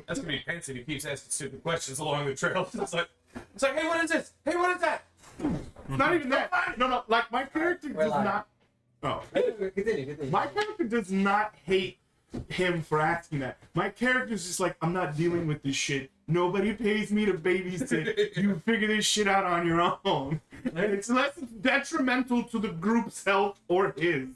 That's gonna be Pence if he keeps asking stupid questions along the trail. It's like, hey, what is this? Hey, what is that? Not even that. No. Like my character does not. Oh. Continue. My character does not hate him for asking that. My character's just like, I'm not dealing with this shit. Nobody pays me to babysit. You figure this shit out on your own. And it's less detrimental to the group's health or his.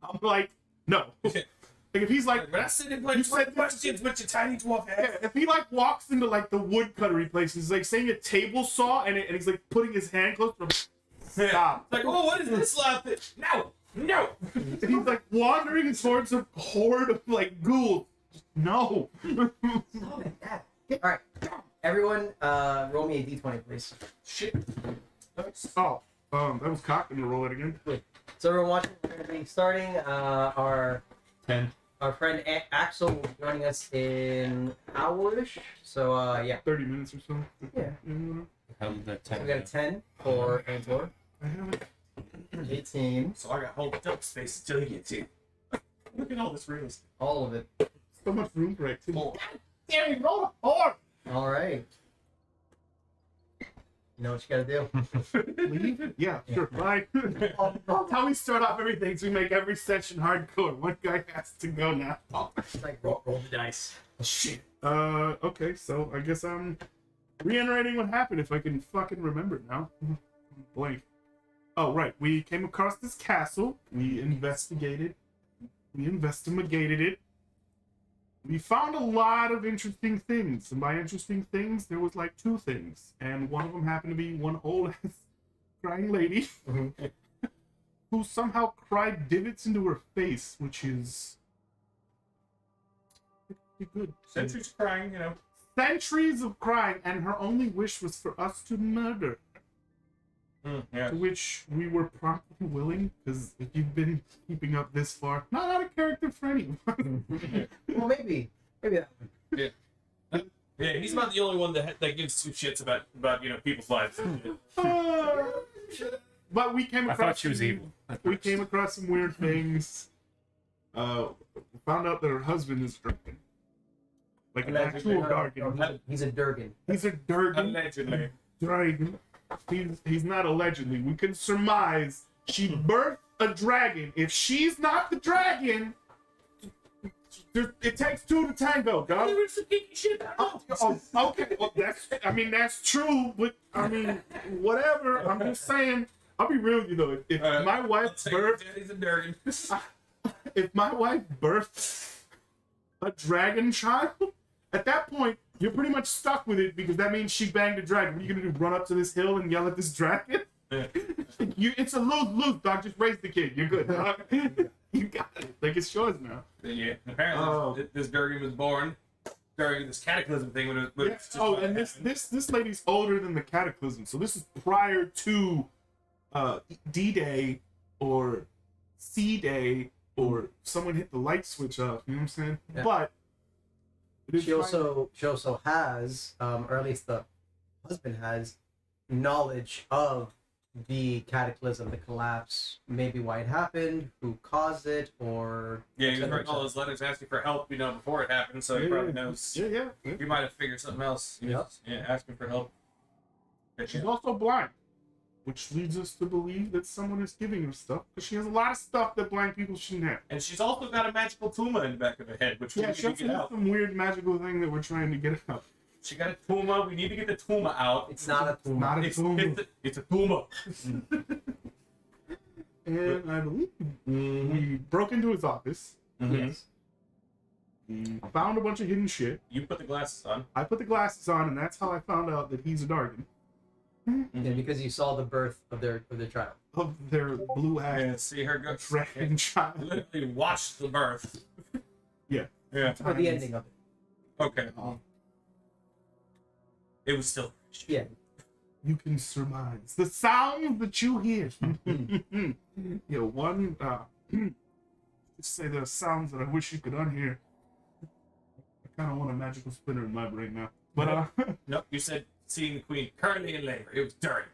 I'm like, no. Like if he's like, when I sit and play questions with your tiny dwarf ass. yeah, if he like walks into like the woodcuttery place, he's like saying a table saw, and he's like putting his hand close to him. Stop. Like, oh, what is this loud thing? No. And he's like wandering towards a horde of like ghouls. No. Alright. Everyone, roll me a d20, please. Shit. Oh, that was cock. I'm gonna roll it again. So everyone watching, we're going to be starting our 10. Our friend Axel will be joining us in hour-ish. So, yeah. 30 minutes or so. Yeah. Held the 10. So we got a 10 for Antor. I have it. 18. So I got whole dump space until you get to. Look at all this real estate. All of it. So much room for activity. 4. Damn, you rolled a 4! Alright. You know what you gotta do. Leave? Yeah, sure. Bye. That's how we start off everything, so we make every session hardcore. One guy has to go now. It's like roll the dice. Shit. Okay, so I guess I'm reiterating what happened if I can fucking remember now. Blank. Oh, right. We came across this castle. We investigated. We investigated it. We found a lot of interesting things. And by interesting things, there was like 2 things. And one of them happened to be one old-ass crying lady who somehow cried divots into her face, which is pretty good. Centuries crying, Centuries of crying, and her only wish was for us to murder. Yeah. To which we were promptly willing, because if you've been keeping up this far, not out of character for anyone. Well, maybe that. Yeah, he's not the only one that gives 2 shits about people's lives. But we came I across. thought she was evil. We came across some weird things. Found out that her husband is Durgan. Like an actual Durgan. He's a Durgan. He's a Durgan. Allegedly. Dragon. He's not allegedly. We can surmise she birthed a dragon. If she's not the dragon, it takes 2 to tango, dog. Okay. Well, that's true. But whatever. I'm just saying. I'll be real with you though. If my wife birthed, if my wife birthed a dragon child, at that point, you're pretty much stuck with it because that means she banged a dragon. What are you gonna do? Run up to this hill and yell at this dragon? Yeah. It's a lose-lose, dog. Just raise the kid. You're good, dog. You got it. Like it's yours now. Yeah. Apparently, this Durgan was born during this cataclysm thing when it was. Yeah. And this lady's older than the cataclysm, so this is prior to D-Day or C-Day or someone hit the light switch off. You know what I'm saying? Yeah. But She also has, or at least the husband has, knowledge of the cataclysm, the collapse, maybe why it happened, who caused it, or... Yeah, he was writing all those letters asking for help, before it happened, so he probably knows. Yeah. He might have figured something else. Yeah, asking for help. She's also blind, which leads us to believe that someone is giving her stuff, because she has a lot of stuff that blind people shouldn't have. And she's also got a magical tumor in the back of her head, which we need she to also get has out. some weird magical thing that we're trying to get out. She got a tumor. We need to get the tumor out. It's not a tumor. Not a tumor. It's a tumor. And I believe we broke into his office. Yes. We found a bunch of hidden shit. You put the glasses on. I put the glasses on, and that's how I found out that he's a Dargan. Yeah, because you saw the birth of their child. Of their blue-eyed And see her go. dragon child. Literally watched the birth. Yeah. Yeah. Or the ending of it. Okay. It was still. Yeah. You can surmise the sounds that you hear. One, just say there are sounds that I wish you could unhear. I kind of want a magical spinner in my brain now. But, Nope, you said seeing the queen currently in labor. It was dirty.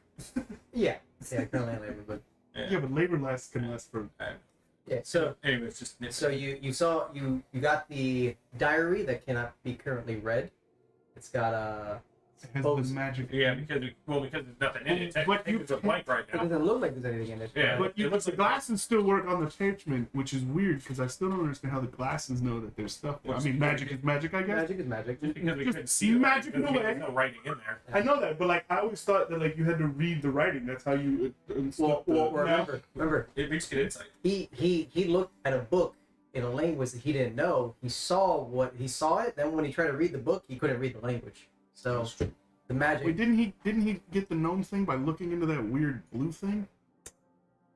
Yeah. Yeah, currently in labor, but... yeah, but labor can last for Yeah. So Anyways, just so you got the diary that cannot be currently read. It's got a. It has Suppose- the magic. yeah, because there's nothing in it. But Technically, you it's a blank right It now. doesn't look like there's anything in it. Yeah. But It looks the like- glasses still work on the parchment, which is weird because I still don't understand how the glasses know that there's stuff there. I mean, magic is magic, I guess. Magic is magic. Just because we Just couldn't see the magic writing, doesn't mean away. there's no writing in there. I know that, but like I always thought that like you had to read the writing. That's how you. Well, remember, It makes good insight. he looked at a book in a language that he didn't know. He saw it. Then when he tried to read the book, he couldn't read the language. So the magic. Wait, didn't he get the gnome thing by looking into that weird blue thing?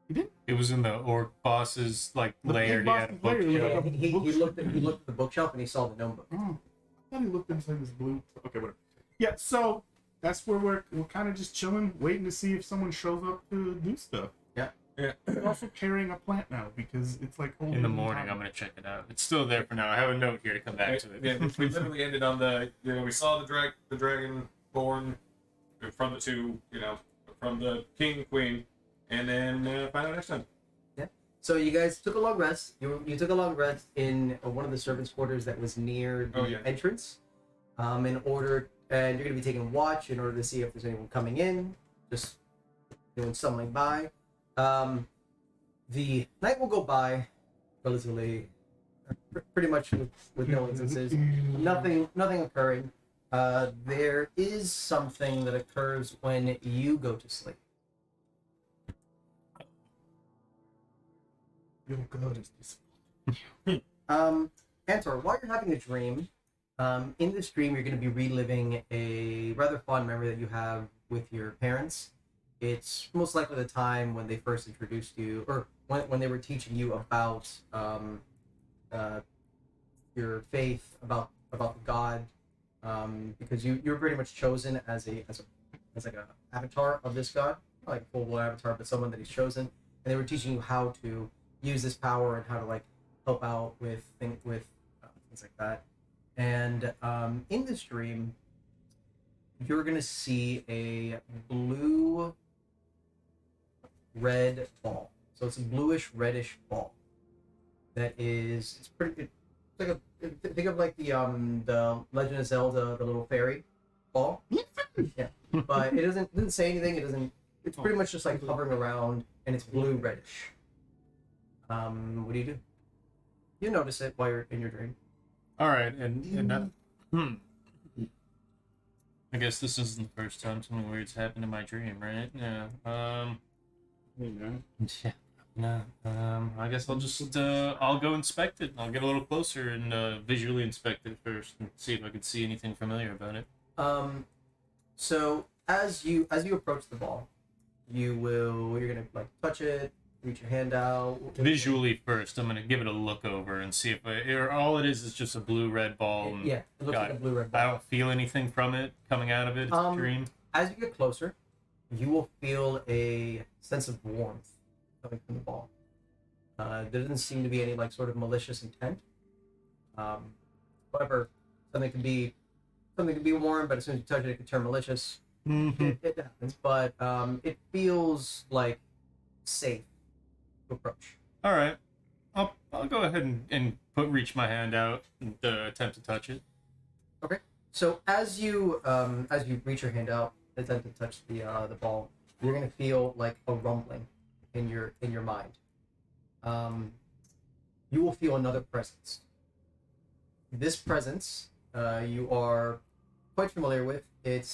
He did. It was in the orc boss's like The lair. big He had a boss's lair, bookshelf. yeah. He looked at the bookshelf and he saw the gnome book. Oh, I thought he looked inside this blue. Okay, whatever. Yeah, so that's where we're kind of just chilling, waiting to see if someone shows up to do stuff. Yeah. We're also carrying a plant now because it's like holding In the morning, I'm gonna check it out. It's still there for now. I have a note here to come back to it. Yeah, we literally ended on we saw the dragon born from the two, from the king and queen, and then find out next time. So you guys took a long rest. You took a long rest in one of the servants' quarters that was near the entrance. And you're gonna be taking watch in order to see if there's anyone coming in, just doing something by. The night will go by relatively, pretty much with no instances. Nothing occurring. There is something that occurs when you go to sleep. Your god is this. Antor, while you're having a dream, in this dream you're going to be reliving a rather fond memory that you have with your parents. It's most likely the time when they first introduced you, or when they were teaching you about your faith, about the god, because you're pretty much chosen as like a avatar of this god, not like a full-blown avatar, but someone that he's chosen, and they were teaching you how to use this power and how to like help out with things like that. And in this dream, you're gonna see a blue-red ball. So it's a bluish reddish ball. It's pretty. It's like think of like the Legend of Zelda, the little fairy ball. Yeah, but it doesn't say anything. It's pretty much just like hovering around, and it's blue reddish. What do? You notice it while you're in your dream. All right, and I guess this isn't the first time something weird's happened in my dream, right? Yeah. Yeah. No. I guess I'll just I'll go inspect it. I'll get a little closer and visually inspect it first and see if I can see anything familiar about it. So as you approach the ball, you're gonna like touch it, reach your hand out. Visually first, I'm gonna give it a look over and see if all it is just a blue-red ball. And Yeah, it looks like a blue-red I ball. don't feel anything from it coming out of it. It's a dream. As you get closer, you will feel a sense of warmth coming from the ball. There doesn't seem to be any like sort of malicious intent. However, something can be warm, but as soon as you touch it, it can turn malicious. Mm-hmm. It happens, but it feels like safe to approach. All right, I'll go ahead and reach my hand out and attempt to touch it. So as you reach your hand out, attempt to touch the ball, you're gonna feel like a rumbling in your mind. You will feel another presence. This presence you are quite familiar with. It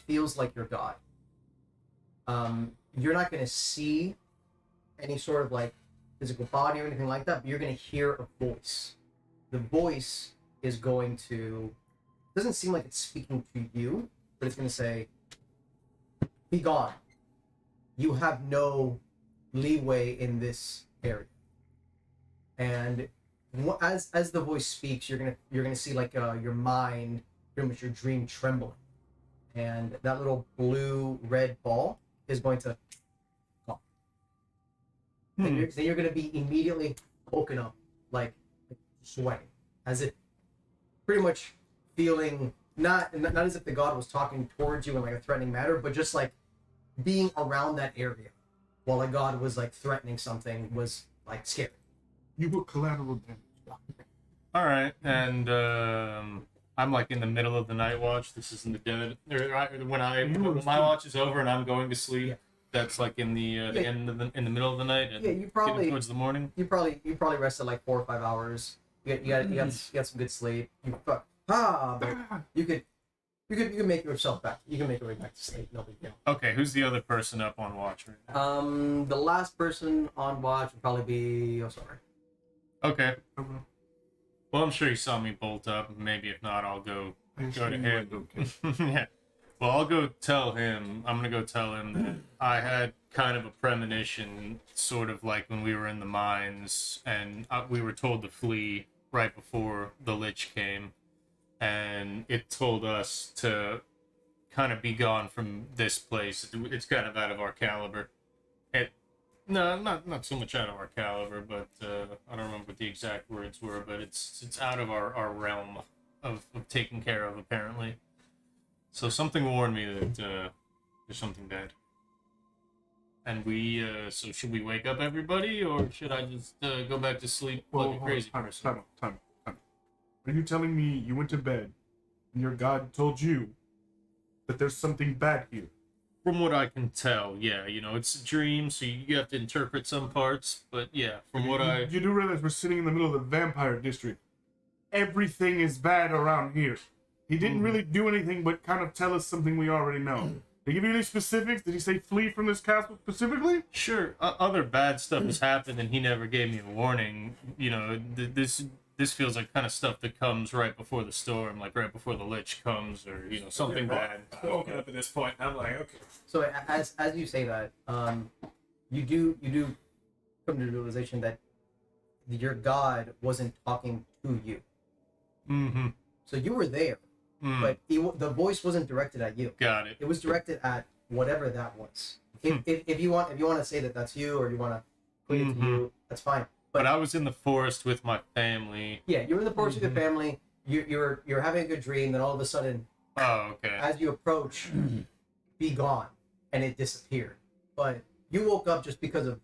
feels like your god. You're not gonna see any sort of like physical body or anything like that, but you're gonna hear a voice. The voice is going to. Doesn't seem like it's speaking to you, but it's going to say, "Be gone. You have no leeway in this area." And as the voice speaks, you're gonna see like your mind, pretty much your dream trembling, and that little blue-red ball is going to gone. Then you're going to be immediately woken up, like sweating, as if pretty much. Feeling not as if the god was talking towards you in like a threatening manner, but just like being around that area while a god was like threatening something was like scary. You were collateral damage. All right, and I'm like in the middle of the night watch. This is in the dead. When my watch is over and I'm going to sleep. Yeah. That's like in the end of in the middle of the night. And Yeah, you probably getting towards the morning. you probably rested like 4 or 5 hours. You got some good sleep. But you could make yourself back. You can make your way back to sleep. No big deal. Okay, who's the other person up on watch right now? The last person on watch would probably be Osari. Okay. Well, I'm sure he saw me bolt up. Maybe if not, I'll go to him. Yeah. Well, I'll go tell him. I'm gonna go tell him that I had kind of a premonition, sort of like when we were in the mines, and we were told to flee right before the Lich came, and it told us to kind of be gone from this place. It's kind of out of our caliber. No, not so much out of our caliber, but I don't remember what the exact words were, but it's out of our realm of taking care of, apparently. So something warned me that there's something bad. And so should we wake up everybody, or should I just go back to sleep like a crazy person? Time. Are you telling me you went to bed and your god told you that there's something bad here? From what I can tell, yeah. It's a dream, so you have to interpret some parts, but yeah, from what You do realize we're sitting in the middle of the vampire district. Everything is bad around here. He didn't really do anything but kind of tell us something we already know. Did he give you any specifics? Did he say flee from this castle specifically? Sure, other bad stuff has happened, and he never gave me a warning. This feels like kind of stuff that comes right before the storm, like right before the Lich comes, or something bad. I'm woken up at this point. I'm like, okay. So as you say that, you do come to the realization that your god wasn't talking to you. Mm-hmm. So you were there, but the voice wasn't directed at you. Got it. It was directed at whatever that was. If you want to say that that's you, or you want to put it to you, that's fine. But I was in the forest with my family. Yeah, you're in the forest with your family. You're having a good dream. Then all of a sudden, oh, okay. as you approach, be gone, and it disappeared. But you woke up just because of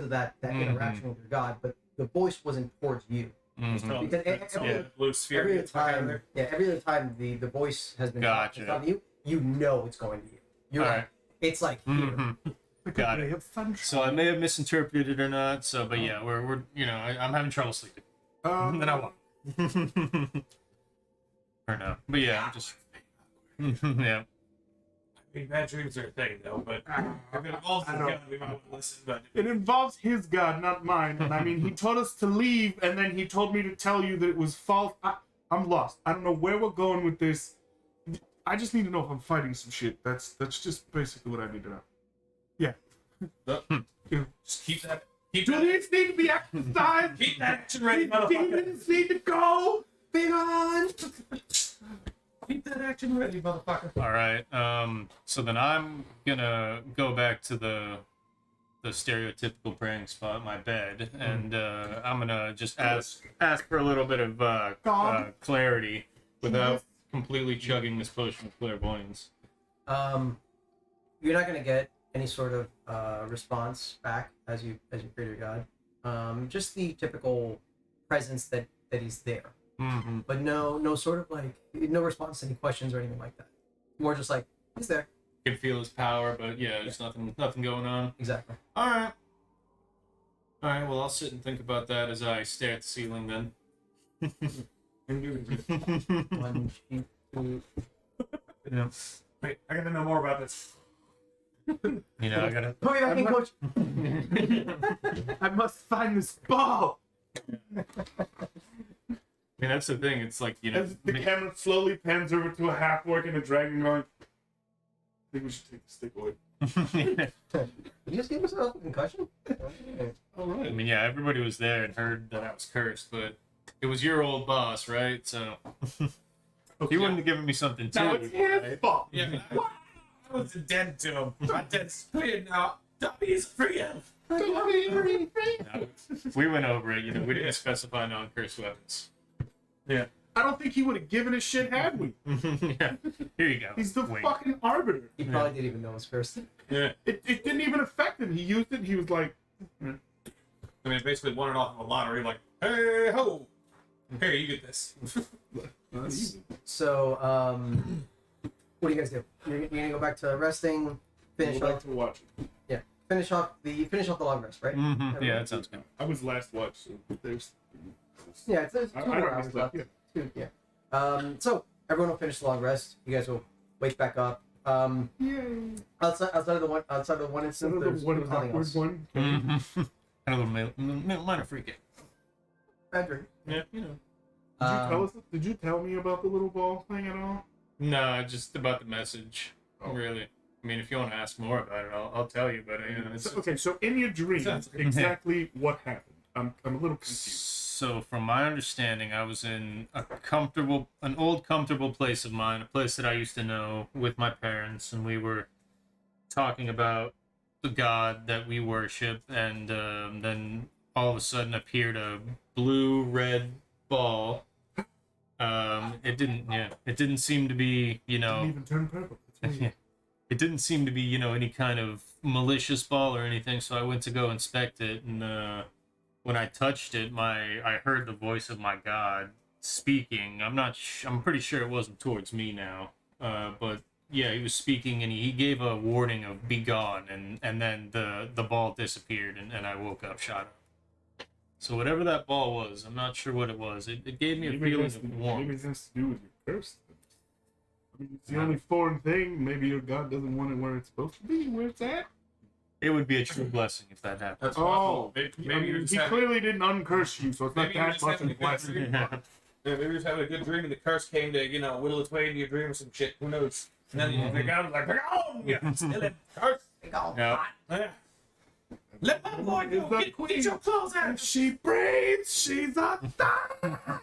that interaction with your god. But the voice wasn't towards you. Mm-hmm. Because every other time the voice has been talking to you, you know it's going to you. You're all like, right. It's like here. Mm-hmm. Got it. So I may have misinterpreted it or not. So, but yeah, we're I'm having trouble sleeping. Then I won't. Or no. But yeah, I'm just yeah. I mean, bad dreams are a thing, though, but if it involves his god, we might want to listen, but... It involves his god, not mine. And I mean, he told us to leave, and then he told me to tell you that it was false. I'm lost. I don't know where we're going with this. I just need to know if I'm fighting some shit. That's just basically what I need to know. Yeah. Just keep that... These need to be exercised. Keep that action ready, These motherfucker. demons need to go. Be on. Keep that action ready, motherfucker. All right. So then I'm gonna go back to the stereotypical praying spot, my bed, and I'm gonna just ask for a little bit of clarity without completely chugging this potion of clairvoyance. You're not gonna get any sort of response back as you pray to your god. Just the typical presence that he's there. Mm-hmm. But no sort of like no response to any questions or anything like that. More just like he's there. Can feel his power, but yeah, there's nothing going on. Exactly. All right. Well, I'll sit and think about that as I stare at the ceiling then. One, two. Yeah. Wait, I gotta know more about this. I gotta. Put me back in, coach. I must find this ball. I mean, that's the thing. It's like, As the camera slowly pans over to a half-orc and a dragon going, I think we should take the stick away. Did you just give yourself a concussion? All right. I mean, yeah, everybody was there and heard that I was cursed, but it was your old boss, right? So he wouldn't have given me something too. Now it's his right? fault. Yeah, I was dead to him. My debt's cleared now. Dummy is free. No, we went over it. We didn't specify non-cursed weapons. Yeah. I don't think he would have given a shit had we. Yeah. Here you go. He's the Wink. fucking arbiter. He probably didn't even know it was first. Yeah. It didn't even affect him. He used it. He was like, I mean, basically won it off of a lottery. Like, hey ho, here you get this. Not easy. So, what do you guys do? You're gonna go back to resting, finish Go back off, to watching. finish off the long rest, right? Mm-hmm. Yeah, that sounds good. I was last watch, so there's. Yeah, it's 2 I more already hours slept, left. Yeah. So everyone will finish the long rest. You guys will wake back up. Yay! Outside of the one instance, Instead of there's the one nothing awkward else. one. Mm-hmm. Kind of a little minor freaking. Bedroom. Yeah, you know. Did you tell me about the little ball thing at all? No, just about the message. Oh. Really. I mean, if you want to ask more about it, I'll tell you. But it's Okay, so in your dream, Sounds like- exactly what happened? I'm a little confused. So, from my understanding, I was in an old comfortable place of mine, a place that I used to know with my parents, and we were talking about the god that we worship, and then all of a sudden appeared a blue-red ball. It didn't seem to be, Didn't even turn purple. That's weird. it didn't seem to be, any kind of malicious ball or anything. So I went to go inspect it, and when I touched it, I heard the voice of my god speaking. I'm pretty sure it wasn't towards me now, but yeah, he was speaking, and he gave a warning of "be gone," and then the ball disappeared, and I woke up, shot up. So whatever that ball was, I'm not sure what it was. It gave me a feeling of warmth. Maybe it has to do with your curse. I mean, it's the only foreign thing. Maybe your god doesn't want it where it's supposed to be. Where it's at. It would be a true blessing if that happened. That's possible. Maybe I you mean, just he having, clearly didn't uncurse you, so it's not Maybe you that just much of having a a good blessing. dream. maybe you're just having a good dream and the curse came to, whittle its way into your dream or some shit. Who knows? And then the guy was like, "Oh, yeah, still in curse." Yep. Yeah. Let my boy go. Get your clothes If out. she breathes, she's a star.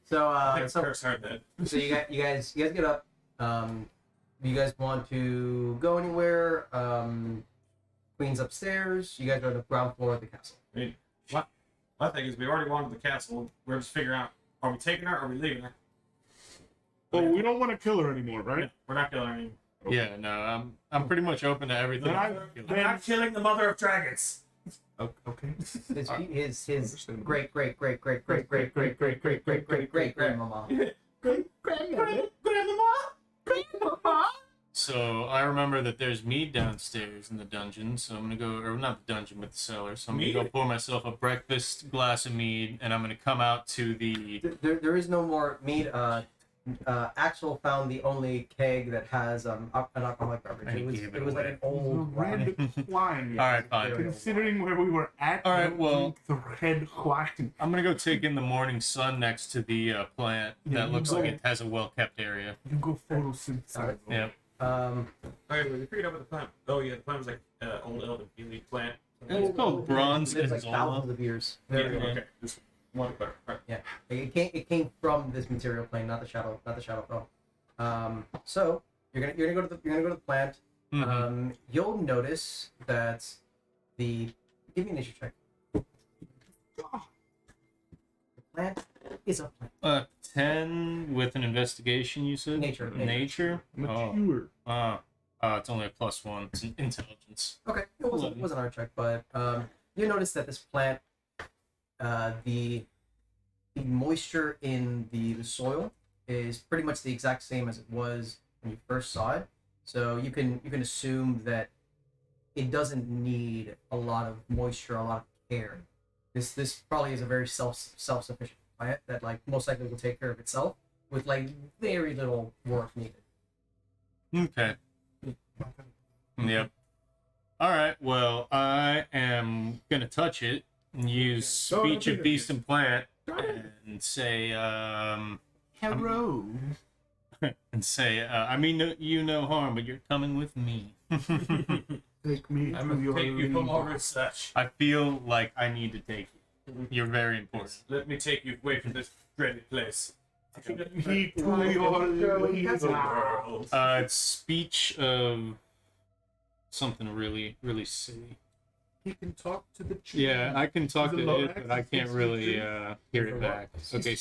So, I think curse heard that. so you guys get up. You guys want to go anywhere? Queen's upstairs. You guys are on the ground floor of the castle. I mean, my thing is, we already wanted the castle. We're just figuring out: are we taking her? Or are we leaving her? Well, we don't want to kill her anymore, No, right? we're not killing her anymore. Yeah, no, I'm pretty much open to everything. We're not killing the mother of dragons. Okay. His great grandmama. So I remember that there's mead downstairs in the dungeon, so I'm gonna go, or not the dungeon, but the cellar. So I'm gonna go Mead? pour myself a breakfast glass of mead, and I'm gonna come out to the. There is no more mead. Axel found the only keg that has an alcoholic beverage. And he It was gave it like away. an old wine. Red wine. All right, fine. Considering where we were at, All right, I don't well- drink the red wine. I'm gonna go take in the morning sun next to the plant. Yeah, That you looks go. like it has a well-kept area. You go photosynthesize. Alright. Yeah. Okay, we figured out what the plant. Oh yeah, the plant was like old elven elite plant. It's called bronze There's like Gonzalo. thousands of years. Yeah, Very old. okay. Just one clear. Right. It came from this material plane, not the shadow realm. So you're gonna go to the plant. Mhm. You'll notice that give me an nature check. The plant is a plant. 10 with an investigation. You said Nature. Nature. Oh. Mature. It's only a +1. It's an intelligence. Okay, it wasn't an art check, but you notice that this plant, the moisture in the soil is pretty much the exact same as it was when you first saw it. So you can assume that it doesn't need a lot of moisture, a lot of care. This probably is a very self-sufficient plant that like most likely will take care of itself with like very little work needed. Okay. Yep. All right. Well, I am gonna touch it and use speech of beast and plant and say, Hello. I mean you no harm, but you're coming with me. Take me I'm to gonna your take you for league. more research. I feel like I need to take you. You're very important. Let me take you away from this dreaded place. Me to your league. World. It's speech of something really, really silly. He can talk to the tree. Yeah, I can talk Is it to low it, but I can't really hear it back. Okay,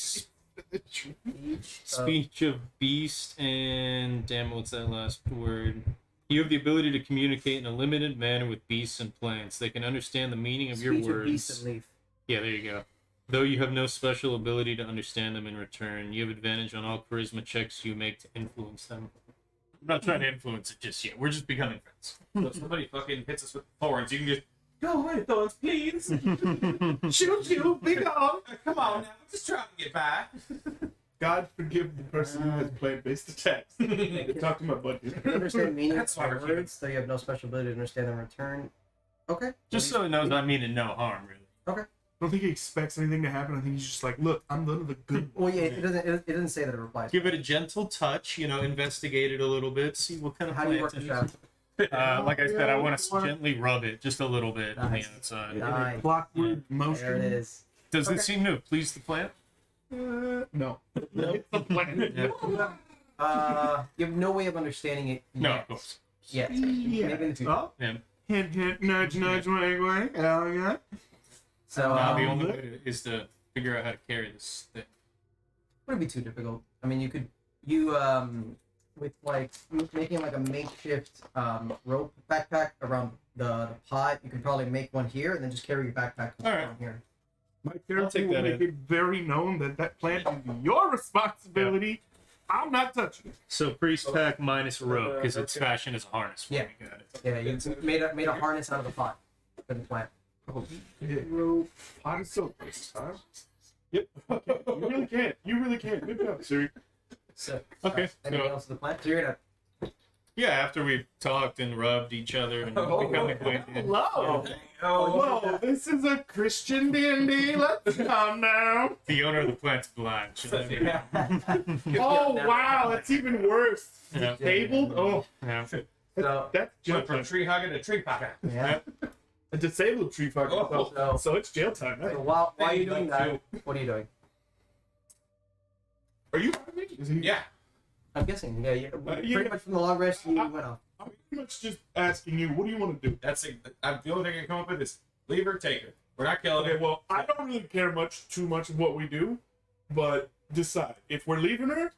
The tree. speech of beast and damn, what's that last word? You have the ability to communicate in a limited manner with beasts and plants. They can understand the meaning of your Speech of words. beast and leaf. Yeah, there you go. Though you have no special ability to understand them in return, you have advantage on all charisma checks you make to influence them. I'm not trying to influence it just yet. We're just becoming friends. So if somebody fucking hits us with thorns, you can just go away, thorns, please. Shoot you, be gone. Come on now, I'm just trying to get by. God forgive the person who has plant-based attacks. Talk to my buddy. You understand meaning That's of hard. words, though you have no special ability to understand them in return. Okay. Just so it knows I mean no harm, really. I don't think he expects anything to happen. I think he's just like, look, I'm none of the good. Well, yeah, it doesn't say that it replies. Give it a gentle touch, investigate it a little bit, see what kind of How do you work plant the it is. shaft? Like I said, I want to gently rub it just a little bit on the Nice. outside. Nice. Clockwork motion. There it is. Does Okay. it seem to please the plant? No. It's a plant. Yeah. You have no way of understanding it No, yet. of course. Yet. Yeah. Maybe in the future. Oh, Yeah. hint, hint, nudge, nudge, wink, wink. Oh, yeah. So, Now the only way is to figure out how to carry this thing. wouldn't be too difficult. I mean, with like making like a makeshift rope backpack around the pod, you could probably make one here and then just carry your backpack All right. from here. My I'll character take will that make in. it very known that that plant is your responsibility. I'm not touching it. So priest pack minus rope because it's Okay. fashioned as a harness. Yeah. You got it. Yeah, you made a harness out of the pod for the plant. Oh, rope. Pot is so versatile. Yep. Okay. You really can't. You really can't. Good job, Siri. So Okay, anything so- else to the plant? So you're gonna Yeah, after we've talked and rubbed each other and Oh, become acquainted. Hello. Oh, Whoa, this is a Christian D&D. Let's calm down. The owner of the plant's blind. Should I be- Oh, wow. That's even worse. Yeah. Disabled? Oh, Yeah. So that's jail went from time. tree hugger to tree packer. yeah. A disabled tree fucker. Oh. So it's jail time. So Right? while Hey, you're doing like that, what are you doing? Are you having it? Is he? Yeah. I'm guessing. Yeah, you yeah. pretty much from the long rest you went off. I'm pretty much just asking you, what do you want to do? That's the only thing I can come up with is leave her, take her. We're not killing Okay, her. well, I don't really care too much of what we do, but decide. If we're leaving her,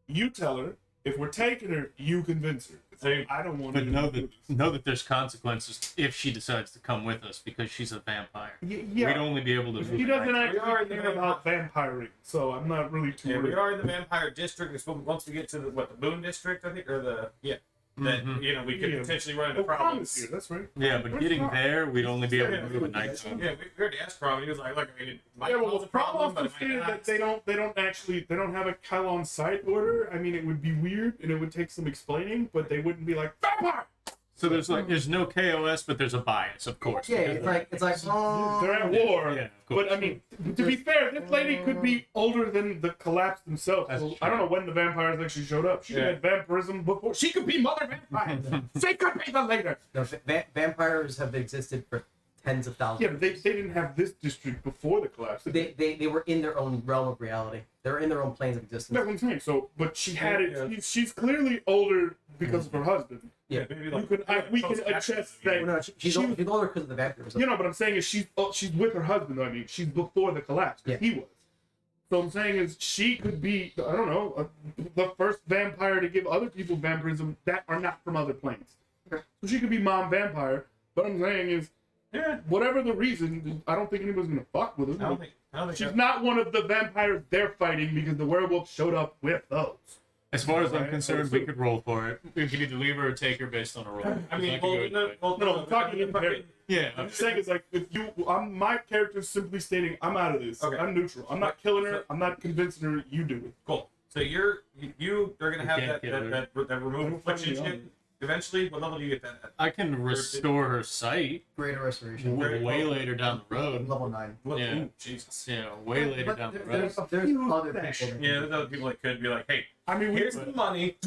you tell her. If we're taking her, you convince her. Hey, I don't want But to know that there's consequences if she decides to come with us because she's a vampire. Yeah, We'd only be able to he move doesn't back. actually care about vampiring, so I'm not really too Yeah, we worried. are in the vampire district. It's once we get to the Boone district, I think, or the that Mhm. we could Yeah. potentially run into Oh, Promise problems. here, that's right. Yeah, but Where's getting Prom? there, we'd only be able to move at nighttime. Yeah, we already asked Prom. He was like, "Look, I mean, it might Yeah, well, cause the a problem, problem but is it might not." that they don't have a kill on sight order. I mean, it would be weird and it would take some explaining, but they wouldn't be like vampire. So there's no KOS, but there's a bias, of course. Yeah, because it's like They're at war. Yeah, of course. But I mean, to be fair, this lady could be older than the collapse themselves. That's So I don't know when the vampires actually showed up. She Yeah. had vampirism before. She could be Mother Vampire. She could be the later. no, vampires have existed for tens of thousands. Yeah, but they didn't have this district before the collapse. They were in their own realm of reality. They were in their own planes of existence. That's what I'm saying. So, but she had it. Yeah. She's clearly older because of her husband. Yeah. Maybe You like, can we can attest that. No, she's older because of the vampirism. You know, but I'm saying is she's with her husband. I mean, she's before the collapse because he was. So I'm saying is she could be I don't know the first vampire to give other people vampirism that are not from other planes. Okay. So she could be mom vampire. But I'm saying is yeah, whatever the reason, I don't think anybody's gonna fuck with her. I don't think She's that- not one of the vampires they're fighting because the werewolf showed up with those. As far as I'm Right. concerned, we could roll for it. We could either leave her or take her based on a roll. I mean, could go either way. No, I'm talking in fucking. Yeah. I'm saying is like if my character's simply stating I'm out of this. Okay. I'm neutral. I'm not killing her. I'm not convincing her. You do it. Cool. So you are gonna You have can't that kill her. that remove I'm affliction fucking shit. Eventually, what level do you get that at? I can restore her sight Greater restoration. way later down the road. Level 9. What, Yeah. ooh, Jesus. Yeah, way later But down the road. there's other few people. that that Yeah, can- there's other people that could be like, "Hey, I mean, here's the money."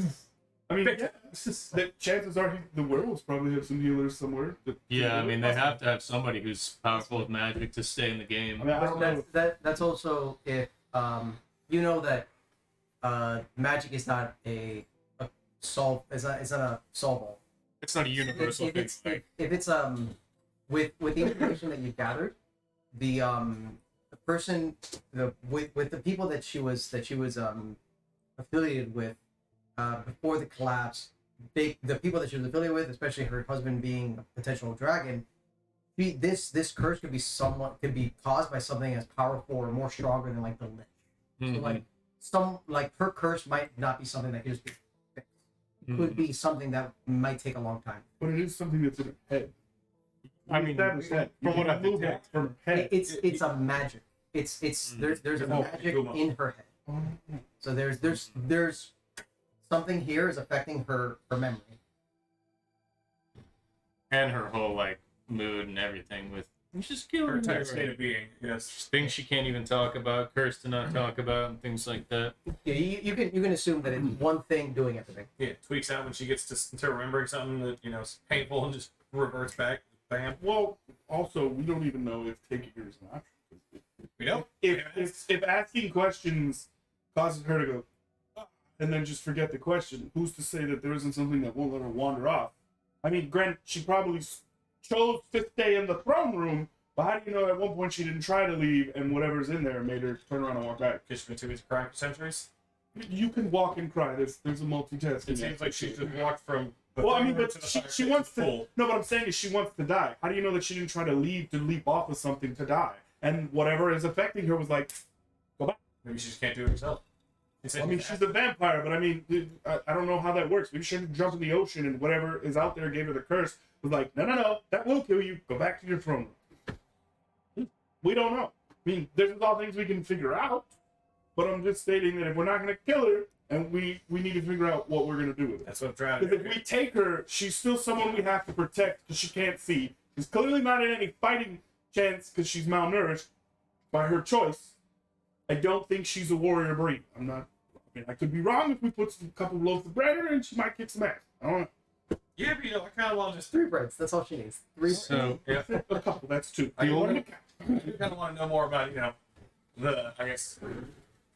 yeah, that chances are the werewolves probably have some healers somewhere. Yeah, I mean, they have to have somebody who's powerful with magic to stay in the game. I mean, I don't know. That's also if you know that magic is not a solve. It's not a solve all. It's not a universal thing. If it's with the information that you gathered, the person with the people that she was affiliated with before the collapse, the people that she was affiliated with, especially her husband being a potential dragon, this curse could be caused by something as powerful or more stronger than like the lich. So her curse might not be something that can just be fixed. Could be something that might take a long time. But it is something that's in her head. I mean, from what I've moved detected, from her head. It's a magic. There's a magic in her head. So there's something here is affecting her memory. and her whole like mood and everything with just killing Her entire her. state of being, yes. Things she can't even talk about, curse to not talk about, and things like that. Yeah, you can assume that it's one thing doing everything. Yeah, it tweaks out when she gets to remembering something that, you know, is painful and just reverts back. Bam. Well, also, we don't even know if taking her is an option. We don't. If asking questions causes her to go, "Ah," and then just forget the question, who's to say that there isn't something that won't let her wander off? I mean, granted, she probably chose to stay in the throne room, but how do you know at one point she didn't try to leave and whatever's in there made her turn around and walk out? Because she's been too busy crying for centuries. You can walk and cry. There's a multitasking. It seems like she just walked from. Well, I mean, but to the fire she pit wants to. full. No, what I'm saying is she wants to die. How do you know that she didn't try to leap off of something to die? And whatever is affecting her was like, go back. Maybe she just can't do it herself. I mean, she's a vampire, but I mean, I don't know how that works. Maybe she should jump in the ocean and whatever is out there gave her the curse. Was like, no, that will kill you. Go back to your throne room. We don't know. I mean, there's all things we can figure out, but I'm just stating that if we're not going to kill her, and we need to figure out what we're going to do with it. That's what I'm trying to Because do. if we take her, she's still someone we have to protect because she can't see. She's clearly not in any fighting chance because she's malnourished by her choice. I don't think she's a warrior breed. I'm not. I mean, I could be wrong if we put a couple of loaves of bread in her and she might kick some ass. I don't know. Yeah, but you know, I kind of want to just. 3 breads. That's all she needs. 3. So Yeah. A couple. That's 2. I You want only- to count. I kind of want to know more about, you know, I guess,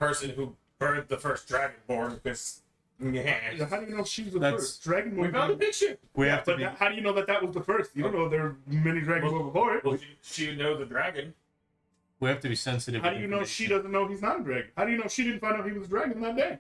person who birthed the first dragonborn. Because, yeah. How do you know she's the That's- first? Dragon We found a picture. we have to But be. how do you know that was the first? You don't know there were many dragons before it. Well, she know the dragon. We have to be sensitive. How with do you know she information. doesn't know he's not a dragon? How do you know she didn't find out he was a dragon that day?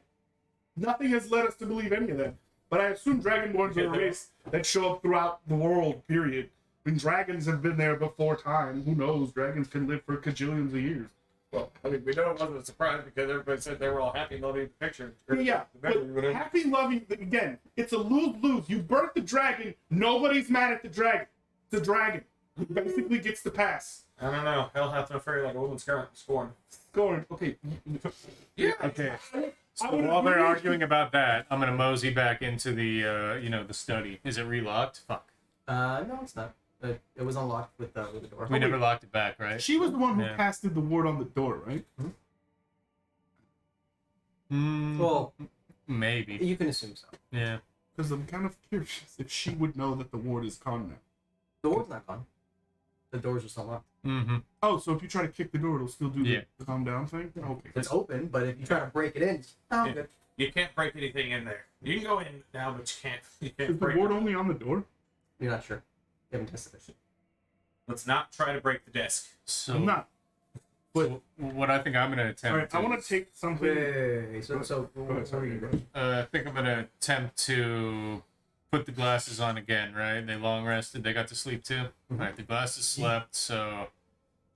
Nothing has led us to believe any of that. But I assume dragonborns are a race that show up throughout the world, period. I mean, dragons have been there before time. Who knows? Dragons can live for cajillions of years. Well, I mean, we know it wasn't a surprise because everybody said they were all happy and loving the picture. Yeah, The memory, but whatever. happy, loving, again, it's a lose-lose. You birth the dragon, nobody's mad at the dragon. The dragon basically gets the pass. I don't know. Hell hath no fairy like a woman scorn. Scoring, okay. Yeah. Okay. I So would while they're agree. arguing about that, I'm gonna mosey back into the the study. Is it relocked? Fuck. No, it's not. It was unlocked with the door. We never locked it back, right? She was the one who Yeah. casted the ward on the door, right? Well, Maybe. you can assume so. Yeah. Because I'm kind of curious if she would know that the ward is gone now. The door's not gone. The door's just unlocked. Mm-hmm. Oh, so if you try to kick the door, it'll still do Yeah. the calm down thing? Okay. It's open, but if you try to break it in, oh, Yeah. good. You can't break anything in there. You can go in now, but you can't. You can't Is the break ward it. only on the door? You're not sure. You haven't tested it. Let's not try to break the desk. So, I'm not. so what I think I'm gonna attempt. Alright, I want is- to take something. Wait. So Go ahead, sorry. Go ahead. I think I'm gonna attempt to put the glasses on again. Right? They long rested. They got to sleep too. Mhm. Right. The glasses slept. So,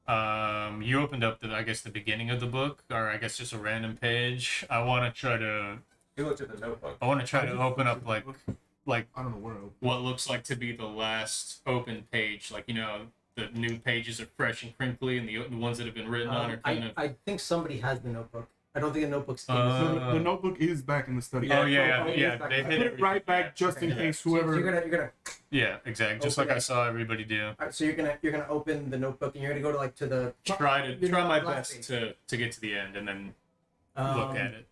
you opened up the beginning of the book, or I guess just a random page. I want to try to. You looked at the notebook. I want to try to open up like I don't know where. I'll... what looks like to be the last open page. Like the new pages are fresh and crinkly, and the ones that have been written on are kind of. I think somebody has the notebook. I don't think the notebook's in The notebook is back in the study. Oh yeah, oh, yeah, it yeah. is back They there. hit Put it it right back just in Okay. case So whoever. you're gonna. Yeah, exactly. Just like Open I it. saw everybody do. Alright, so you're gonna open the notebook and you're gonna go to to the. Try You're my not best laughing. to get to the end and then Um, look at it.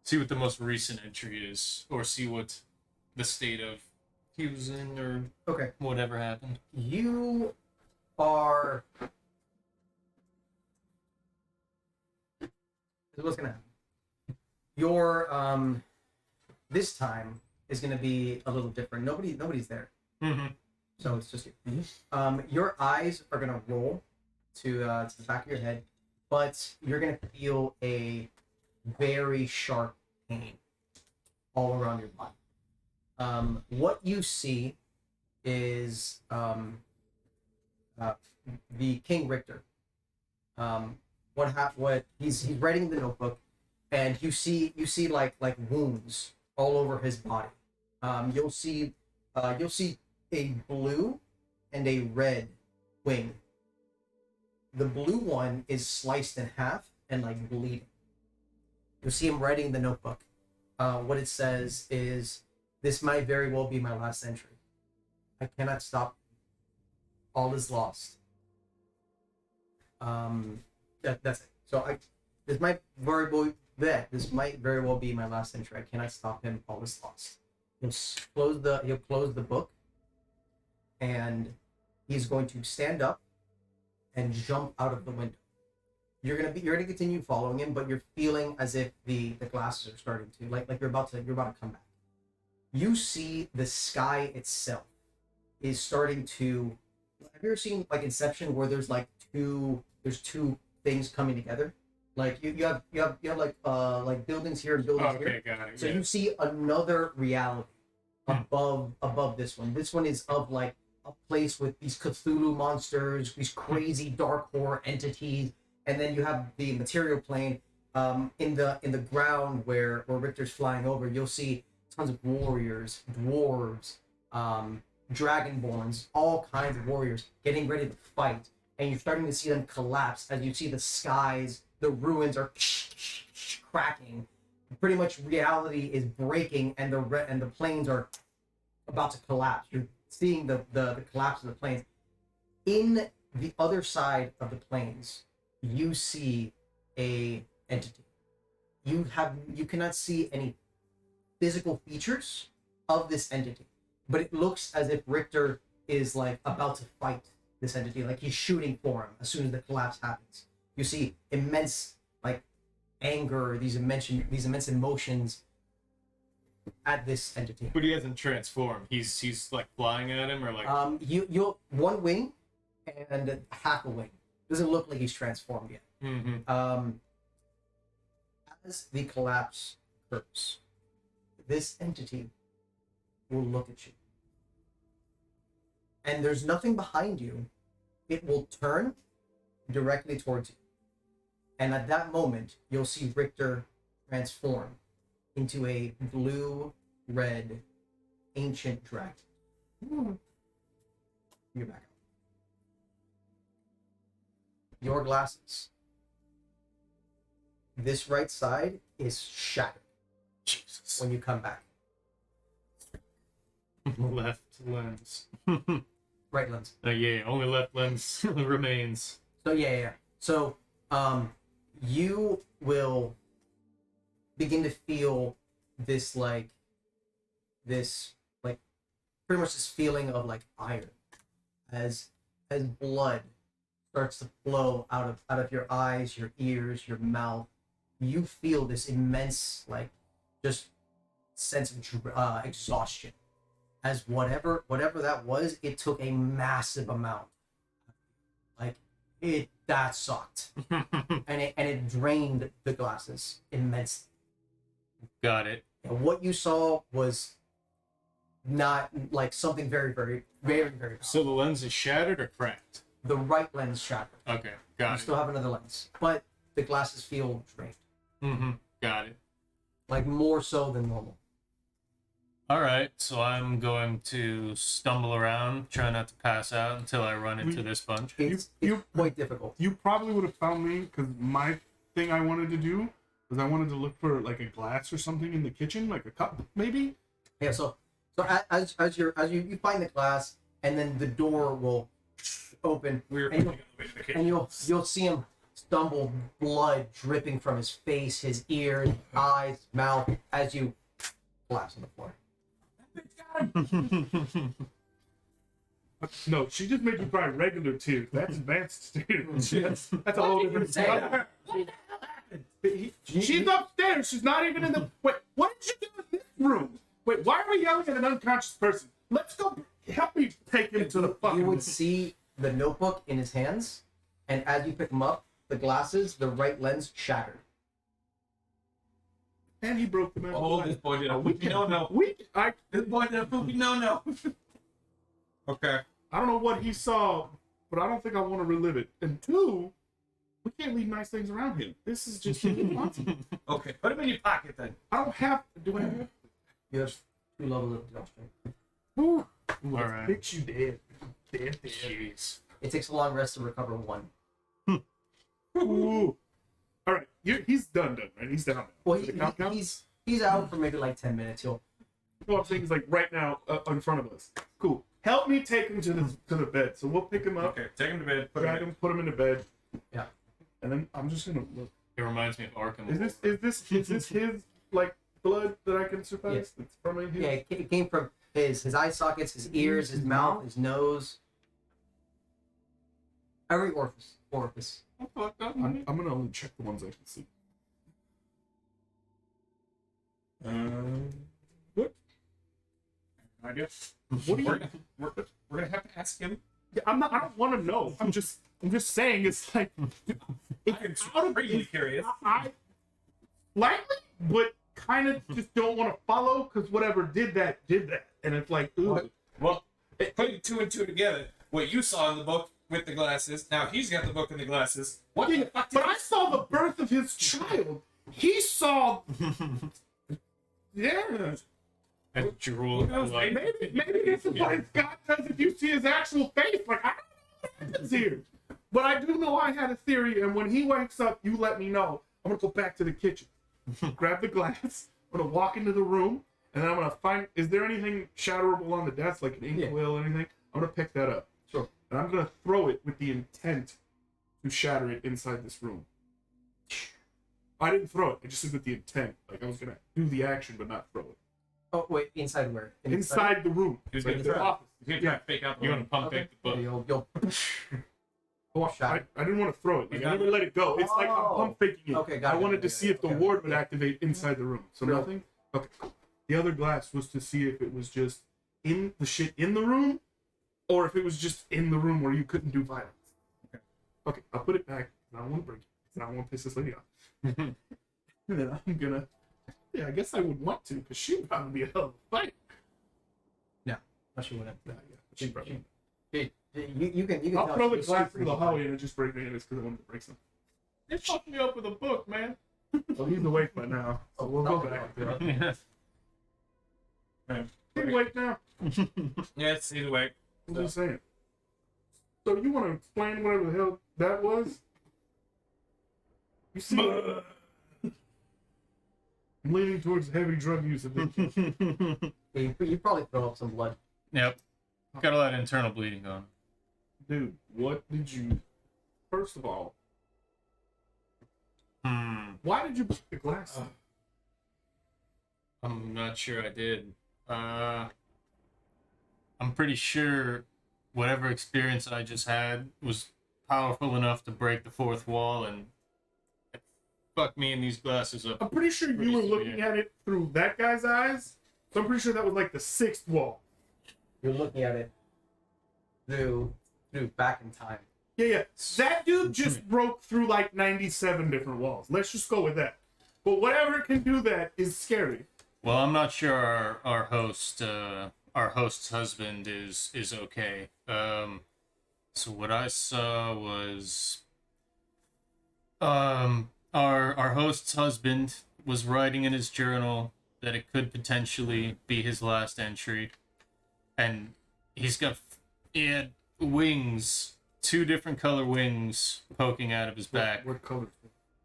See what the most recent entry is, or see what the state of he was in, or Okay. whatever happened. You are. This is what's gonna happen. Your this time is gonna be a little different. Nobody's there, Mm-hmm. so it's just you. Your eyes are gonna roll to the back of your head, but you're gonna feel a very sharp pain all around your body. What you see is the King Richter. What he's writing in the notebook, and you see like wounds all over his body. You'll see a blue and a red wing. The blue one is sliced in half and like bleeding. You'll see him writing in the notebook. What it says is, "This might very well be my last entry. I cannot stop. All is lost." That's it. So this might very well be my last entry. I cannot stop him. All is lost. He'll close the book, and he's going to stand up and jump out of the window. You're gonna continue following him, but you're feeling as if the glasses are starting to like you're about to come back. You see the sky itself is starting to. Have you ever seen like Inception, where there's two things coming together? Like you have like buildings here and buildings here. Okay, got it. So yeah. you see another reality above this one. This one is of like a place with these Cthulhu monsters, these crazy dark horror entities, and then you have the material plane. In the ground where Richter's flying over, you'll see tons of warriors, dwarves, dragonborns, all kinds of warriors getting ready to fight, and you're starting to see them collapse as you see the skies, the ruins are cracking. Pretty much reality is breaking, and the planes are about to collapse. You're seeing the collapse of the planes. In the other side of the planes, you see a entity. You cannot see any physical features of this entity, but it looks as if Richter is like about to fight this entity, like he's shooting for him as soon as the collapse happens. You see immense like anger, these immense emotions at this entity. But he hasn't transformed. He's like flying at him, or like. You'll one wing and half a wing. Doesn't look like he's transformed yet. Mm-hmm. As the collapse occurs, this entity will look at you. And there's nothing behind you. It will turn directly towards you. And at that moment, you'll see Richter transform into a blue-red ancient dragon. You're back up. Your glasses. This right side is shattered Jesus. when you come back. Left lens. Right lens. Yeah, only left lens remains. So yeah. So you will begin to feel this pretty much this feeling of like iron as blood starts to flow out of your eyes, your ears, your mouth. You feel this immense like just sense of exhaustion, as whatever that was, it took a massive amount. Like that sucked. and it drained the glasses immensely. Got it. And what you saw was not like something very, very, very, very powerful. So the lens is shattered or cracked? The right lens shattered. Okay, You got it. still have another lens, but the glasses feel drained. Mm-hmm. Got it. Like more so than normal. All right, so I'm going to stumble around, try not to pass out until I run into this bunch. It's quite difficult. You probably would have found me because my thing I wanted to do was I wanted to look for like a glass or something in the kitchen, like a cup maybe. Yeah. So as you find the glass, and then the door will open, and you'll see him stumble, blood dripping from his face, his ears, eyes, mouth, as you collapse on the floor. No, she just made you cry regular tears. That's advanced tears. That's a whole different story. She's upstairs. She's not even in the. Wait, what did you do in this room? Wait, why are we yelling at an unconscious person? Let's go. Help me take him to the fucking. You would see the notebook in his hands, and as you pick him up, the glasses, the right lens shattered. And he broke the magic Oh, line. this boy did Oh, a poopy no. This boy did a poopy no. Okay. I don't know what he saw, but I don't think I want to relive it. And two, we can't leave nice things around him. This is just irresponsible. Okay. Put him in your pocket then. I don't have. Do I have? You have 2 levels of exhaustion. Ooh, All right. Fix you dead. Dead. Jeez. It takes a long rest to recover 1. Ooh. All right. He's done, right? He's down. Well, So the count count? he's out for maybe like 10 minutes. He'll. Well, I'm saying is like right now in front of us. Cool. Help me take him to the bed. So we'll pick him up, Okay. Take him to bed. Put drag him. him, put him in the bed. Yeah. And then I'm just gonna look. It reminds me of Arkham. Is this his like blood that I can surpass? Yes. It's from his. Yeah, it came from his eye sockets, his ears, his mouth, his nose. Every orifice. I'm gonna only check the ones I can see. What? Idea. What do you? We're gonna have to ask him. Yeah, I'm not. I don't want to know. I'm just saying. It's like it's out of Pretty curious. I likely, but kind of just don't want to follow because whatever did that, and it's like, ooh. Well, putting 2 and 2 together, what you saw in the book with the glasses, now he's got the book and the glasses. What Yeah, the fuck did but I saw the birth of his child. He saw. Yeah. And drool. Who knows, Like, Maybe this is what Scott does if you see his actual face. Like, I don't know what happens here. But I do know I had a theory, and when he wakes up, you let me know. I'm going to go back to the kitchen, grab the glass, I'm going to walk into the room, and then I'm going to find, is there anything shatterable on the desk, like an inkwell or anything? I'm going to pick that up. Sure. And I'm going to throw it with the intent to shatter it inside this room. I didn't throw it. I just did with the intent. Like, I was going to do the action, but not throw it. Oh wait, inside where? Inside the room. He was Like gonna the try. office. He's gonna try to fake out the you're room. gonna pump fake the book. You'll. Oh, I didn't want to throw it. Like, I never let it go. It's like I'm Oh. pump faking it. Okay, got I it, wanted got to it, see got if the it. ward would Okay. activate inside the room. So Real. nothing? Okay, cool. The other glass was to see if it was just in the shit in the room or if it was just in the room where you couldn't do violence. Okay, I'll put it back. I don't want to break it. 'Cause I don't want to piss this lady off. And then I'm gonna. Yeah, I guess I would want to because she'd probably be a hell of a fight. No, she wouldn't. Yeah, she probably. You can I'll tell throw the she's glass super through the easy. hallway and it just break me in because I wanted to break something. They fucked me up with a book, man. Well, he's awake by now, so we'll go back. Yeah. He's awake now. Yes, either way. I'm just saying. So you want to explain whatever the hell that was? You see, I'm leaning towards heavy drug use. You probably throw up some blood. Yep. Got a lot of internal bleeding on. Dude, what did you? First of all, why did you put the glass? I'm not sure I did. I'm pretty sure whatever experience I just had was powerful enough to break the fourth wall and fuck me and these glasses up. I'm pretty sure you Pretty were severe. looking at it through that guy's eyes. So I'm pretty sure that was like the sixth wall. You're looking at it through back in time. Yeah. That dude just broke through like 97 different walls. Let's just go with that. But whatever can do that is scary. Well, I'm not sure our host's husband is okay. So what I saw was our host's husband was writing in his journal that it could potentially be his last entry, and he had wings, 2 different color wings poking out of his back, What color?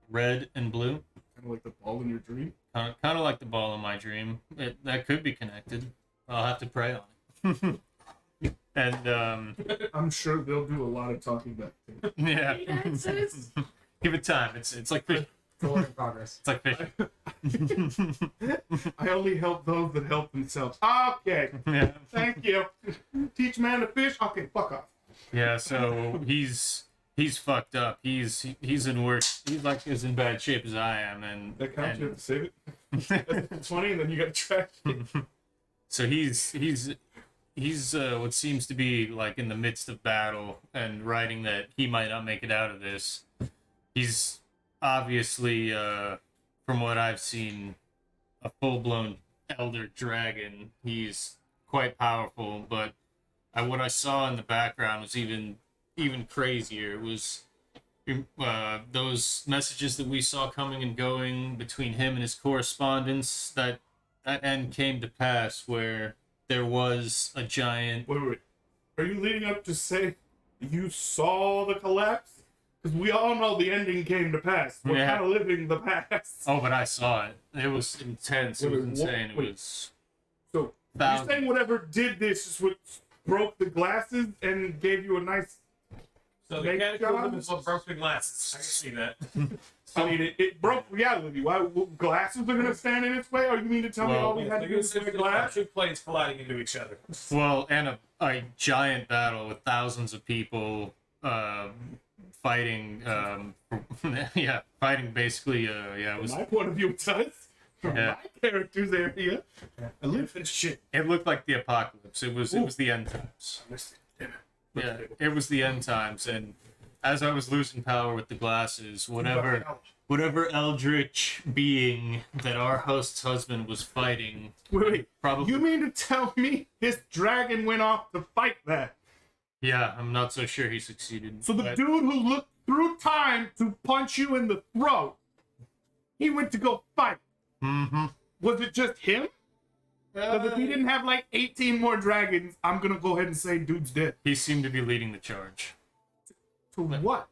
red and blue. Kind of like the ball in your dream. Kind of like the ball in my dream. That could be connected. I'll have to pray on it. And I'm sure they'll do a lot of talking back. yeah, give it time. It's like fish. It's a work in progress. It's like fish. I only help those that help themselves. Okay, Yeah, thank you. Teach man to fish. Okay, fuck off. yeah. So he's fucked up. He's in worse. He's like as in bad shape as I am, and That counts. You have to save it. That's 20, and then you got to trash it. so he's what seems to be like in the midst of battle and writing that he might not make it out of this. He's obviously, from what I've seen, a full-blown elder dragon. He's quite powerful, but what I saw in the background was even crazier. It was those messages that we saw coming and going between him and his correspondence. That end came to pass where there was a giant. Wait. Are you leading up to say you saw the collapse? Because we all know the ending came to pass. We're Yeah. kind of living the past. Oh, but I saw it. It was intense. It was Wait, insane. It wait. was So you're thousands. saying whatever did this is what broke the glasses and gave you a nice. So the Make cataclysm jobs? is what broke the glasses. I can see that. I mean, it broke reality. Why glasses are gonna stand in its way? Or you mean to tell me Well, all we had to do was wear glass? Two planes colliding into each other. Well, and a giant battle with thousands of people fighting. Fighting basically. It From was. my point of view, it does. From Yeah. my character's area, I live in shit. It looked like the apocalypse. It was the end times. Damn it. Yeah, it was the end times, and as I was losing power with the glasses, whatever eldritch being that our host's husband was fighting, Wait. probably. You mean to tell me this dragon went off to fight that? Yeah, I'm not so sure he succeeded. So the but- dude who looked through time to punch you in the throat, he went to go fight. Mhm. Was it just him? Because if he didn't have like 18 more dragons, I'm gonna go ahead and say dude's dead. He seemed to be leading the charge To what?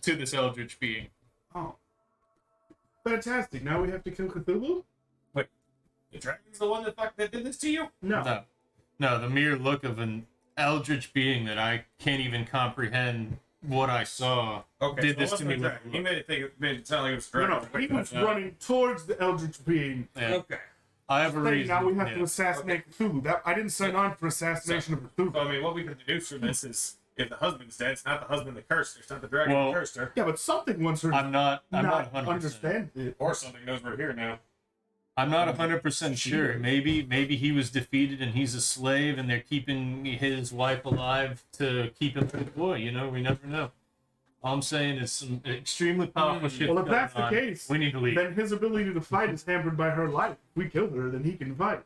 to this eldritch being. Oh. Fantastic. Now we have to kill Cthulhu? The dragon's the one that did this to you? No. No, the mere look of an eldritch being that I can't even comprehend what I saw Okay, did so this it to wasn't me. a with dragon. the He look. made it sound like it was a No, dragon. no. He was running towards the eldritch being. Yeah. Okay. I have a Saying reason. now we have yeah. to assassinate Cthulhu. I didn't sign on for assassination of Cthulhu. So, I mean, what we can deduce from this is if the husband's dead, it's not the husband that cursed her. It's not the dragon Well, that cursed her. Yeah, but something wants her I'm not not 100%. understand it. Or something knows we're here now. I'm not 100% sure. Maybe he was defeated and he's a slave, and they're keeping his wife alive to keep him for the boy. You know, we never know. All I'm saying is some extremely powerful shit. Well, if going that's the on. case, we need to leave. then his ability to fight is hampered by her life. If we kill her, then he can fight.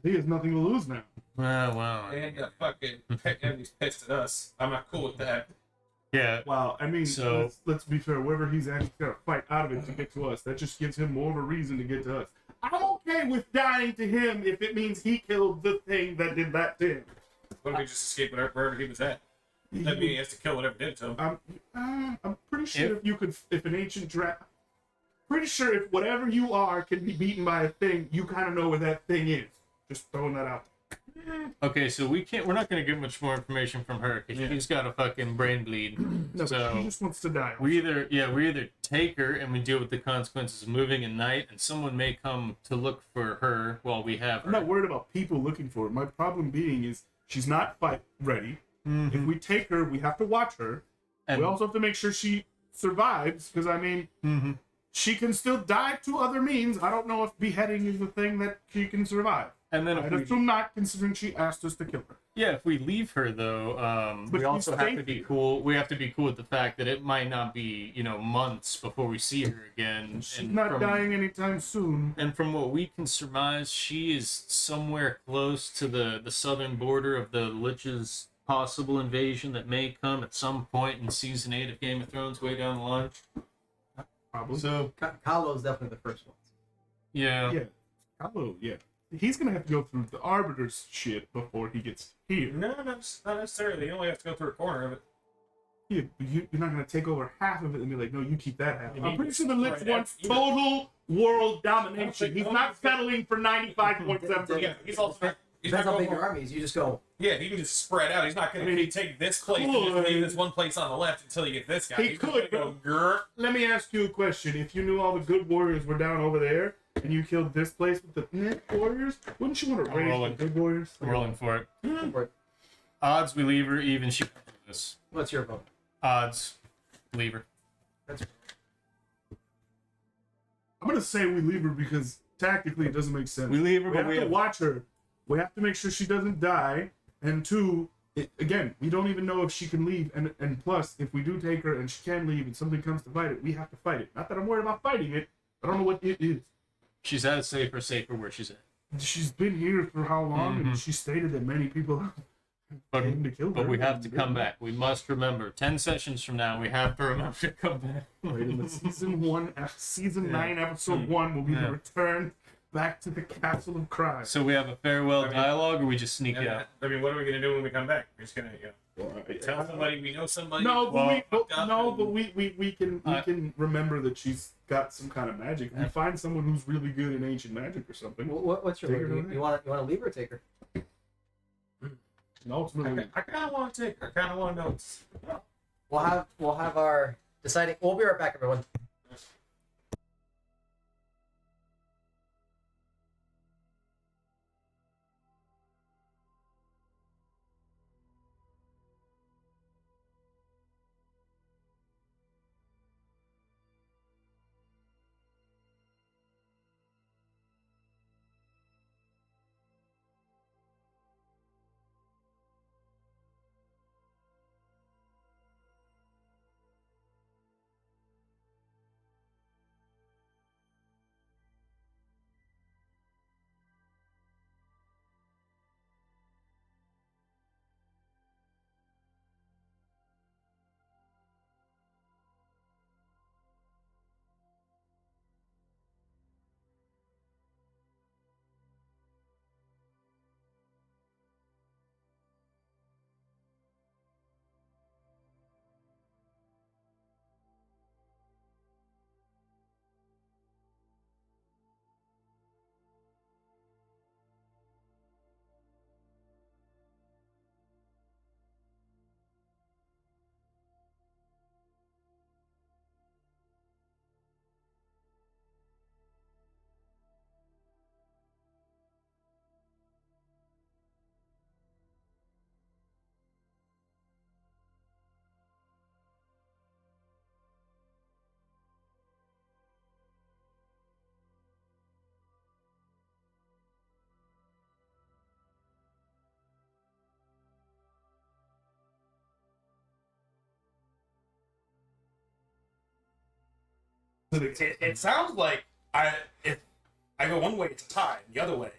He has nothing to lose now. Well, And fucking Enemy's pissed at us. I'm not cool with that. yeah. Well, I mean, So- let's be fair. Wherever he's actually got to fight out of it to get to us, that just gives him more of a reason to get to us. I'm okay with dying to him if it means he killed the thing that did that to him. What if we just escape wherever he was at? That means he has to kill whatever did it to him. I'm pretty sure if an ancient dragon, pretty sure if whatever you are can be beaten by a thing, you kind of know where that thing is. Just throwing that out. Okay, so we're not going to get much more information from her because she's got a fucking brain bleed. No, So- he just wants to die. We either take her and we deal with the consequences of moving at night, and someone may come to look for her while we have her. I'm not worried about people looking for her. My problem being is she's not fight ready. Mhm. If we take her, we have to watch her. And We also have to make sure she survives, because I mean, Mhm. she can still die to other means. I don't know if beheading is the thing that she can survive. and then I'd if we, assume not, considering she asked us to kill her. if we leave her though, But we also she's have to safe be here. cool. We have to be cool with the fact that it might not be months before we see her again. She's not dying anytime soon. And from what we can surmise, she is somewhere close to the southern border of the Lich's possible invasion that may come at some point in season 8 of Game of Thrones, way down the line. Probably. So Kalo's definitely the first one. yeah. Yeah. Hello, yeah. He's gonna have to go through the Arbiter's shit before he gets here. No, not necessarily. You only have to go through a corner of it. Yeah, but you're not gonna take over half of it and be like, no, you keep that half. You I'm need pretty to sure the Lich spread wants out. total world domination. think- He's I don't not think- settling for 95.7%. Yeah, he's also not. He's Depends not how going big your for, army is. You just go. yeah, he can just spread out. He's not going I mean, to take this place and could. just leave this one place on the left until you get this guy. He He's just could, gonna go grr. Let me ask you a question. If you knew all the good warriors were down over there and you killed this place with the warriors, wouldn't you want to I'm raise rolling. the good warriors? I'm rolling for it. Go for it. Odds we leave her, even she comes with us. What's your vote? Odds leave her. That's I'm gonna say we leave her because tactically it doesn't make sense. We leave her, We but have we to have watch her. We have to make sure she doesn't die. And two, again, we don't even know if she can leave. And plus, if we do take her and she can leave and something comes to fight it, we have to fight it. Not that I'm worried about fighting it. I don't know what it is. She's at a safer where she's at. She's been here for how long? And she stated that many people But, came to kill her. but we have to come back. We must remember. 10 sessions from now, we have to remember to come back. Right, in the season 9, episode 1 will be the return back to the Castle of Crime. So we have a farewell dialogue, or we just sneak out? I mean, what are we gonna do when we come back? We're just gonna tell somebody we know somebody. No, but Well, we can remember that she's got some kind of magic. If we find someone who's really good in ancient magic or something. What's your Take her word? to You want to leave or take her? And ultimately, I kind of want to take her. I kind of want to know. We'll have our deciding. We'll be right back, everyone. It sounds like if I go one way, it's a tie. The other way,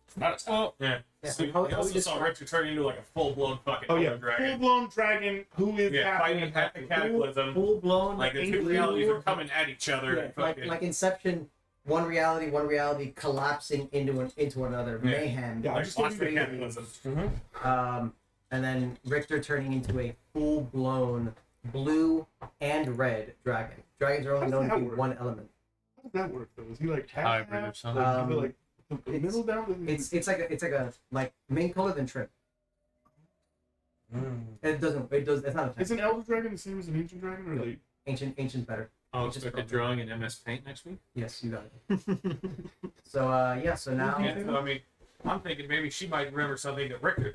it's not a tie. Well, yeah. Yeah, So how- we how also we saw describe- Richter turn into like a full-blown fucking dragon. full-blown dragon who is Fighting half the cataclysm. Full blown. Like the two realities are coming at each other. And fucking, like Inception. One reality collapsing into another. Yeah. Mayhem. Yeah, I like just constant don't even- capitalism. And then Richter turning into a full blown blue and red dragon. Dragons are only How does known that to be work? one element. How does that work though? Is he like half? Hybrid or half? something. Like, is it like the it's- middle down? It's like a main color than trim. It doesn't. It's not a type. Is an elder dragon the same as an ancient dragon, or like? Ancient's better. I'll expect a drawing in MS Paint next week. Yes, you got it. So so now Yeah, so, I mean, I'm thinking maybe she might remember something that Richter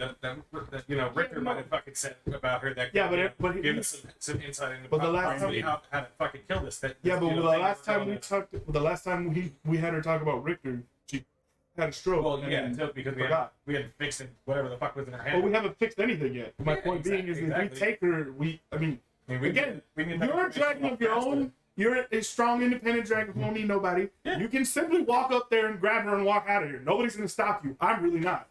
Richter might have fucking said about her that Yeah, could, but give us some insight into But the last possibly time- how to fucking kill this thing. Yeah, but you know, the thing last we're time going we to- talked, the last time we had her talk about Richter, she had a stroke. Well, and yeah, then until because forgot. we had fixed it, whatever the fuck was in her But hand. we haven't fixed anything yet. My Yeah, point being is, if exactly. we take her, I mean, again, we can you're a dragon of your own. You're a strong, independent dragon who don't need nobody. Yeah. You can simply walk up there and grab her and walk out of here. Nobody's gonna stop you. I'm really not.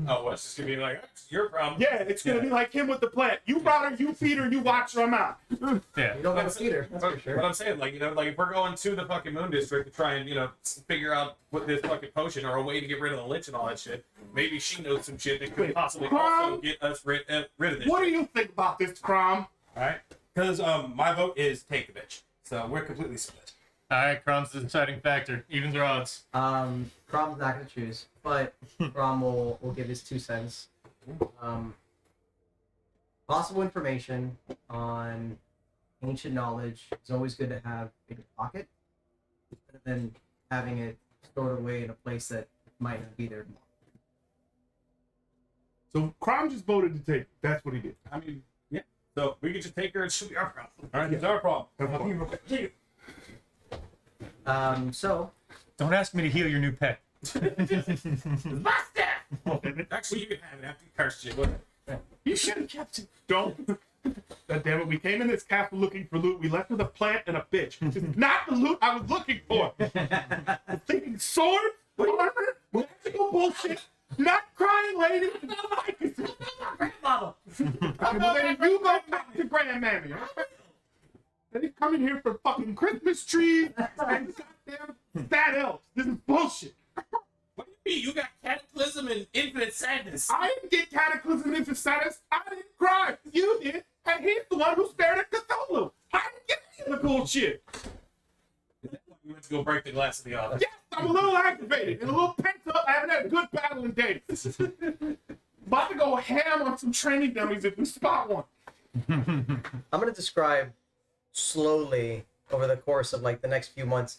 Oh, well, it's just gonna be like it's your problem. Yeah, it's gonna be like him with the plant. You brought her, you feed her, you watch her. I'm out. Yeah. you don't get a feeder. That's for sure. What I'm saying, like if we're going to the fucking Moon District to try and figure out what this fucking potion or a way to get rid of the lich and all that shit, maybe she knows some shit that could Wait, possibly Crom? also get us rid of this. What do shit. you think about this, Crom? All right, because my vote is take the bitch. So we're completely split. Alright, Crom's the deciding factor. Evens or odds? Crom's not gonna choose, but Crom will give his 2 cents. Possible information on ancient knowledge is always good to have in your pocket, rather than having it stored away in a place that might not be there tomorrow. So Crom just voted to take. That's what he did. I mean, yeah. So we could just take her and she'll be our problem. All right, it's our problem. Have fun. So Don't ask me to heal your new pet. Actually, you can have it after you curse shit. You should have kept it. Don't. God damn it, we came in this castle looking for loot. We left with a plant and a bitch. It's not the loot I was looking for. I'm thinking sword, armor, magical bullshit, not crying lady, and Grandmother. okay, well, then you go back to grandmammy. Okay? They come in here for fucking Christmas trees and goddamn fat elves. This is bullshit. What do you mean? You got cataclysm and infinite sadness. I didn't get cataclysm into status. I didn't cry. You did. And he's the one who stared at Cthulhu. I didn't get any of the cool shit. You went to go break the glass in the office. Yes, I'm a little activated and a little pent up. I haven't had a good battle in days. About to go ham on some training dummies if we spot one. I'm gonna describe slowly over the course of like the next few months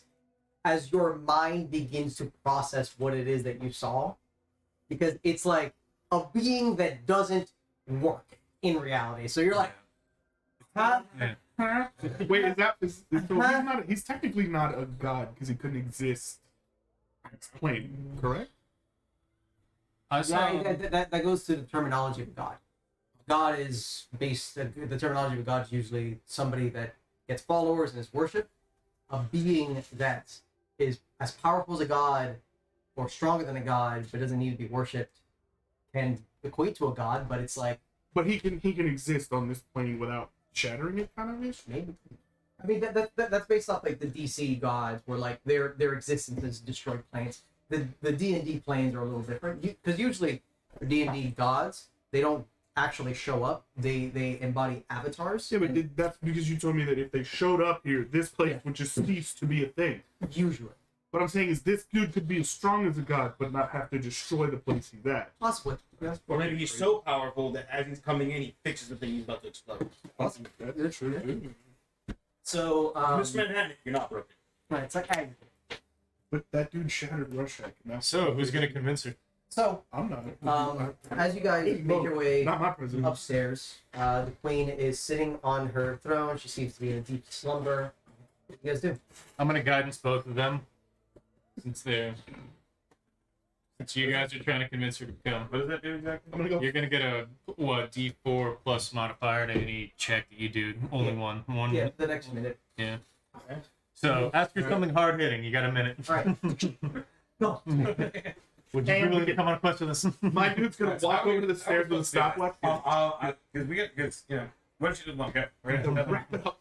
as your mind begins to process what it is that you saw, because it's like a being that doesn't work in reality. So you're like, huh? Yeah. Wait, he's technically not a god because he couldn't exist on this plane, correct? I saw. Yeah, that goes to the terminology of a god. God is based. The terminology of a god is usually somebody that gets followers and is worshipped. A being that is as powerful as a god or stronger than a god, but doesn't need to be worshipped, can equate to a god. But it's like, But he can exist on this plane without shattering it, kind of ish. maybe. I mean, that's based off like the DC gods, where like their existence is destroyed planes. The D&D planes are a little different because usually the D&D gods, they don't actually show up. They embody avatars. Yeah, but that's because you told me that if they showed up here, this place would just cease to be a thing. Usually, What I'm saying is this dude could be as strong as a god, but not have to destroy the place he's at. possibly. Or maybe he's so powerful that as he's coming in, he fixes the thing he's about to explode. That's true, too. So, Miss Manhattan, you're not broken. right, it's like, hey. But that dude shattered Rorschach. and that's- So who's gonna convince her? So, I'm not. as you guys make your way Not my president. upstairs, the queen is sitting on her throne. She seems to be in a deep slumber. What do you guys do? I'm gonna guidance both of them, since you guys are trying to convince her to come. What does that do exactly? I'm gonna go. You're gonna get a D4 plus modifier to any check that you do. Only one. Yeah, the next minute. Yeah. So after something hard hitting, you got a minute. All right. Go. Would you really come on a quest with us? My dude's gonna walk over to the stairs with a stopwatch. Because we get, because, you know, what if you did okay? We're gonna Wrap it up.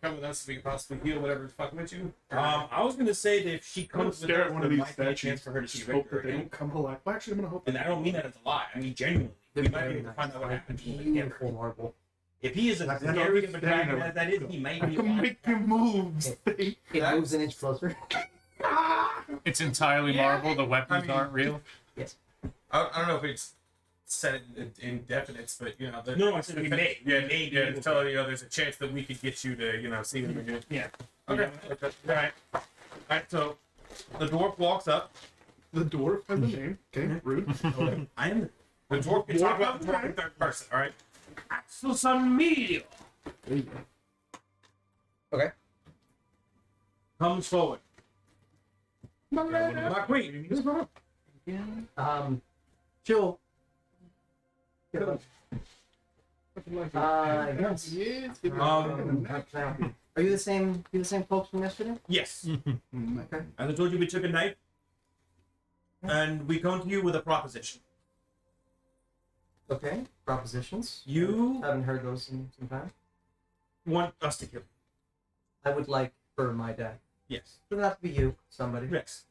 come with us so we can possibly heal whatever's fucking with you. I was gonna say that if she I'm gonna comes with stare us, at one there of these might be a chance statues. for her to see Just hope Richter that they again. don't come alive. Well, actually, I'm gonna hope. And I don't mean that as a lie. I mean genuinely. We might be able to find out what happened to him. Beautiful marble. If he is as Like, I know scary he's of a standing dragon there. as that is, he might I be. can make your moves. It moves an inch closer. It's entirely marble. The weapons aren't real. Yes. I don't know if it's set in definites, but you know, No, I said we may. Yeah, We may be yeah. able To to. tell you know, there's a chance that we could get you to, you know, see them again. Yeah. Okay. All right. All right. So the dwarf walks up. The dwarf has a name. Okay, rude. I am. The dwarf. You talk about the dwarf in third person. All right. Axel Meteor There you go. Okay. comes forward. My My queen. Chill. Yes. Yes. Are you the same? You the same folks from yesterday? Yes. Okay. As I told you, we took a night, and we come to you with a proposition. Okay. Propositions. You Haven't heard those in some time. want us to kill you. I would like for my dad. Yes. Doesn't have to be you. Somebody. Yes.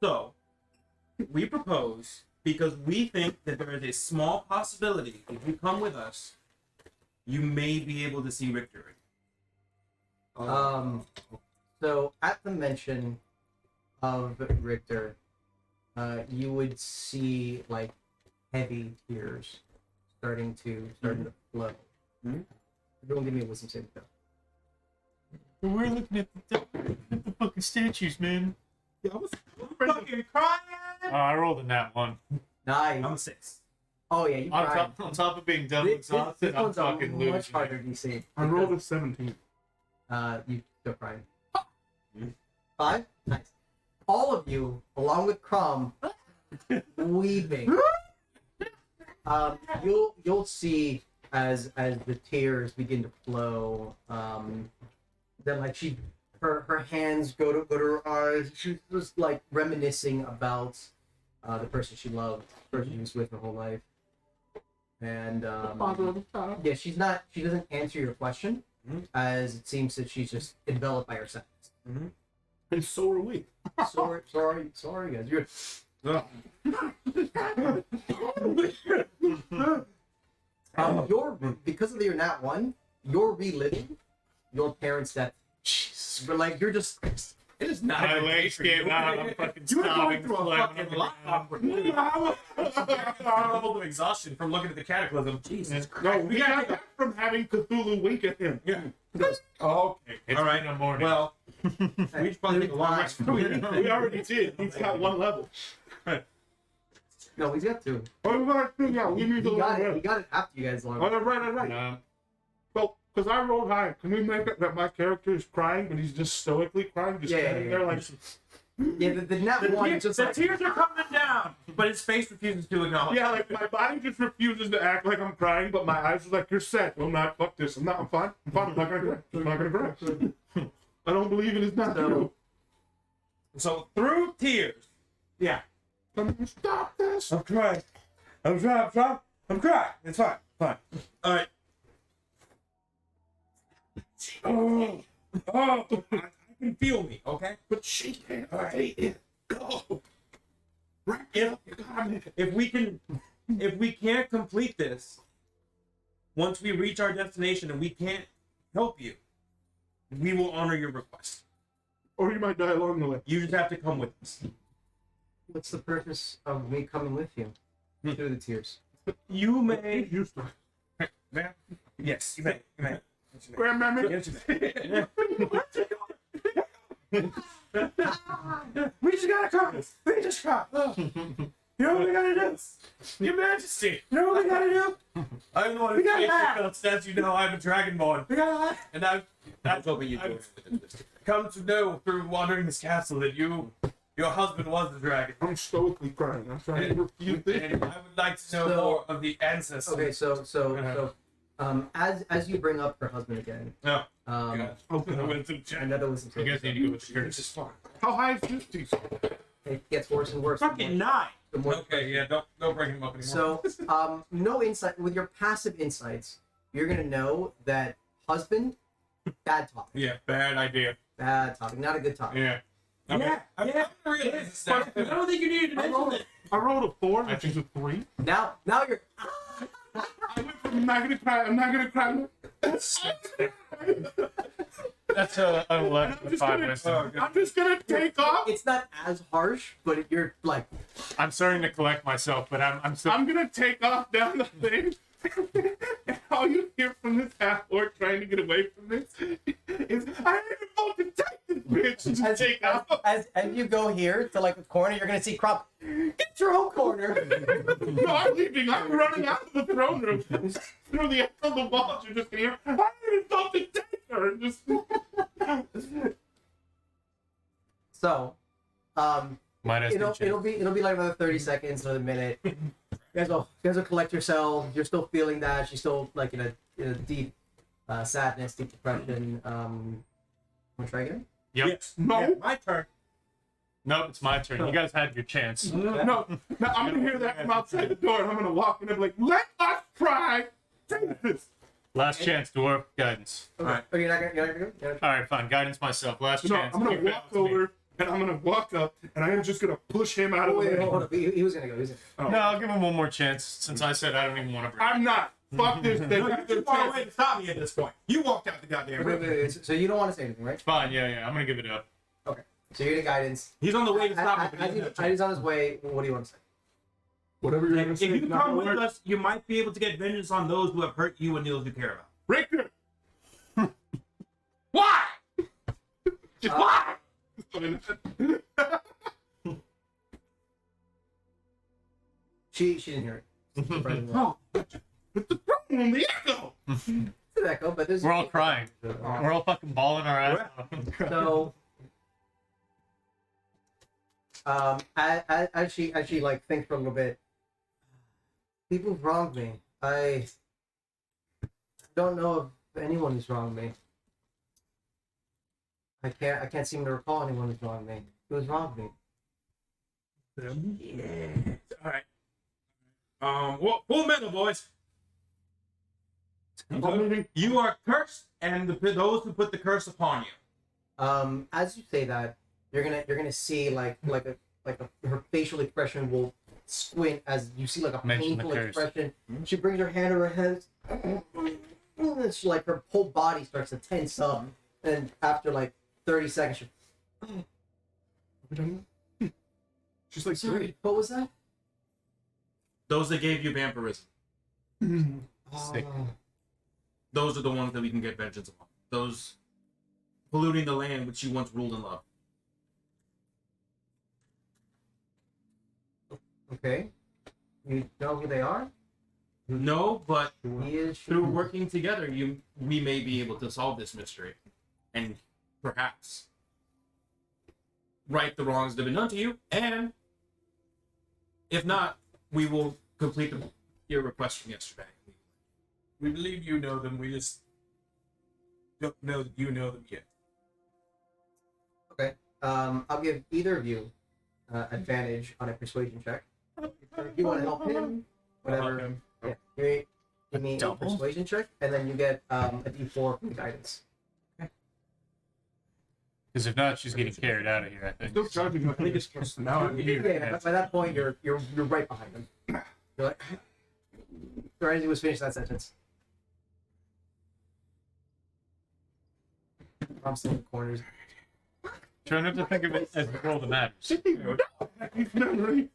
So, we propose, because we think that there is a small possibility, if you come with us, you may be able to see Richter. So at the mention of Richter, you would see like heavy tears starting to flow. Mhm. Everyone, give me a wisdom saving throw. We're looking at the fucking statues, man. Yeah, I was Fucking crying! I rolled a nat one. Nice. I'm a 6. Oh yeah, you On cried. top of being double exhausted, This I'm one's a fucking much losing. harder DC. I rolled a 17. You still crying. 5? Nice. All of you, along with Crumb, weeping. You'll see as the tears begin to flow, then like her hands go to her eyes. She's just like reminiscing about the person she loved, the person she was with her whole life. And yeah, she doesn't answer your question, as it seems that she's just enveloped by her sadness. And so are we. Sorry, guys. You're you're because of your nat one, you're reliving your parents' death. Jesus, but like you're just. It is not My a legs day gave out. I'm fucking You're going stopping. through a slapping fucking on the lot. ground. Level of exhaustion from looking at the cataclysm. Jesus No, Christ. we got that from having Cthulhu wink at him. Yeah. Oh, okay. It's All right. in the morning. Well, we should probably take a long rest. We already did. He's got one level. No, he's got two. Oh, we got two. Yeah, we need He to got it. learn. He got it after you guys Oh, learned. right. No. Well, because I rolled high. Can we make it that my character is crying, but he's just stoically crying, just standing there like. Yeah, the nat one is just The like. tears are coming down, but his face refuses to acknowledge. Yeah, like my body just refuses to act like I'm crying, but my eyes are like, "You're sad." I'm not. Fuck this. I'm not. I'm fine. I'm fine. I'm not gonna cry. I'm not gonna cry. I don't believe it is not true. So through tears. Yeah. Stop this. I'm crying. I'm crying. It's fine. Fine. All right. Oh, I can feel me. Okay. But she can't say it. Go. Right. If we can't complete this, once we reach our destination and we can't help you, we will honor your request. Or you might die along the way. You just have to come with us. What's the purpose of me coming with you through the tears? You may. Used to. Man. Yes, you may. You may. Grandmammy. Yes, you may. We just gotta come. We just come. You know what we gotta do? Your Majesty. You know what we gotta do? I'm the one We who gotta takes laugh. your felt as you know I'm a dragonborn. We gotta. And I've come to know through wandering this castle that your husband was the dragon. I'm stoically crying. I'm trying to refute this. And I would like to know So- more of the ancestors. Okay, so as you bring up her husband again, No. Okay. Wisdom check. another wisdom You guys save. need to go with the This curse. is fine. How high is this piece? It gets worse and worse. Fucking 9. the more Okay, yeah, don't bring him up anymore. So, no insight with your passive insights. You're gonna know that husband, bad topic, Yeah, bad idea. not a good topic. Yeah. Yeah, I'm yeah. gonna realize this I now. don't think you needed to mention it. I rolled a 4, which is a 3. Now you're. I went from I'm not gonna cry. That's a 11 I'm with just 5 gonna- wisdom. I'm just gonna take off. It's not as harsh, but you're like. I'm starting to collect myself, but I'm still. I'm gonna take off down the thing. And all you hear from this half-orc trying to get away from this is, I ain't even fucking take this bitch. Just As, take off. as you go here to like the corner, you're gonna see Crop. Get your own corner. No, I'm leaving. I'm running out of the throne room. Through the end of the walls, you're just gonna hear, I ain't even fucking take her. And just... So, Might as well it'll be like another 30 seconds, another minute. You guys will collect yourselves. You're still feeling that. She's still like in a deep sadness, deep depression. Wanna try again? Yep. Yes. No. Yeah, my turn. Nope, it's my turn. You guys had your chance. No, I'm gonna hear that from outside the door, and I'm gonna walk in and be like, let us try. Take this. Last chance, dwarf guidance. Alright. Oh, you're not gonna go? All right, fine. Guidance myself. Last No, chance. I'm gonna Give it walk to me. over, and I'm gonna walk up, and I am just gonna push him out of Oh, the wait, way. hold up. He was gonna go. No, I'll give him one more chance since I said I don't even want to. I'm not. Fuck this thing. You're too far away to stop me at this point. You walked out the goddamn room. Wait. So you don't want to say anything, right? Fine, yeah. I'm gonna give it up. Okay. So you're the guidance. He's on the way to stop me, but As he's he's on his way, what do you want to say? Whatever you're gonna If say. you is not come with gonna work. us, you might be able to get vengeance on those who have hurt you and those you care about. Richter. Why? Just why? She didn't hear it. Surprisingly. Oh, with the throne room, the echo. It's an echo, but there's. We're all crying. We're all fucking bawling our ass off. So, as she like thinks for a little bit, people wronged me. I don't know if anyone has wronged me. I can't seem to recall anyone who's wronged me. Who has wronged me? Yeah. All right. Full metal, boys. You are cursed, and those who put the curse upon you. As you say that, you're gonna see like her facial expression will squint as you see like a Mention the painful curse. expression. She brings her hand to her head, and she like her whole body starts to tense up, and after like 30 seconds, She's like, sorry, what was that? Those that gave you vampirism. Sick. Those are the ones that we can get vengeance upon. Those polluting the land which you once ruled and loved. Okay, you know who they are? No, but He is. through working together, we may be able to solve this mystery, and perhaps right the wrongs that have been done to you. And if not, we will complete your request from yesterday. We believe you know them. We just don't know that you know them yet. Okay. I'll give either of you advantage on a persuasion check. If you want to help him, whatever. him. Yeah. Give me a double? persuasion check, and then you get a D4 from guidance. Because if not, she's getting carried out of here, I think. still charging my now I'm here. Yeah, by that point, you're right behind him. You're like, or as he was finished that sentence. I'm still in the corners. Try not to think of it as the role that matters. Memory.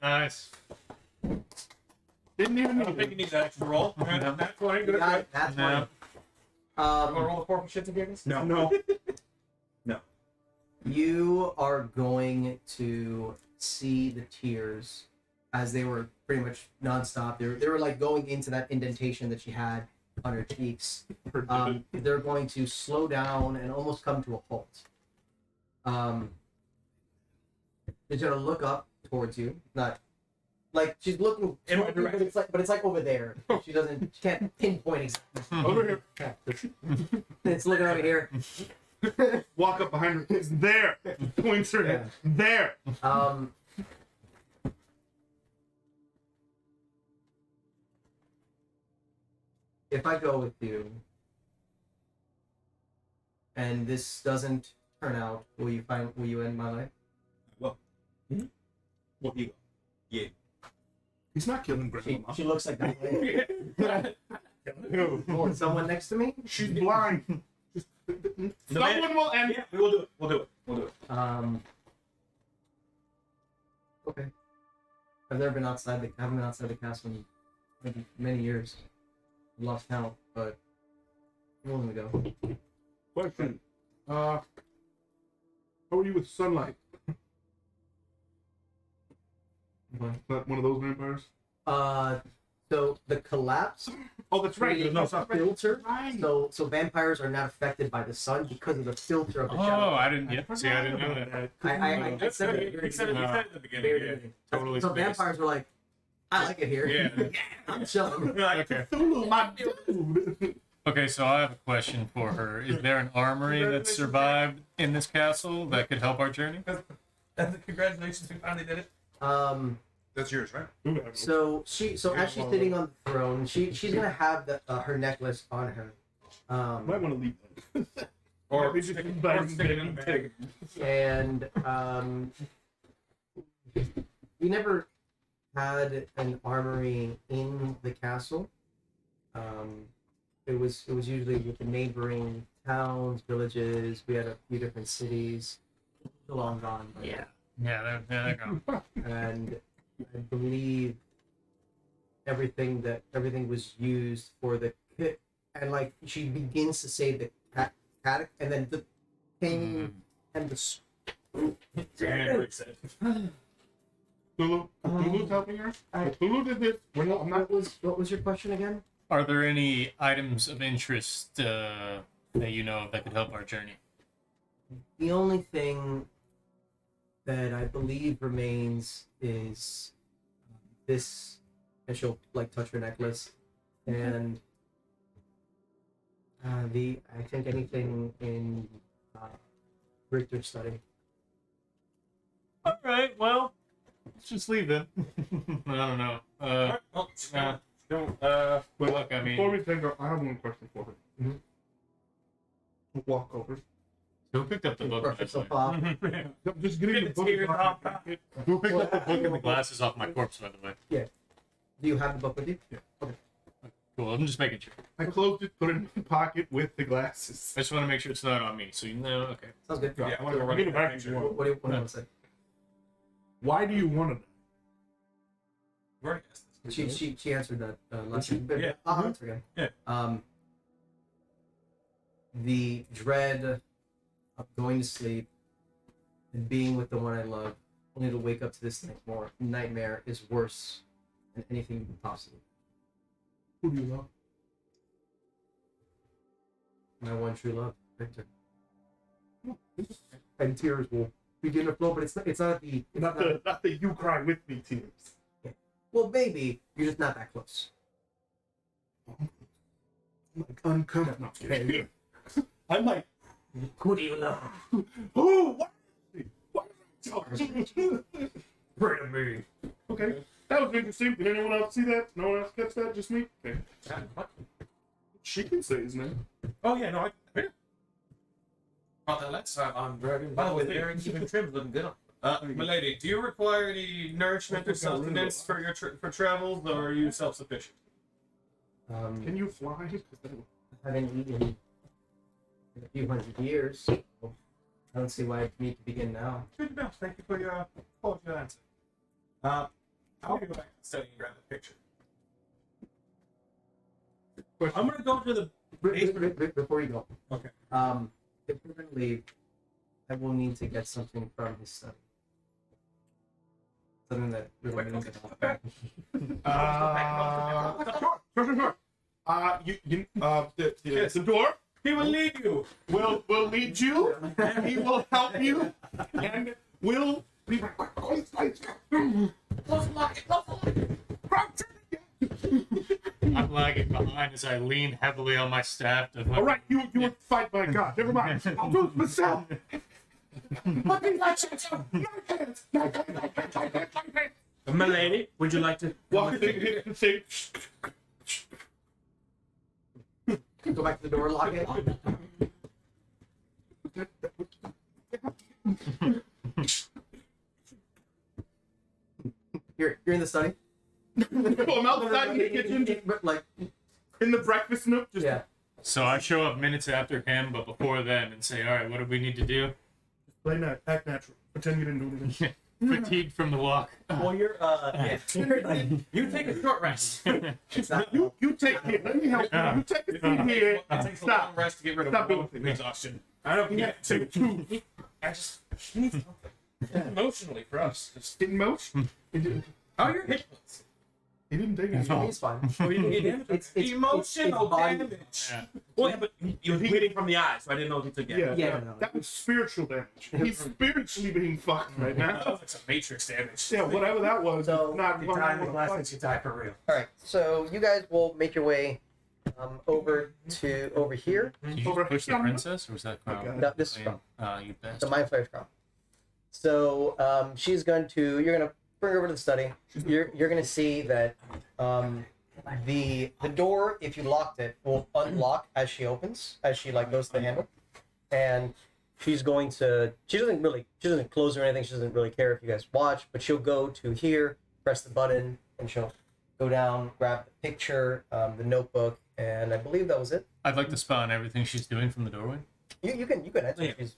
Nice. Didn't even I don't think he needs an extra roll. That's why I'm You good. got it. That's No. fine. You want to roll the 4 for shits and giggles? No. You are going to see the tears as they were pretty much nonstop. They were like going into that indentation that she had on her cheeks. They're going to slow down and almost come to a halt. She's gonna look up towards you, not like she's looking In my toward you, but it's like over there. She can't pinpoint exactly. Over here. It's looking over here. Walk up behind her. It's there. Points her head. There. If I go with you, and this doesn't turn out, will you end my life? Well, you. Yeah. He's not killing grandma. She looks like that. Oh, someone next to me? She's blind. Someone will end. Yeah, we'll do it. We'll do it. Okay. I've never been outside I haven't been outside the castle in maybe many years. I've lost count, but I'm willing to go. Question. How are you with sunlight? What? Not one of those vampires? So the collapse Oh, that's right. created There's no a filter. Right. So vampires are not affected by the sun because of the filter of the Oh, shadow. I didn't know that. I said it. He said it at the beginning. Very Yeah. beginning. Totally So spaced. vampires were like, I like it here. Yeah. I'm chilling. Okay. Cthulhu, my dude. Okay, so I have a question for her. Is there an armory that survived in this castle that could help our journey? Congratulations, we finally did it. That's yours, right? So as she's sitting on the throne, she's gonna have her necklace on her. Might want to leave that. Or Maybe stick just it buy in the bag. And we never had an armory in the castle. It was usually with the neighboring towns, villages. We had a few different cities. Long gone. But, Yeah, they're gone. and I believe everything was used for the pit. And like she begins to say the cat, and then the pain and the Cthulhu's helping her? Cthulhu did this. I'm not. what was your question again? Are there any items of interest that you know of that could help our journey? The only thing that I believe remains is this, and she'll like touch her necklace, and I think anything in Richter's study. All right, well, let's just leave it. I don't know. Alright, well, Nah. don't, But Look, I mean- before we take off, I have one question for him. We'll walk over. Who picked up the book? Brush Actually? yourself off. Just getting the book. tears off. Who picked up the book and the glasses off my corpse, by the way? Do you have the book with you? Cool. I'm just making sure. I closed it, put it in my pocket with the glasses. I just want to make sure it's not on me. So you know, okay. Sounds good. Yeah, I want to go I'll run get it it back back. if you Sure. want. What do you want to say? Why do you want to? We've already asked this. She answered that last time. Yeah. I'll answer again. Yeah. The dread of going to sleep and being with the one I love, only to wake up to this nightmare is worse than anything you could possibly. Who do you love? My one true love, Victor. And tears will begin to flow, but it's not the Not the you cry with me tears. well, baby, you're just not that close. Like uncomfortable. Okay. I'm like, Who do you love? oh, what? What? Pray to me. Okay, that was interesting. Did anyone else see that? No one else catch that? Just me? Okay. She can say his name. Oh, yeah, no, I brought that last time on Dragon. By the way, the very even trim's looking good. Milady, do you require any nourishment or sustenance for your for travels, or are you self-sufficient? Can you fly? 'Cause that- I haven't eaten in a few hundred years. So I don't see why I need to begin now. Good enough. Thank you for your answer. I'm gonna go back and study and grab the picture. I'm gonna go to the Before you go, Okay. if we're gonna leave, I will need to get something from his study. Something that really means a lot. Sure. The door He will lead you. will lead you, and he will help you, and will be I'm lagging behind as I lean heavily on my staff. To all right. You would fight by God. Never mind. I'll do it myself. Milady, would you like to Walk in and say, Go back to the door, lock it. You're in the study. I'm outside in the kitchen, just Like, in the breakfast nook. Just yeah. So I show up minutes after him, but before then, and say, "All right, what do we need to do?" play act natural. Pretend you didn't do anything. Fatigued from the walk. Well, you're you take a short rest. It's not. You take here. Let me help you. You take a seat here. It takes a long Stop. rest to get rid of Stop both doing exhaustion. I don't You get have to take two I just need something emotionally for us. Just, in motion. how are your hit points? He didn't take it. He's fine. Oh, you didn't get damage? It's Emotional body- damage. Yeah. Well, yeah, but you was bleeding from the eye, so I didn't know if you took it. Yeah, Yeah, no. that was spiritual damage. He's spiritually being fucked right That now. was like some Matrix damage. Yeah, whatever that was. So, not You one die I in the wanna glass fight. and you die for real. All right. So you guys will make your way over here. Did you Over just push the here. princess, or was that crown? Okay. No, this is from You the bastard. Mind Flayer's crown. So you're gonna bring her over to the study. You're gonna see that the door, if you locked it, will unlock as she goes to the handle, and she doesn't close or anything. She doesn't really care if you guys watch, but she'll go to here, press the button, and she'll go down, grab the picture, the notebook, and I believe that was it. I'd like to spy on everything she's doing from the doorway. You can enter. Yeah. She's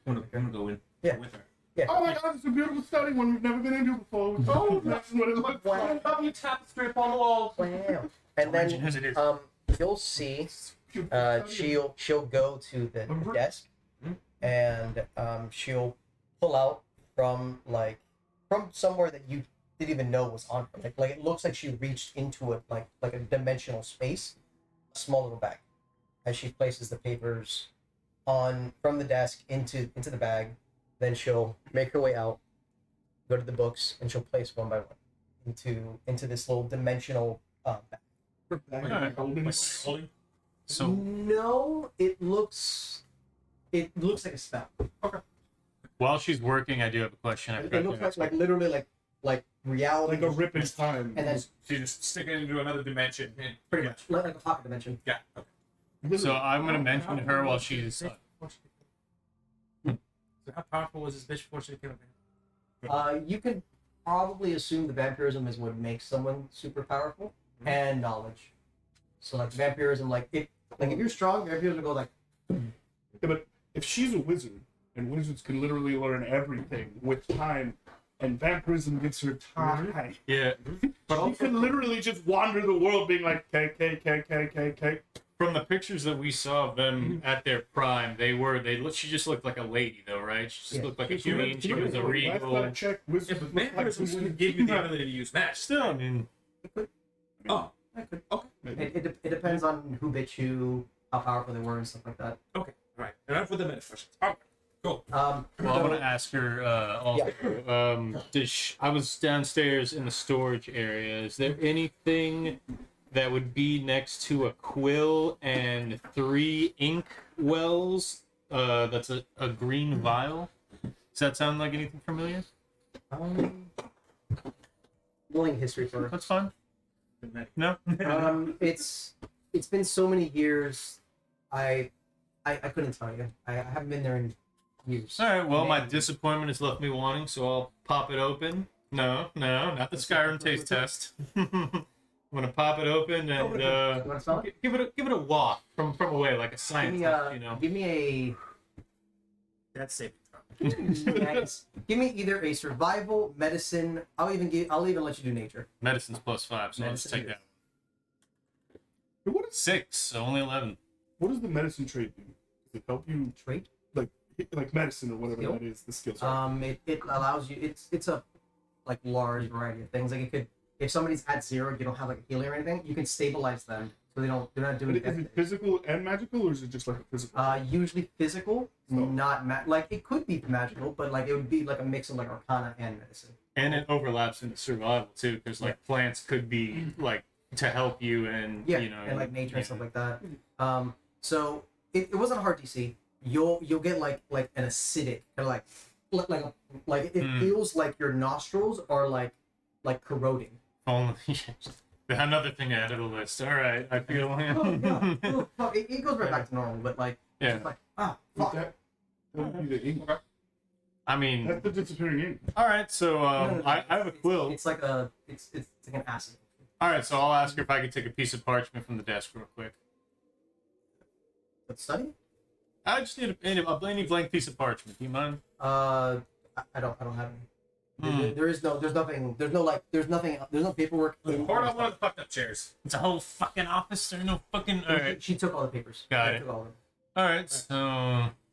I'm gonna go in Yeah. with her. Oh my god, it's a beautiful study, one we've never been into before. Oh, that's what it looks like. Lovely tapestry upon the wall. wow. And Imagine then as it is. you'll see she'll go to the desk and she'll pull out from somewhere that you didn't even know was on her. Like it looks like she reached into it like a dimensional space, a small little bag, as she places the papers from the desk into the bag. Then she'll make her way out, go to the books, and she'll place one by one into this little dimensional bag. Holding it. Holding? So No, it looks like a spell. while she's working, I do have a question. I It forgot to looks ask like her. literally like reality. Like a rip in time. And then She just stick it into another dimension. And, pretty much like a pocket dimension. Yeah. Okay. So I'm gonna mention to her while she's. So how powerful was this bitch before she became a vampire? You could probably assume the vampirism is what makes someone super powerful, and knowledge. So like vampirism, like if you're strong, vampirism go like. Yeah, but if she's a wizard, and wizards can literally learn everything with time, and vampirism gives her time, Yeah. she can literally just wander the world being like, K. From the pictures that we saw of them at their prime, she just looked like a lady though, right? She just Yeah. looked like a queen. She was a regal. Last check, Yeah, wizards but look like vampirism wizards. wouldn't give you the ability to use magic. Still, I mean, Oh, That could. okay. It depends on who bit you, how powerful they were, and stuff like that. Okay. All right. Enough with the minute questions. Okay. Cool. well, I want to ask her also. I was downstairs in the storage area. Is there anything that would be next to a quill and 3 ink wells? That's a green vial. Does that sound like anything familiar? Rolling history for. That's fine. No. It's been so many years. I couldn't tell you. I haven't been there in years. All right. Well, my Man. disappointment has left me wanting, so I'll pop it open. No, not the Skyrim taste test. I'm gonna pop it open and You want to smell it? give it a walk from away like a Give scientist, me, you know. give me a. That's saving throw. Nice. Give me either a survival, medicine. I'll even let you do nature. Medicine's +5, so I'll just Medicine take is- that. What is 6, so only 11. what does the medicine trait do? Does it help you Trait. like medicine or whatever Skill? that is? The skill. Sorry. It allows you. It's a like large variety of things. Like it could, if somebody's at 0, you don't have like a healing or anything, you can stabilize them so they're not doing But is it physical and magical, or is it just like a physical? Usually physical, No. not like it could be magical, but like it would be like a mix of like arcana and medicine. And it overlaps into survival too, because like plants could be like to help you and Yeah, you know and like nature yeah. and stuff like that. So it wasn't a hard DC. You'll get like an acidic kind of like it feels like your nostrils are like corroding. Only another thing to add to the list. All right, I feel. Oh, yeah. Oh, fuck. It goes right back to normal, but like Yeah. it's like fuck. That would be the ink. I mean, That's the disappearing ink. all right. So No, I have a quill. It's like a it's like an acid. All right, so I'll ask her if I can take a piece of parchment from the desk real quick. But study? I just need a blank piece of parchment. Do you mind? I don't have any. There's no paperwork. Pour out one of the fucked up chairs. It's a whole fucking office. There's no fucking. All right. She took all the papers. Got She it. took all of them. All right. So.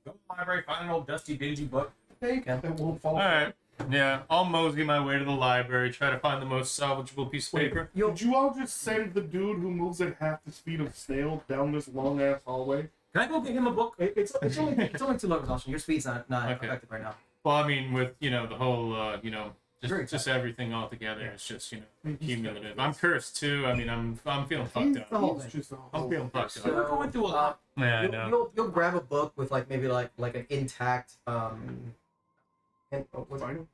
Go to the library, find an old dusty, dingy book. Yeah, you can. That won't fall. All right. Yeah, I'll mosey my way to the library, try to find the most salvageable piece of paper. Did you all just send the dude who moves at half the speed of snail down this long ass hallway? Can I go get him a book? It's only 2 levels option. Your speed's not Okay. effective right now. Well, I mean, with the whole Very just everything all together, it's just He's cumulative. I'm cursed too. I mean, I'm feeling fucked He's the up. whole It's thing. just a I'm whole- feeling fucked So, up. We're going through a lot. Yeah, I know. You'll grab a book with like maybe like an intact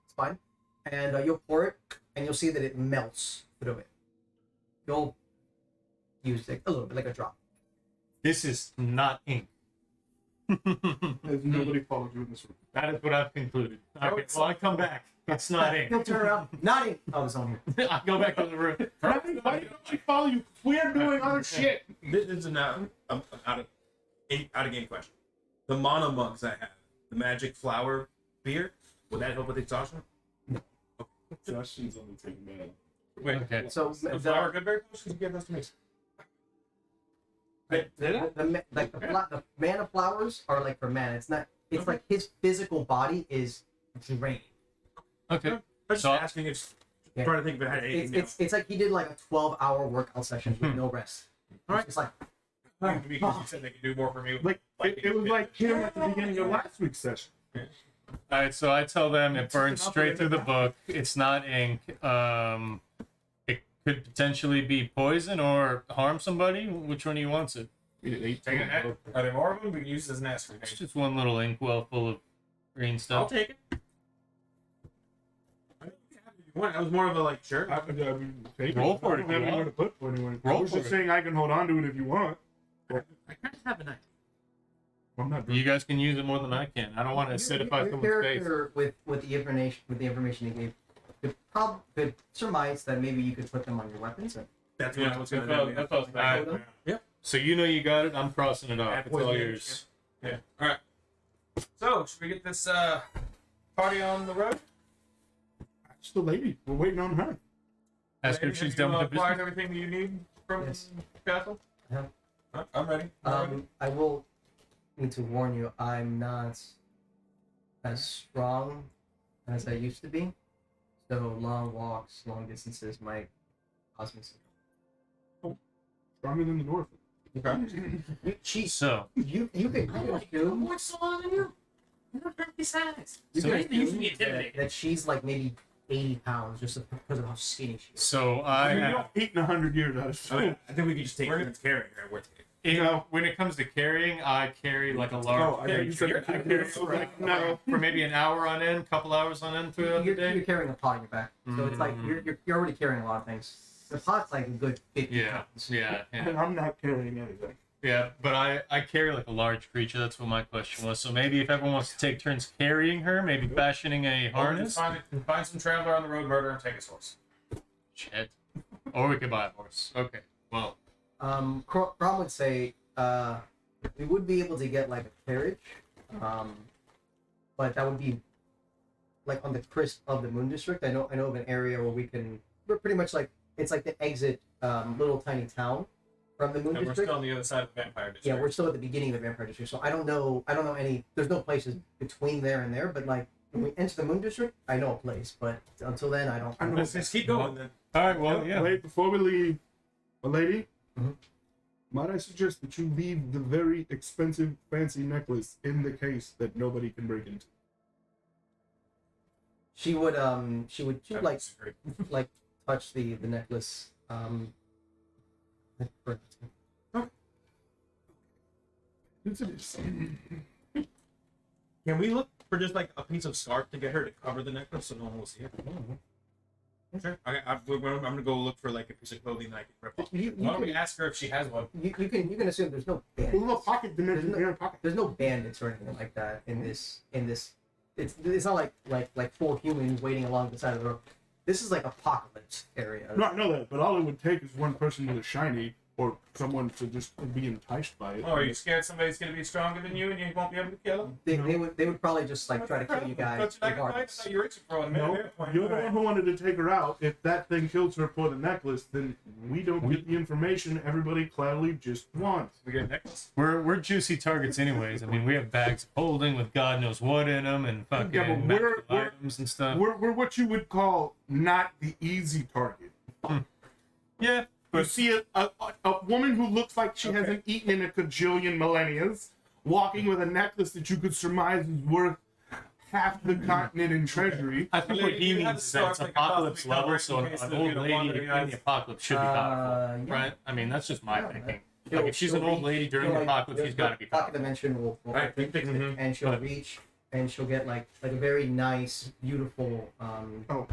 spine, and you'll pour it, and you'll see that it melts through it. You'll use it a little bit, like a drop. This is not ink. There's nobody followed you in this room. That is what I've concluded. Okay, well, I come back. It's not ink. You'll turn around, not ink. Oh, it's on here. I go back to the room. Why don't we follow you? We're doing other shit. This is an out of game question. The mono mugs I have, the magic flower beer, would that help with exhaustion? Justin's only taking man. Wait, Okay. So the flower good berry potions? You give those to me. the mana flowers are like for mana. It's not. It's like his physical body is drained. Okay. I'm just So- asking. It's Yeah. trying to think if it had anything It's like he did like a 12-hour workout session with no rest. Alright. It's like Because you said they could do more for me. Like it was like him at the beginning of last week's session. All right, so I tell them it burns straight through the book. It's not ink. It could potentially be poison or harm somebody. Which one do you want it? Eight Take a net. total. Are there more of them? We can use this as an nest. It's just one little inkwell full of green I'll stuff. take it. That was more of a like, sure. I mean, take Roll it. for I it don't if have you anywhere want. to put for anyone. I Roll was for just it. saying I can hold on to it if you want. I kind of have a knife. I'm not You guys can use it more than I can. I don't want to acidify Your someone's face. character with the information you gave could surmise that maybe you could put them on your weapons. That's what I was going that to felt do. bad. Alright. So you know you got it. I'm crossing it off. It's all yours. Yeah. All right. So, should we get this party on the road? It's the lady. We're waiting on her. Ask her if she's done with the acquired business. everything that you need from Yes. Castle? Yeah. I'm ready. I'm ready. I will need to warn you, I'm not as strong as I used to be. So long walks, long distances might cause me some. Stronger than the north. She's So you can assume What's smaller than you? You're not half his size. you So can maybe you assume can get that, intimidated. that she's like maybe 80 pounds just because of how skinny she is. So I I mean, you have, don't eat in 100 years out of I school. think we could just take turns carrying her with you. when it comes to carrying, I carry like a Oh, large I carry thought you said I I carry like, no. for maybe an hour on end, couple hours on end throughout the You're day. carrying a pot on your back, so it's like you're already carrying a lot of things. The pot's like a good 50 Yeah, pounds. yeah, And yeah, I'm not carrying anything. yeah. But I carry like a large creature. That's what my question was. So maybe if everyone wants to take turns carrying her, maybe fashioning a harness. Find some traveler on the road, murder him, take his horse. Shit. Or we could buy a horse. Okay. Well, Crom would say we would be able to get like a carriage, but that would be like on the crisp of the Moon District. I know of an area where we're pretty much like it's like the exit little tiny town from the Moon And we're District. still on the other side of the vampire district. Yeah, we're still at the beginning of the Vampire District, so I don't know any. There's no places between there and there, but like when we enter the Moon District, I know a place, but until then, I don't. I know. Let's just keep going then. all right. Well, yeah. Wait, before we leave, a lady, Mhm. might I suggest that you leave the very expensive, fancy necklace in the case that nobody can break into? She would like disagree. touch the necklace. Yes, it is. Can we look for just like a piece of scarf to get her to cover the necklace so no one will see it? Sure. I'm gonna go look for like a piece of clothing that I can rip off. Why don't we ask her if she has one? You can assume there's no A little bandits. pocket dimension in your pocket. There's no bandits or anything like that in this. It's not like 4 humans waiting along the side of the road. This is like apocalypse area. No, I know that, but all it would take is one person with a shiny or someone to just be enticed by it. Oh, are you scared somebody's going to be stronger than you and you won't be able to kill them? They would probably just like try to kill you guys Don't you like a fight? regardless. You're reaching for one. No, you're the one who wanted to take her out. If that thing kills her for the necklace, then we don't get the information everybody clearly just wants. We get a necklace? We're juicy targets, anyways. I mean, we have bags of holding with God knows what in them, and fucking Yeah, but magical we're- items and stuff. We're what you would call not the easy target. Yeah, You see a woman who looks like she hasn't eaten in a cajillion millennias, walking with a necklace that you could surmise is worth half the continent in treasury. I think what he You have means is to that it's start, like, apocalypse possibly level, so in case an of, old you know, lady wandering in eyes. the apocalypse should be powerful, Yeah. right? I mean, that's just my Yeah. thinking. She'll- Like, if she's an she'll old reach- lady during she'll, the like, apocalypse, she's got to be pocket powerful. dimension will Right, fix it, mhm. and she'll But- reach and she'll get like a very nice, beautiful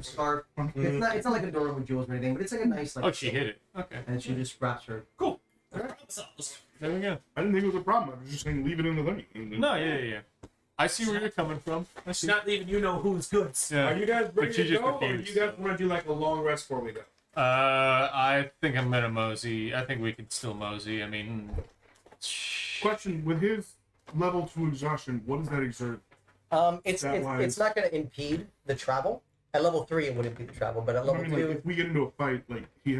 scarf. It's not like a door with jewels or anything, but it's like a nice like. Oh, she hit it. Okay. And she just wraps her. Cool. There we go. I didn't think it was a problem. I was just saying leave it in the thing. No, yeah. I see where you're coming from. I She's see. not leaving you know who's goods. Yeah. Are you guys ready But you to just go, or do refused. you guys want to do like a long rest before we go? I think I'm gonna mosey. I think we could still mosey. I mean, Question: with his level 2 exhaustion, what does that exert? It's not going to impede the travel. At level 3, it wouldn't be the travel, but at I level mean, 2, like, if we get into a fight, like he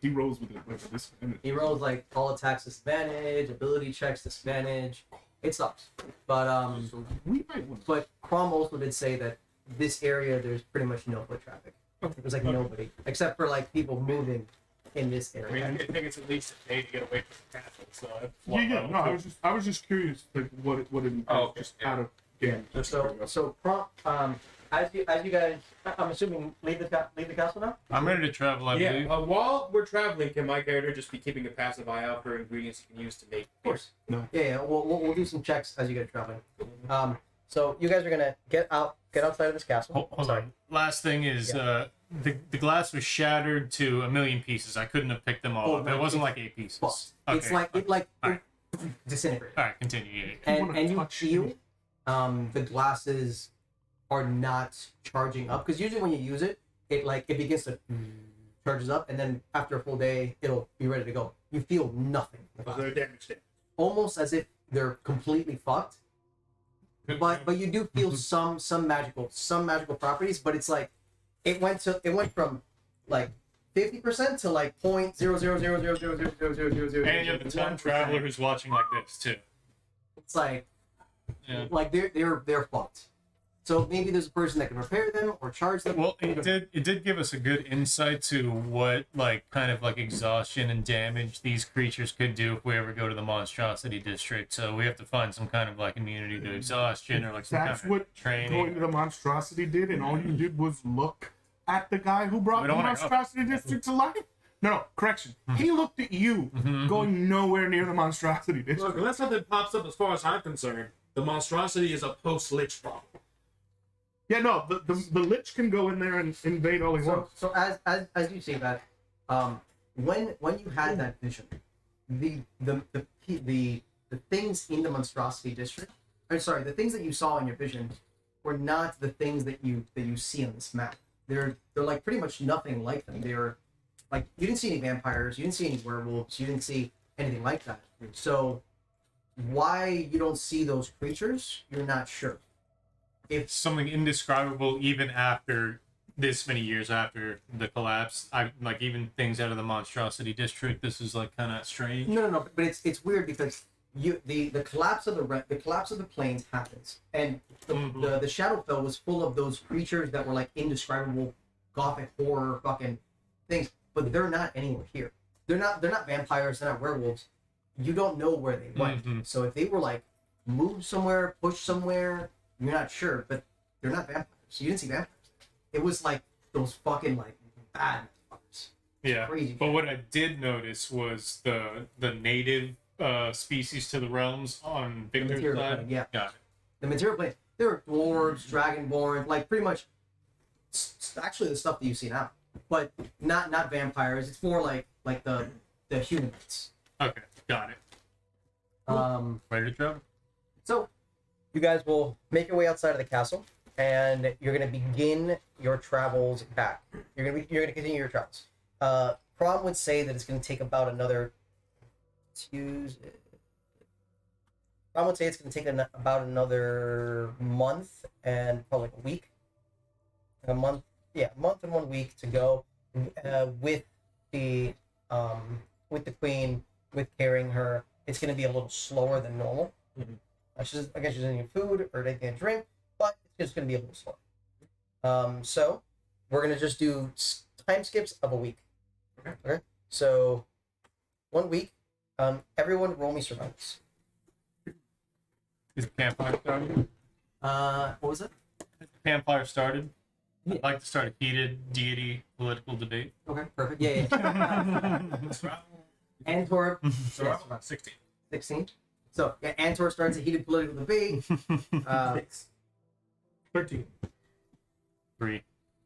rolls with it like a disadvantage. he rolls like all attacks disadvantage, ability checks disadvantage. It sucks, but So we might want. But Crom also did say that this area there's pretty much no foot traffic. There's like nobody except for like people moving in this I mean, area. I think it's at least a day to get away from the castle. So Yeah. No, I was just curious, like what it Oh, okay, just yeah. out of game. So Crom as you guys, I'm assuming leave the castle now. I'm ready to travel, I believe. While we're traveling, can my character just be keeping a passive eye out for ingredients you can use to make? Of course. No. Yeah. We'll do some checks as you guys are traveling. So you guys are gonna get outside of this castle. Hold on. Last thing is, the glass was shattered to a million pieces. I couldn't have picked them all up. It wasn't like 8 pieces. It's like Alright. disintegrated. All right, continue. Yeah. And you feel the glasses are not charging up, because usually when you use it, it begins to charges up, and then after a full day it'll be ready to go. You feel nothing. They're damaged. Almost as if they're completely fucked. But you do feel some magical properties, but it's like it went from like 50% to like 0.00000000000. And you have the time traveler who's watching like this too. It's like, Yeah. like they're fucked. So maybe there's a person that can repair them or charge them. Well, it did give us a good insight to what like kind of like exhaustion and damage these creatures could do if we ever go to the monstrosity district. So we have to find some kind of like immunity to exhaustion or like some That's kind of what training. going to the monstrosity did, and all you did was look at the guy who brought We the don't wanna go. monstrosity district to life. No, correction. He looked at you going nowhere near the monstrosity district. Look, unless something pops up, as far as I'm concerned, the monstrosity is a post-lich problem. Yeah, no, the lich can go in there and invade all he wants. So as you say that, when you had that vision, the things in the monstrosity district, I'm sorry, the things that you saw in your vision were not the things that you see on this map. They're like pretty much nothing like them. They're like, you didn't see any vampires, you didn't see any werewolves, you didn't see anything like that. So why you don't see those creatures, you're not sure. It's something indescribable even after this many years after the collapse. I like even things out of the monstrosity district. This is like kind of strange. No, but it's weird because the collapse of the plains happens, and the Shadowfell was full of those creatures that were like indescribable gothic horror fucking things, but they're not anywhere here. They're not vampires, they're not werewolves. You don't know where they went. So if they were like moved somewhere, pushed somewhere, you're not sure, but they're not vampires. You didn't see vampires. It was like those fucking like bad motherfuckers. Yeah, crazy. But what I did notice was the native species to the realms on Victor's material side. plane, yeah. Got it. The material plane. There were dwarves, dragonborn, like pretty much actually the stuff that you see now, but not vampires. It's more like the humanoids. Okay, got it. Ready to travel? So you guys will make your way outside of the castle, and you're gonna begin your travels back. You're gonna continue your travels. Prom would say that it's gonna take about another Tuesday. Prom would say it's gonna take about another month and probably like a week. A month and 1 week to go with the queen, with carrying her. It's gonna be a little slower than normal. I guess she's eating food or taking a drink, but it's just going to be a little slow. So we're going to just do time skips of a week. Okay. So 1 week. Everyone roll me survivals. Is the campfire started? What was it? Campfire started. Yeah. I'd like to start a heated deity political debate. Okay, perfect. Yeah. Antor. So about 16. 16. So yeah, Antor starts a heated political debate. 13. 3,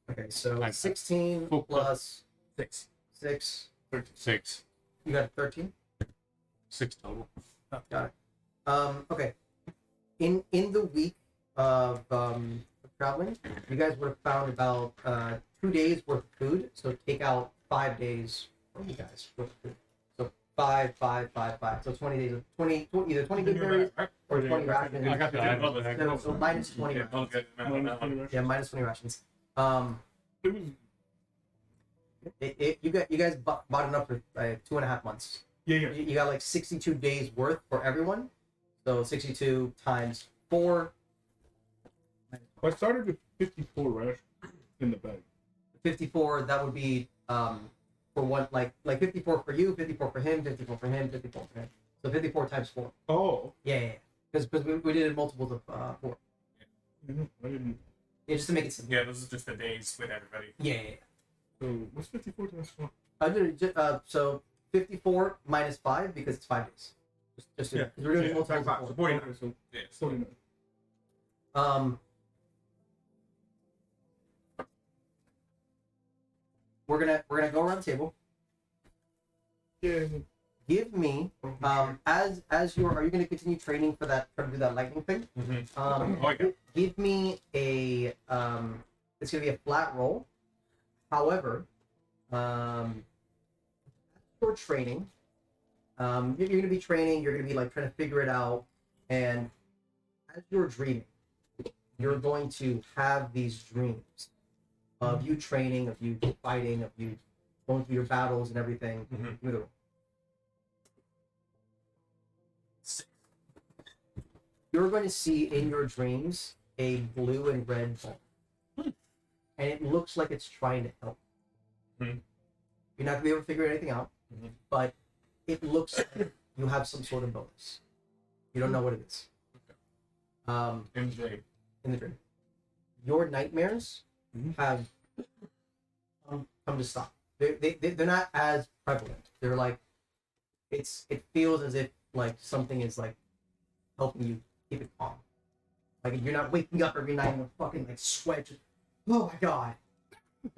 Okay, so Nice. 16 Cool. plus 6. 6. 6. You got 13. 6 total. Got it. Okay. In the week of traveling, you guys would have found about 2 days worth of food. So take out 5 days for you guys worth of food. So 5. So 20 days of 20 either 20 good berries or 20 rations. I got that. So minus 20 rations. Okay. Yeah, minus 20 rations. It was, You guys bought enough for 2.5 months. yeah. You got like 62 days worth for everyone. So 62 times 4. I started with 54 rash in the bag. 54. That would be for one, like 54 for you, 54 for him, 54 for him, 54 for him. So 54 times 4. Oh. Yeah. Because we did it multiples of 4. I didn't. Yeah, just to make it simple. Yeah, those are just the days with everybody. Yeah. So what's 54 times 4? So 54 minus 5 because it's 5 days. Just Yeah. 'cause we're doing Yeah, multiples five, of so 4. 49. Okay, so Yeah. 49. We're gonna go around the table. Yeah. Give me as you are you gonna continue training for that try to do that lightning thing? Oh, yeah. Give me a it's gonna be a flat roll. However, for training, you're gonna be training. You're gonna be like trying to figure it out, and as you're dreaming, you're going to have these dreams of you training, of you fighting, of you going through your battles and everything. Mhm. Give me the roll. You're going to see in your dreams a blue and red ball. And it looks like it's trying to help. Hmm. You're not going to be able to figure anything out, Mhm. but it looks like you have some sort of bonus. You don't know what it is. MJ. In the dream. Your nightmares Mhm. have come to stop. They're not as prevalent. They're like, it feels as if like something is like helping you keep it calm. Like you're not waking up every night and fucking like sweat. Just, oh my god.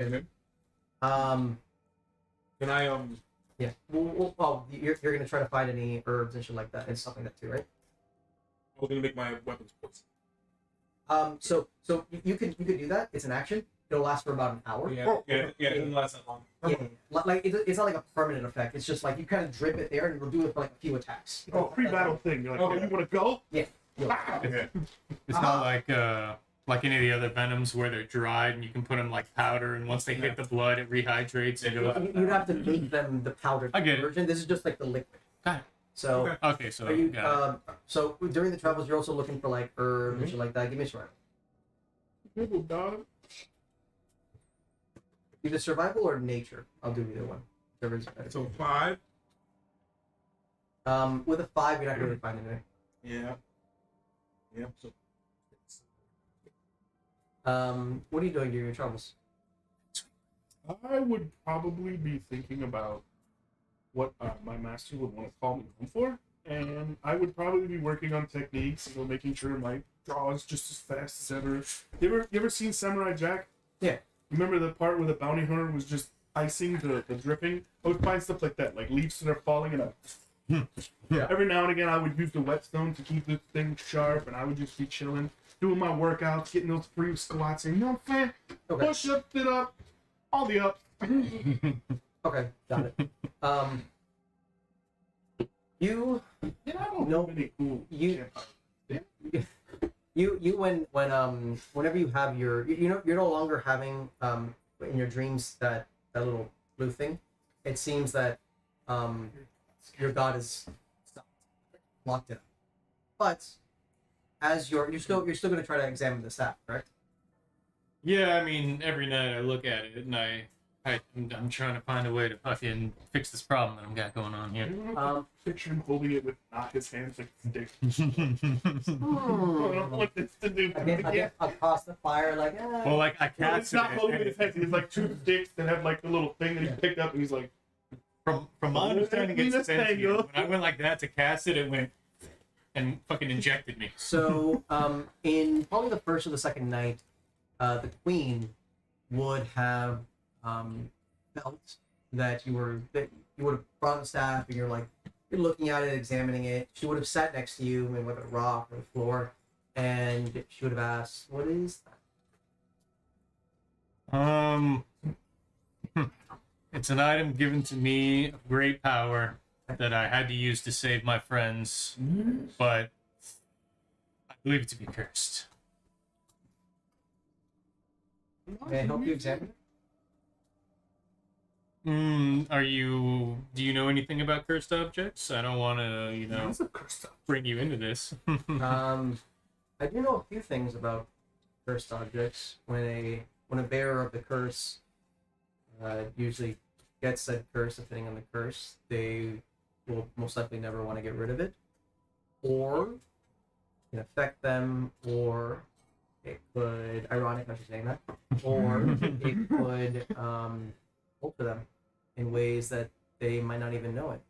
Okay. Can I Yeah. Well, you're gonna try to find any herbs and shit like that and stuff like that too, right? I was gonna make my weapons poison. So you could do that. It's an action. It'll last for about an hour. Yeah, it didn't last that long. Yeah. Like it's not like a permanent effect. It's just like you kind of drip it there and it'll do it for like a few attacks. Oh, pre-battle thing. You're like, Oh, oh, yeah. you want to go? Yeah. Yeah. It's not like any of the other venoms where they're dried and you can put them like powder, and once they hit the blood, it rehydrates and goes. You'd have to make them the powdered I get it. version. This is just like the liquid. Got it. So Okay. Okay, so are you got it. so during the travels you're also looking for like herbs and Mhm. shit like that. Give me a survival. Little dog. Either survival or nature. I'll do either one. Whichever's better. So 5. With a 5 you're not gonna really find anything. Yeah. Yep. So What are you doing during your travels? I would probably be thinking about what my master would want to call me home for, and I would probably be working on techniques, making sure my draw is just as fast as ever. You ever seen Samurai Jack? Yeah. Remember the part where the bounty hunter was just icing the dripping? I would find stuff like that, like leaves that are falling, and Yeah. every now and again I would use the whetstone to keep the thing sharp, and I would just be chilling, doing my workouts, getting those free squats, and you know what I'm saying? Okay. Push up, sit up, all the ups. Okay, got it. You Yeah, I don't No, know any cool. you- vampires. whenever you have you're no longer having in your dreams that little blue thing. It seems that your god is stopped, locked it up. But as you're still going to try to examine the staff, correct? Yeah, I mean, every night I look at it and I'm trying to find a way to fucking fix this problem that I've got going on here. Picture him holding it with not his hands like a stick. Hmm. I don't want this to do. Again, across the fire, like Well, like I No, can't. it's not holding it with his hands. He has like two sticks that have like the little thing that he picked up, and he's like, From my understanding, it's Let's sentient. tango. When I went like that to cast it, it went and fucking injected me. So, in probably the first or the second night, the queen would have felt that you would have brought the staff, and you're looking at it, examining it. She would have sat next to you, maybe with a rock or the floor, and she would have asked, "What is that?" It's an item given to me of great power that I had to use to save my friends, but I believe it to be cursed. May I help you examine it? Do you know anything about cursed objects? I don't want to, "That's a cursed stuff." bring you into this. I do know a few things about cursed objects. When a bearer of the curse usually gets said curse, depending on the curse, they will most likely never want to get rid of it, or it can affect them, or It could, ironic I should saying that, or it could alter them in ways that they might not even know it.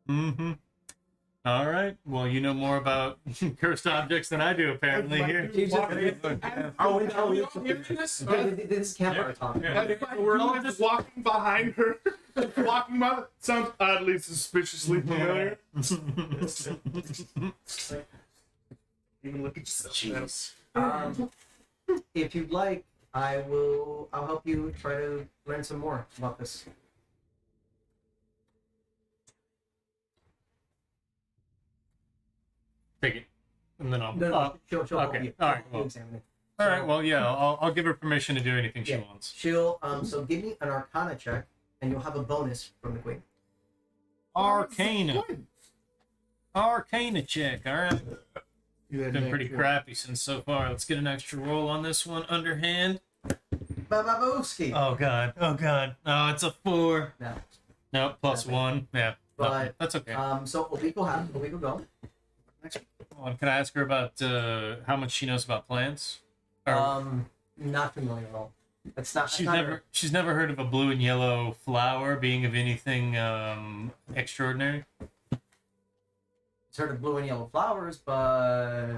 Mm-hmm. All right. Well, you know more about cursed objects than I do, apparently. Here. Are we all hearing this? This is campfire talk. We're all just walking behind her. Walking by. Sounds oddly suspiciously familiar. Even look at yourself. If you'd like, I'll help you try to learn some more about this. Take it, and then I'll. No, she'll help okay. you. All right. She'll Well, examine it. all right. Well, yeah. I'll give her permission to do anything she Yeah. wants. She'll so give me an Arcana check, and you'll have a bonus from the Queen. Arcana. Arcana check. All right. Been pretty crappy since so far. Let's get an extra roll on this one. Underhand. Bababowski. Oh god. Oh god. Oh, it's a 4. No. No, plus Nothing. 1. Yeah. But, nothing. That's okay. So a week will happen. A week will go. Can I ask her about how much she knows about plants? Or- Not familiar at all. That's not. she's that's not never her. she's never heard of a blue and yellow flower being of anything extraordinary. She's heard of blue and yellow flowers, but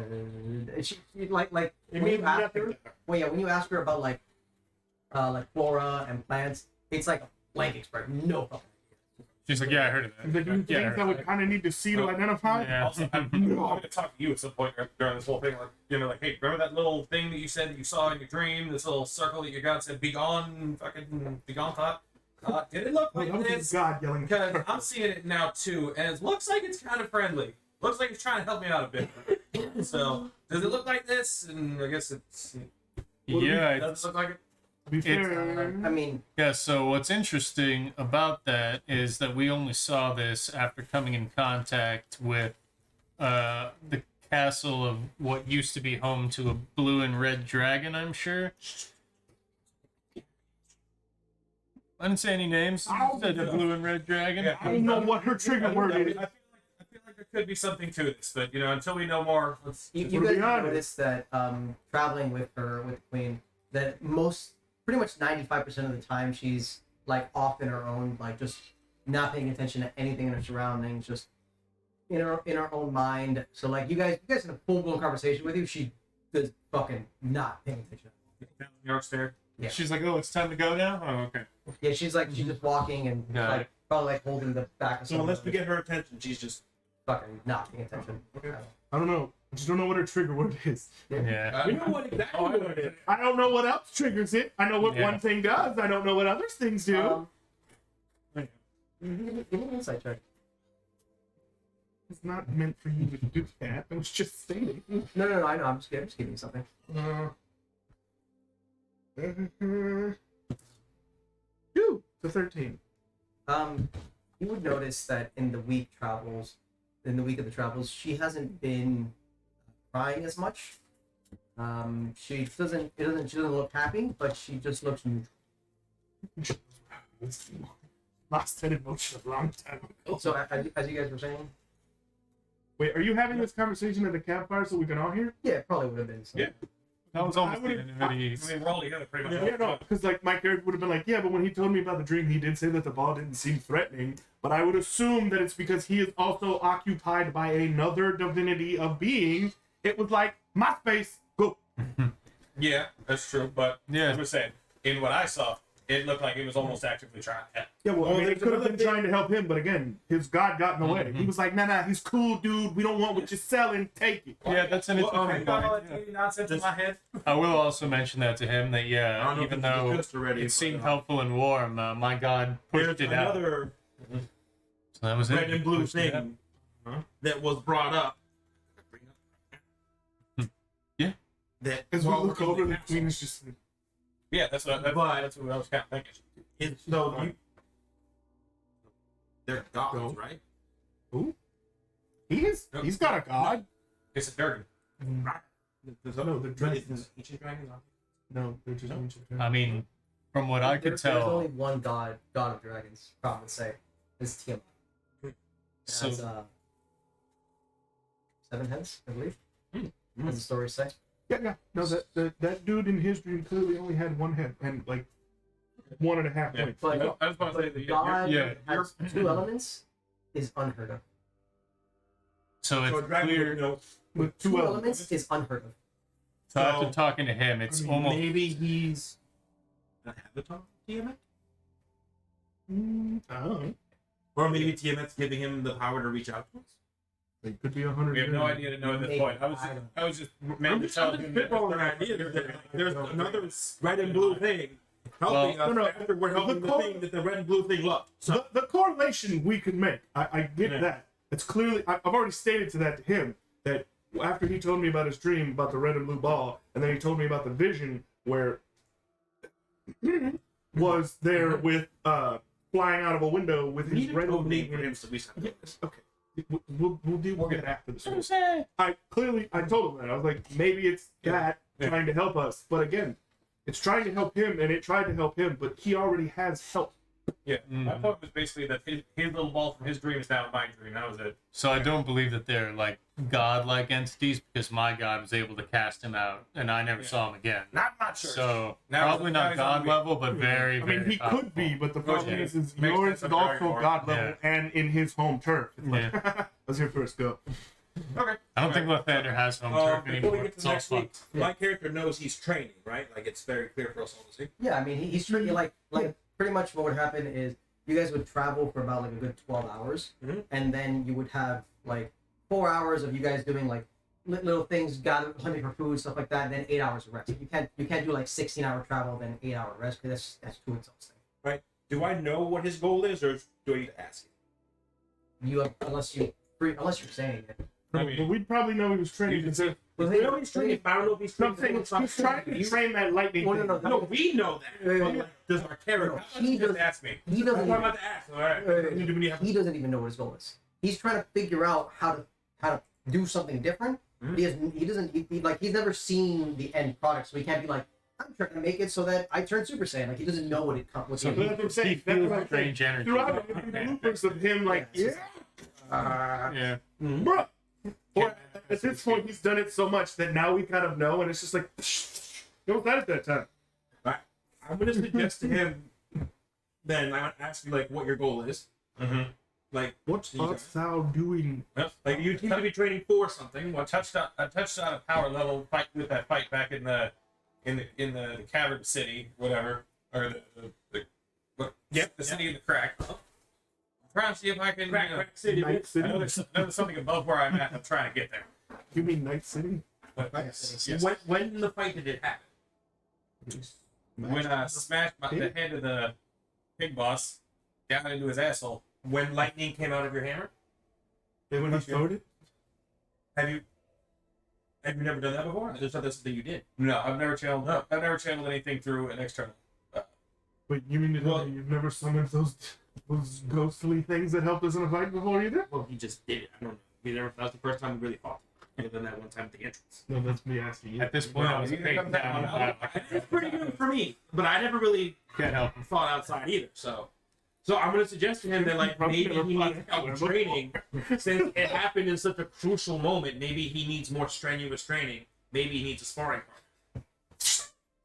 she like when you ask her. Well, yeah, when you ask her about like flora and plants, it's like a blank expression. No fucking. She's like, yeah, I heard of that. The things Yeah, that would kind of need to see to identify. yeah. Also, I'm going to talk to you at some point during this whole thing. Like, like, hey, remember that little thing that you said that you saw in your dream? This little circle that you got said, "Be gone, fucking be gone." Thought. Did it look Wait, like that was this? God yelling. Because I'm seeing it now too, and it looks like it's kind of friendly. Looks like it's trying to help me out a bit. So, does it look like this? And I guess it's. Yeah, It doesn't look like it. To be fair, I mean, yeah. So what's interesting about that is that we only saw this after coming in contact with the castle of what used to be home to a blue and red dragon. I'm sure. I didn't say any names. I said a blue and red dragon. Yeah. I don't know what her trigger word is. I feel like there could be something to this, but until we know more, let's. you To guys be honest. notice that traveling with her, with the Queen, that pretty much 95% of the time she's like off in her own, like just not paying attention to anything in her surroundings, just in her own mind. So like you guys in a full blown conversation with you, she does fucking not paying attention. Down the York stair. Yeah. She's like, oh, it's time to go now. Oh, okay. Yeah, she's just walking and Got like probably like holding the back of So someone. unless we get her attention, she's just. fucking not paying attention. I don't know. I just don't know what her trigger word is. Yeah. We know what exactly what it is. I don't know what else triggers it. I know what Yeah. one thing does. I don't know what other things do. Give me an insight check. It's not meant for you to do that. I was just stating. No, I know. I'm just giving you something. Two to 13. You would notice that in the week of the travels, she hasn't been crying as much. She doesn't look happy, but she just looks neutral. Lost that emotion a long time ago. So as you guys were saying, Wait, are you having this conversation at the campfire so we can all hear? yeah, it probably would have been. So. Yeah. That was almost I would've- the end of it. I mean, we're all together pretty much. Yeah, no, because like my character would have been like, yeah, but when he told me about the dream, he did say that the ball didn't seem threatening. But I would assume that it's because he is also occupied by another divinity of being. It was like my space, go. Yeah, that's true. But Yeah. as we said, in what I saw, it looked like it was almost actively trying to help. Yeah, well, I mean, there's it could have another been trying to help him, but again, his God got in the way. He was like, nah, he's cool, dude. We don't want what you're selling. Take it. Yeah, that's an interesting got all point. that nonsense in my head. I will also mention that to him that I yeah, don't know even if it's though just already, it seemed but, helpful and warm, my God pushed There's it out. another So that was red it. and blue Pushed it out. thing that was brought up. Yeah. That As we while look we're in over, the castle, queen is just like, Yeah, that's what I was kind of thinking. they're gods, right? he's got a God. It's a dragon. No, they're dragons. There's ancient dragons on No, they're just ancient I dragons. mean, from what I could There's tell, only one god of dragons. I would say is Tiamat. It so has 7 heads, I believe. Hmm. As the stories say. Yeah. No, that dude in his dream clearly only had one head and like 1.5 Yeah. points. But, I just want to say but that God yeah, has you're- 2 elements is unheard of. So it's So a dragon clear. would know. With 2 2 elements is unheard of. So after So- talking to him, it's I mean, almost. Maybe he's an avatar Tiamat, I don't know. or maybe Tiamat's giving him the power to reach out to us. It could be 100. We have no idea to know at this Maybe. point. I was just meant to tell him that spitballing an idea. There's another red and blue thing helping Well, us no, after we're helping the the thing that the red and blue thing loved. So The correlation we could make, I get Yeah. that. It's clearly, I've already stated to that to him that after he told me about his dream about the red and blue ball, and then he told me about the vision where was there with flying out of a window with we his need a red and code blue name for him wings. so we stop doing this. Okay, we'll deal with it after the story. I told him that I was like, maybe it's that trying to help us, but again, it's trying to help him, and it tried to help him, but he already has help. Yeah, I thought it was basically that his little ball from his dream is now my dream. That was it. So I don't believe that they're like god-like entities because my god was able to cast him out, and I never saw him again. Not sure. So Now probably the not guy's god on me. level, but very, I very. mean, he could be, but the problem yeah. is Makes yours sense, is I'm sorry also for it. god level Yeah. and in his home turf. It's like, Yeah. let's hear first, go. Okay. I don't think Lathander has home turf Before we anymore. get It's to all next week, fucked. my character knows he's training, right? Like it's very clear for us all to see. Yeah, I mean, he's treating you like pretty much what would happen is you guys would travel for about like a good 12 hours, Mhm. and then you would have like 4 hours of you guys doing like little things, hunting for food, stuff like that, and then 8 hours of rest. You can't do like 16-hour travel then 8-hour rest because that's too exhausting. Right? Do I know what his goal is, or do I need to ask him? Unless you're saying it. I mean, But we'd probably know he was training. you can Because We know he's training, but I don't know if he's no, I'm training. saying he's trying to train that lightning No, no, thing. no. No, we know that. Yeah, yeah, But, yeah. like, does our character? He just does. ask me. He That's doesn't. what I'm Even, about to ask. All right. he doesn't even know what his goal is. He's trying to figure out how to do something different. Mhm. He doesn't he's never seen the end product, so he can't be like, I'm trying to make it so that I turn Super Saiyan. Like he doesn't know what it comes. So But that's what I'm saying. he That's feels what I'm saying. strange energy. Throughout it, it'd be bloopers of him like, yeah, Yeah. bruh. Or at this point, he's done it so much that now we kind of know, and it's just like, you was that at that time. I'm gonna suggest to him. Then I want to ask you like what your goal is. Mm-hmm. Like What art thou doing? like you seem to be training for something. I touched on a power level fight with that fight back in the cavern city, whatever, or the city in the crack. I'm trying to see if I can. Crack, crack city. Night I City? know there's something above where I'm at. I'm trying to get there. You mean Night City? But yes. When in the fight did it happen? When I smashed the head of the pig boss down into his asshole. When lightning came out of your hammer? Then when he throwed it? Have you never done that before? I just thought that's something you did. No, I've never channeled. No. I've never channeled anything through an external. Wait, you mean to tell me you've never summoned those ghostly things that helped us in a fight before either? Well, he just did it. I don't know. That was the first time we really fought. Other than that one time at the entrance. No, that's me asking you. At this point, I was you face come down. down. It's pretty good for me, but I never really Can't help. fought outside either. So I'm gonna suggest to him that like Probably maybe never he fought needs help anywhere training since it happened in such a crucial moment. Maybe he needs more strenuous training. Maybe he needs a sparring partner.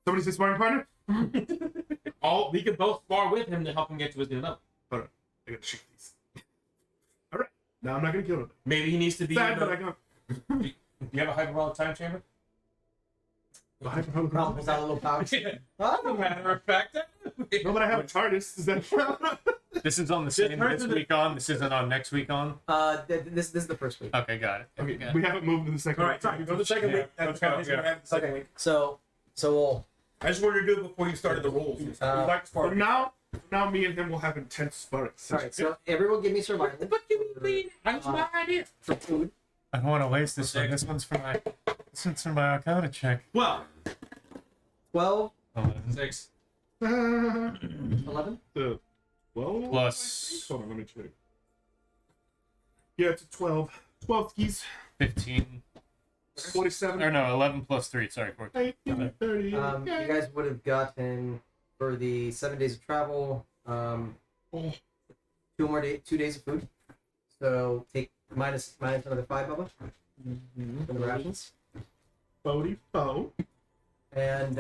Somebody say sparring partner? We could both spar with him to help him get to his new level. I gotta shoot these. Alright. Now I'm not gonna kill him. Maybe he needs to be. Sad, but I got. Do you have a hyperbolic time chamber? Problem was that a little pouch. As a matter of fact, No, but I have a TARDIS. Is that? This is on the same this week on. This isn't on next week on. This is the first week. Okay, got it. Okay, Got it. we haven't moved to the second. All right, sorry. Go to the second week. That's go, kind of the second week. So we'll I just wanted to do it before you started the rules. we like to spar. So now me and him will have intense sparring. all right. So everyone, give me survival. What do you mean? That's my idea. For food. I don't want to waste this one. This one's for my Arcana check. Well, 12, 6. 11. 12 Plus- Hold on, let me check. Yeah, it's a 12. 12 skis. 15. 47. Or no, 11 plus 3. Sorry, 14. 18, 30. You guys would have gotten for the 7 days of travel, 2 days of food. So take minus another 5, Bubba. From the rations. Bodie Foe. And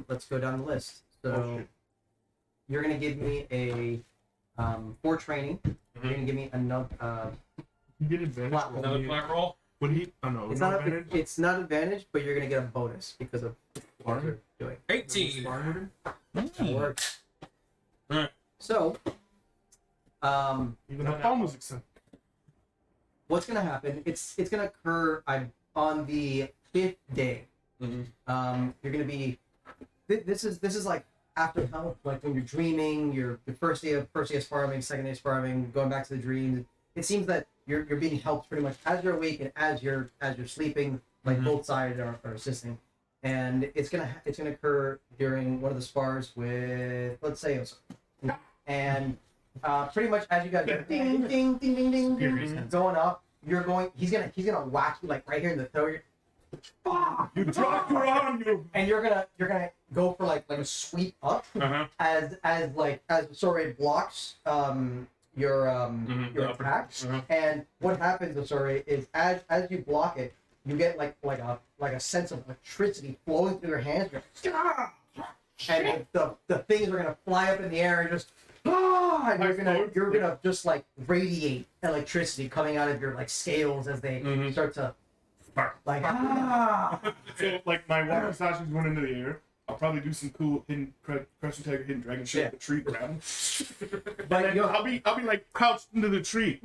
let's go down the list. So Oh, shit. you're gonna give me a for training. You're gonna give me another. You get advantage. Flat roll. Another flat roll. Would he? Oh no, It's no not. advantage. It's not advantage, but you're gonna get a bonus because of what Alright. you're doing. 18. Sparring with him? That works. Alright. So, Even though Palm was exempt. what's gonna happen? It's gonna occur on the 5th day. You're gonna be. This is like after health, like when you're dreaming. Your first day of farming, second day of farming, going back to the dreams. It seems that you're being helped pretty much as you're awake and as you're sleeping. Like both sides are assisting, and it's gonna occur during one of the spars with, let's say, Osa. And pretty much as you guys are ding ding ding ding ding, ding going up, he's gonna whack you like right here in the throat. You drop your arm, you. And you're gonna go for like a sweep up as Sorey blocks your attack. And what happens, Sorey, is as you block it, you get like a sense of electricity flowing through your hands. And the things are gonna fly up in the air and just and you're gonna just like radiate electricity coming out of your like scales as they start to like So like my water massages went into the air. I'll probably do some cool hidden crushing tiger, hidden dragon shit. Yeah. With the tree grab him. But And then I'll be like crouched into the tree.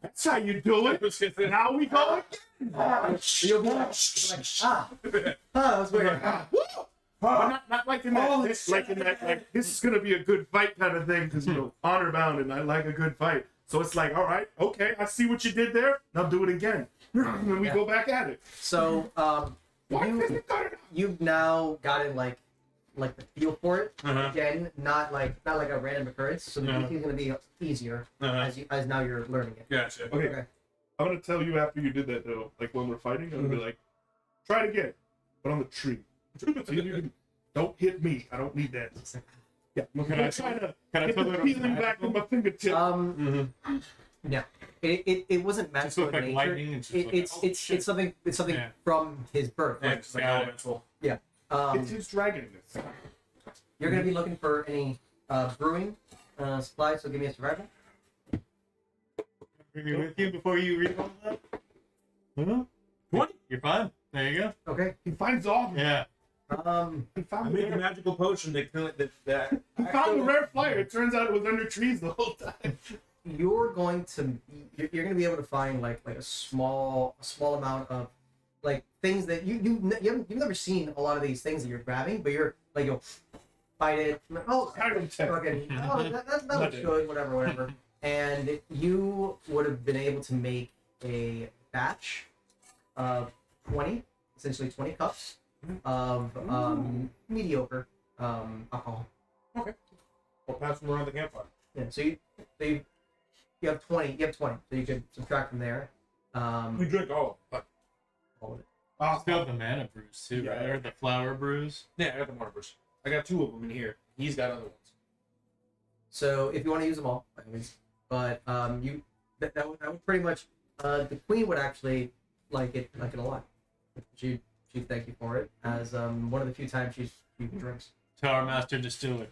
That's how you do it. Now we go. you'll be like that was weird. But not like in that. Like this is gonna be a good fight kind of thing because honor bound and I like a good fight. So it's like, all right, okay, I see what you did there. Now do it again. And then we go back at it. So you've now gotten like the feel for it again, not like a random occurrence. So the DC is gonna be easier as now you're learning it. Gotcha. Okay. I'm gonna tell you after you did that though. Like when we're fighting, I'm gonna be like, try it again, but on the tree. See if you can. Don't hit me. I don't need that. Yeah. Can I get the feeling back in my fingertip. Yeah. It wasn't Just magical look in like nature. lightning and just It's something Yeah. from his birth. Yeah, it's like Got it. elemental. It's his dragon. You're gonna be looking for any brewing supplies. So give me a survival. bring it with you before you read all that. Huh? 20. You're fine. There you go. Okay. He finds all. Yeah. He I found made a magical potion that He found the rare fire. It turns out it was under trees the whole time. You're going to be able to find like a small amount of like things that you've never seen a lot of these things that you're grabbing, but you're like you'll fight it. Oh, fucking, that looks good. Whatever. And you would have been able to make a batch of 20 cups of mediocre alcohol. Okay. We'll pass them around the campfire. Yeah, so you have 20. You have 20, so you could subtract from there. We drink all of All of it. Still have the mana brews too, right? Or the flower brews. Yeah, I got the marbles. I got 2 of them in here. He's got other ones. So if you want to use them all, by all means. But that would pretty much the queen would actually like it a lot. She'd thank you for it as one of the few times she drinks. To our master distiller.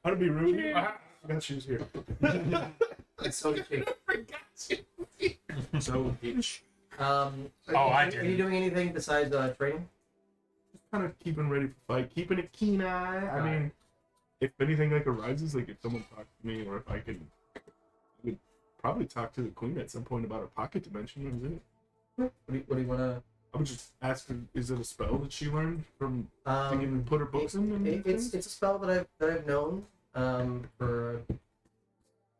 I'd be rude. I forgot she was here. And so did she. So I Are did. you doing anything besides training? just kind of keeping ready for fight, keeping a keen eye. I mean, if anything like arises, like if someone talks to me, or if I would probably talk to the queen at some point about a pocket dimension. What is it? What do you want to? I would just ask her, is it a spell that she learned from thinking and put her books in? And It's a spell that I've known for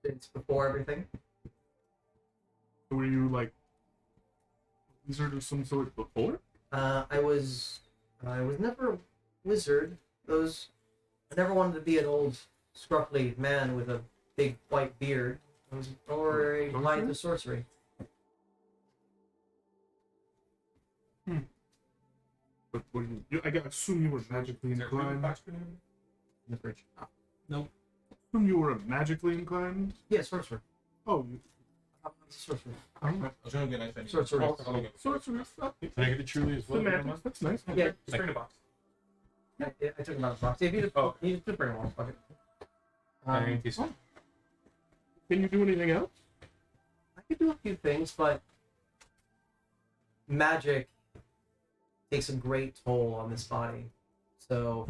since before everything. Were you like wizard of some sort before? I was never a wizard. I never wanted to be an old scruffy man with a big white beard. I was more inclined to sorcery. But what do you, I assume you were magically inclined. In the fridge. Assume you were magically inclined. Yeah, sorcerer. Oh, Sorcerer. I was gonna get a nice Sorcerer. Sorceress. Okay. Can I get the truly as well? if you don't mind? Semantics. That's nice. Yeah, Just bring a box. I took him out of the box. If you just, you just bring him on. Fuck it. I ain't this- Can you do anything else? I could do a few things, but magic takes a great toll on this body. So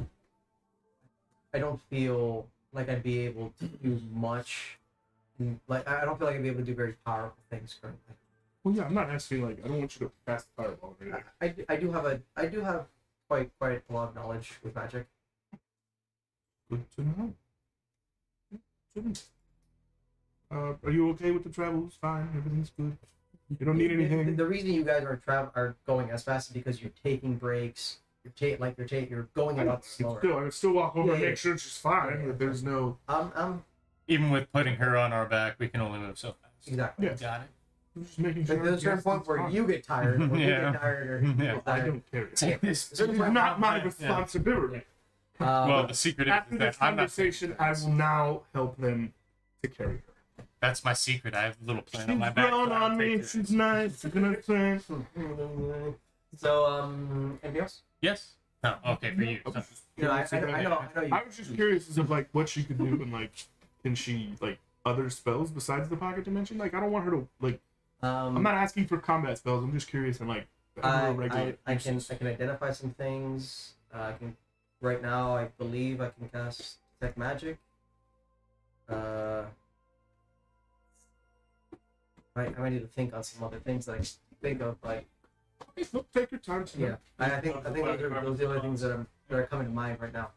I don't feel like I'd be able to do much. Like I don't feel like I'd be able to do very powerful things currently. Well, yeah, I'm not asking, like, I don't want you to cast fireball or anything. I do have quite a lot of knowledge with magic. Good to know. Are you okay with the travel? It's fine. Everything's good. You don't need anything. The reason you guys are going as fast is because you're taking breaks. You're going a lot slower. I can still walk over and Yeah, make sure she's fine. yeah. But there's no. Even with putting her on our back, we can only move so fast. Exactly. Yeah. Got it. I'm just making sure. Like, there's a certain point where you get tired, or you Yeah. get tired, or you Yeah. get I tired. don't care. Take this. There's a certain It's point- not my Yeah. responsibility. Well, the secret is After this that I'm not conversation, I will now help them to carry her. That's my secret. I have a little plan on She's my back. grown but I don't on take me. it. She's nice. She's gonna say. So, anything else? Yes. No. Okay, for you. I was So- just No, I curious if- know you. I was just curious as of like what she could do and like can she like other spells besides the pocket dimension? Like I don't want her to like. I'm not asking for combat spells. I'm just curious and like. I can identify some things. I can right now. I believe I can cast detect magic. I might need to think on some other things that I can think of. Like Nope, take your time. yeah, I think those are the only things that are coming to mind right now.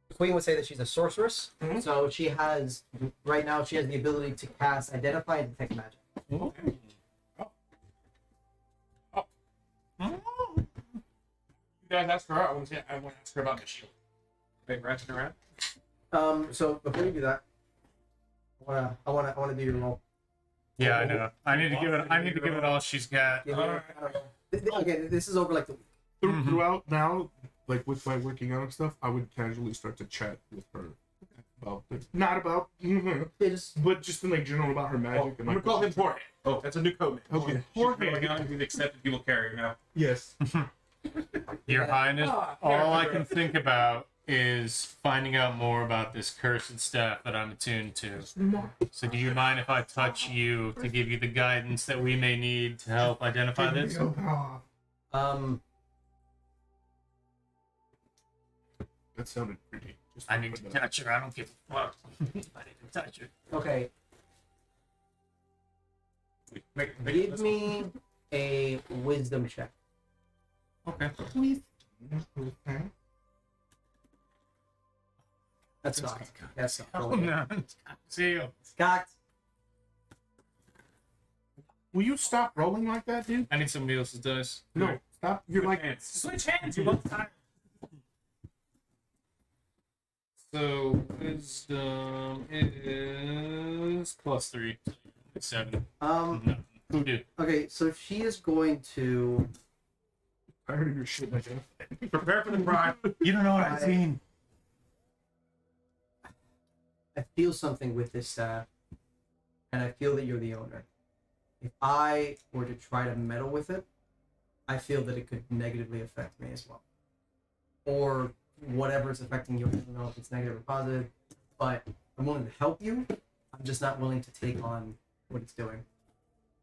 The queen would say that she's a sorceress, so she has right now she has the ability to cast identify and detect magic. Okay. You guys ask her out. I want to ask her about the shield. Big ratchet around. So before you do that, I wanna do your roll. Yeah, I know. I need to give it all she's got. Give me- Okay, this is over like the week. Throughout now, like with my working out and stuff, I would casually start to chat with her about not about, but just in like general about her magic. I'm And gonna call him Jorge. Oh, that's a new code name. Okay, Jorge. Jorge. He's the accepted people carrier now. Yes. Your Highness, all I can think about is finding out more about this cursed staff that I'm attuned to. So do you mind if I touch you to give you the guidance that we may need to help identify this? That sounded pretty. Just I need to touch her. I don't give a fuck. I need to touch her. Okay, give me a wisdom check. Okay. That's not. That's Oh not. no. See you. Scott. Will you stop rolling like that, dude? I need somebody else's dice. No, stop. You're like. Switch hands. You both tired. So wisdom is +3. 7. No. Who did? Okay, so she is going to. Tired of your shit, my friend. Prepare for the bride. You don't know what I've seen. I feel something with this staff, and I feel that you're the owner. If I were to try to meddle with it, I feel that it could negatively affect me as well. Or whatever it's affecting you. I don't know if it's negative or positive, but I'm willing to help you. I'm just not willing to take on what it's doing.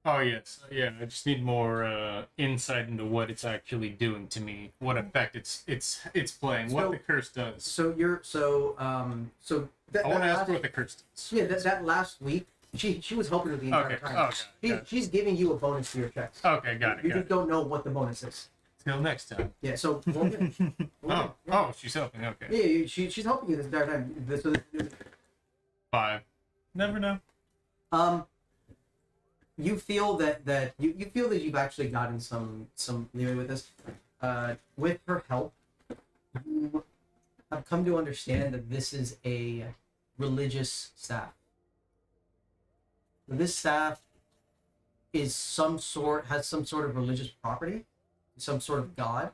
Oh yes, yeah. I just need more insight into what it's actually doing to me, what effect it's playing, what So- the curse does. So you're so that, I want to that ask last, what the curse does. yeah that last week she was helping her the entire Okay, time. okay, She's giving you a bonus to your checks. Okay, got You it. just don't know what the bonus is. Till next time. Yeah. So roll it. Roll it. Oh, she's helping. Okay. Yeah, she's helping you this entire time. So 5. Never know. you feel that you feel that you've actually gotten some leeway with this. With her help, you have come to understand that this is a religious staff. This staff has some sort of religious property, some sort of god.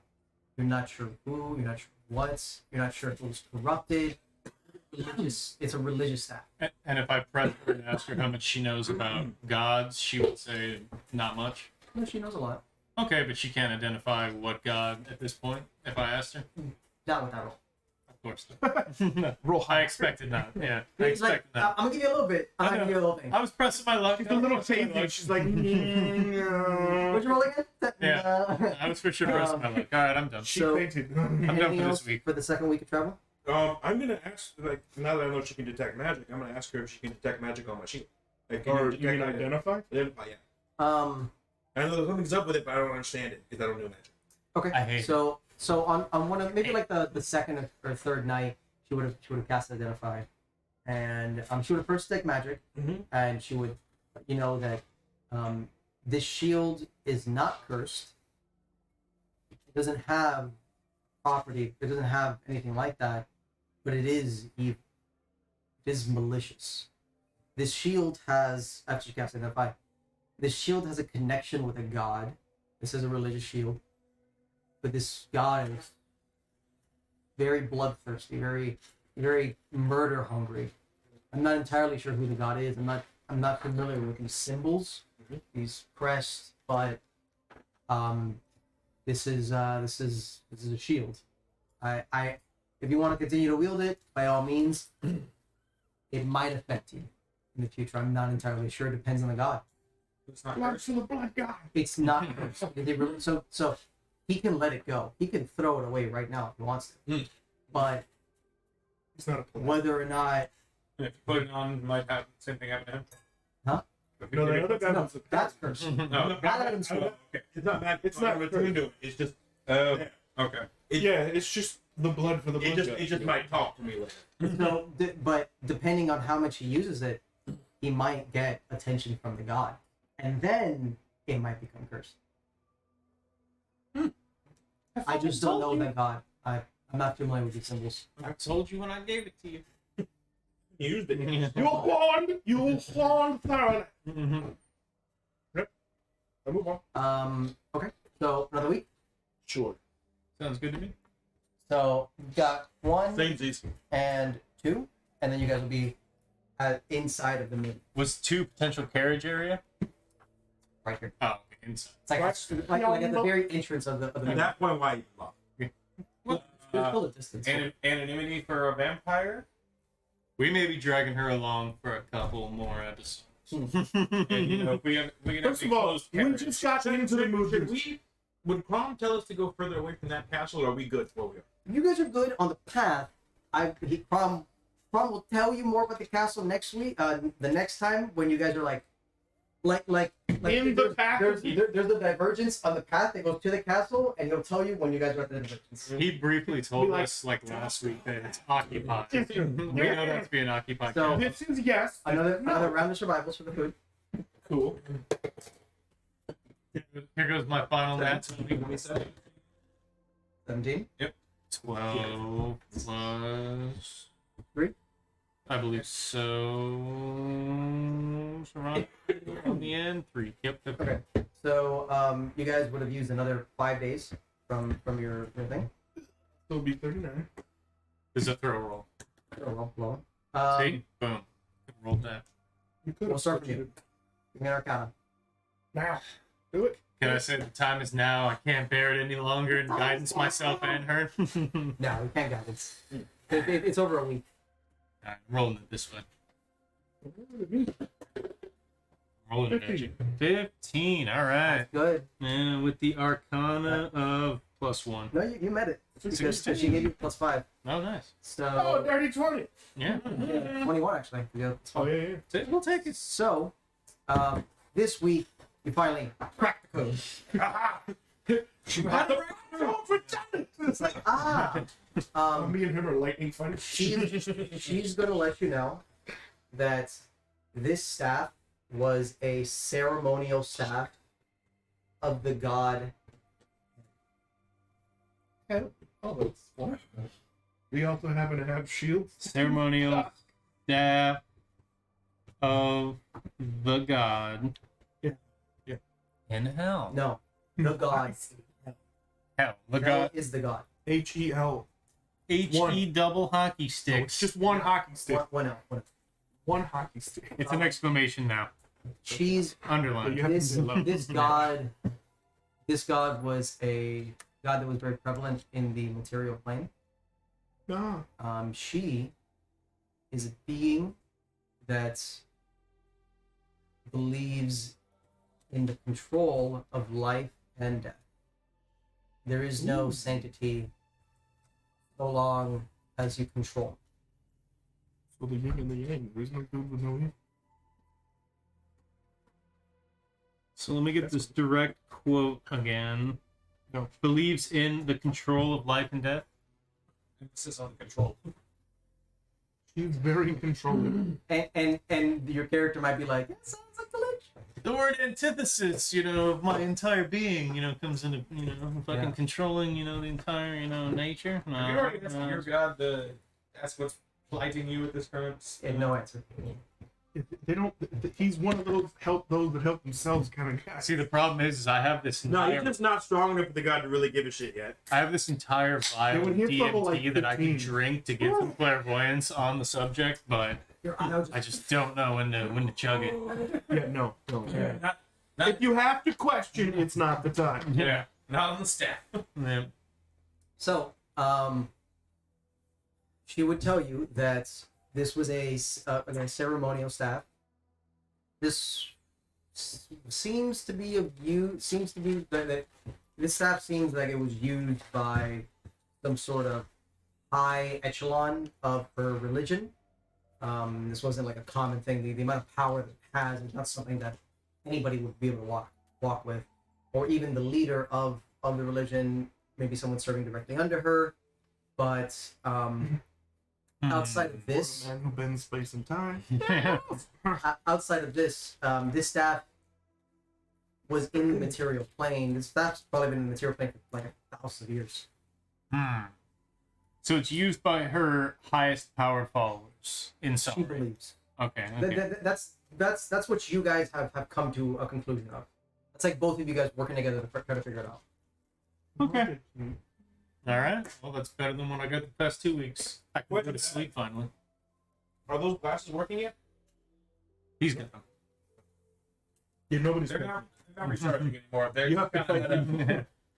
You're not sure who, you're not sure what, you're not sure if it was corrupted. It's a religious staff. And if I pressed her and asked her how much she knows about gods, she would say not much. No, she knows a lot. Okay, but she can't identify what god at this point, if I asked her. Not with that roll. Of course not. Roll I high. expected not. Yeah, I It's like, expected not. I'm gonna give you a little bit. I'm I gonna give you a little thing. I was pressing my luck. She's a little tazy. She's like, What'd you roll again? Yeah. I was for sure pressing my luck. All right, I'm done. she So- fainted. I'm done Anything for else this week. for the second week of travel? I'm gonna ask, like, now that I know she can detect magic, I'm gonna ask her if she can detect magic on my shield. Like, can Or detect you mean magic? identify? Identify, yeah. I know something's up with it, but I don't understand it because I don't do magic. Okay. I hate so on one of maybe like the second or third night, she would have cast identify, and she would have first detect magic, and she would let you know that this shield is not cursed. It doesn't have property. It doesn't have anything like that, but it is evil. It is malicious. This shield has after you cast identify. This shield has a connection with a god. This is a religious shield. But this god is very bloodthirsty, very, very murder hungry. I'm not entirely sure who the god is. I'm not familiar with these symbols, these crests, but this is a shield. I if you want to continue to wield it, by all means, it might affect you in the future. I'm not entirely sure. It depends on the god. It's not Blood cursed. for the blood guy. It's not so he can let it go. He can throw it away right now if he wants to. But It's not a play. whether or not If you put it on, might happen. Same thing happen to him. Huh? No, the other guy no, was a that's cursed. No. That item's I don't- cursed. Okay. It's not magic. It's not attuned to it. It's just, Okay. Yeah, it's just the blood for the blood guy. it just might talk to me later. So, but depending on how much he uses it, he might get attention from the god, and then it might become cursed. I just don't know that god. I'm not familiar with these symbols. I told you when I gave it to you. You used it. You horned! You horned thoroughly! I move on. Okay. So another week. Sure. Sounds good to me. So you've got 1 Samesies. and 2, and then you guys will be inside of the moon, Was 2 potential carriage area? right here. Oh, okay, inside. It's like like at the very entrance of the At moon. that point, why you love? There's still a distance. Anonymity for a vampire? We may be dragging her along for a couple more episodes. And, you know, we can have First a of all, closed we carriage. just got into the mood. Would Crom tell us to go further away from that castle, or are we good where we are? You guys are good on the path. Prom will tell you more about the castle next week. The next time when you guys are like In the path? There's a divergence on the path that goes to the castle, and he'll tell you when you guys are at the divergence. He briefly told Be like- us like last week that it's occupied. We know that to be an occupied So- castle. This is yes. Another No. round of survivals for the food. Cool. Here goes my final nat 17. 12 plus 3. I believe so. Around on the end 3. Yep. Okay. So you guys would have used another 5 days from your thing. So it'll be 39. There's a throw roll. Oh, well. See? Boom. Rolled that. You could We'll start from you. Give me an Arcana. Now. Do it. Can I say the time is now? I can't bear it any longer and guidance myself and her. No, we can't guidance. It's over a week. Alright, I'm rolling it this way. Rolling it at you. 15. Alright. Good. And with the Arcana of +1. No, you met it. Because 16. she gave you +5. Oh, nice. So Oh, dirty 20. Yeah. yeah, 21 actually. Yeah, it's Oh, fine. yeah. We'll take it. So, this week you finally crack the code. It's like Me and him are lightning fighters. she's gonna let you know that this staff was a ceremonial staff of the god. Oh, that's what? We also happen to have shields. Ceremonial staff of the god. Yeah. In hell. No, the god. Hell. The Hell god. is the god. H-E-L. H-E double hockey No, sticks. it's just one hockey stick. One L. One hockey stick. It's an exclamation now. She's Underline. You have to this be low. this god. This god was a god that was very prevalent in the material plane. No. She is a being that believes in the control of life and death. There is no sanctity so long as you control. So the yin and the yang. There's no good with no yin. So let me get this direct quote again. No. Believes in the control of life and death. Emphasis on the control. She's very controlling. And your character might be like, that sounds like the Lich. The word antithesis, of my entire being, comes into, fucking Yeah. controlling, the entire, nature. Have you already asked your god to ask what's plighting you at this current? And no answer. They don't. He's one of those that help themselves kind of guys. See, the problem is I have this No, entire, he's just not strong enough for the god to really give a shit yet. I have this entire vial Yeah, of when he's level, DMT like, that I can 15. drink to get some clairvoyance on the subject, but Your eye I just don't know when to chug it. Yeah, no. Yeah, not If you have to question, it's not the time. yeah, not on the staff. Yeah. So, she would tell you that this was a ceremonial staff. This seems to be that this staff seems like it was used by some sort of high echelon of her religion. This wasn't like a common thing. The amount of power that it has is not something that anybody would be able to walk with, or even the leader of the religion. Maybe someone serving directly under her, but outside of this, Man who bends space and time. outside of this, this staff was in the material plane. This staff's probably been in the material plane for like 1,000 years. So it's used by her highest power followers in She summary. believes. Okay. That's what you guys have come to a conclusion of. It's like both of you guys working together to try to figure it out. Okay. All right. Well, that's better than what I got the past 2 weeks. I can What- go to sleep finally. Are those glasses working yet? He's got them. Yeah, nobody's. They're not recharging anymore. They're You have to kinda fight at a-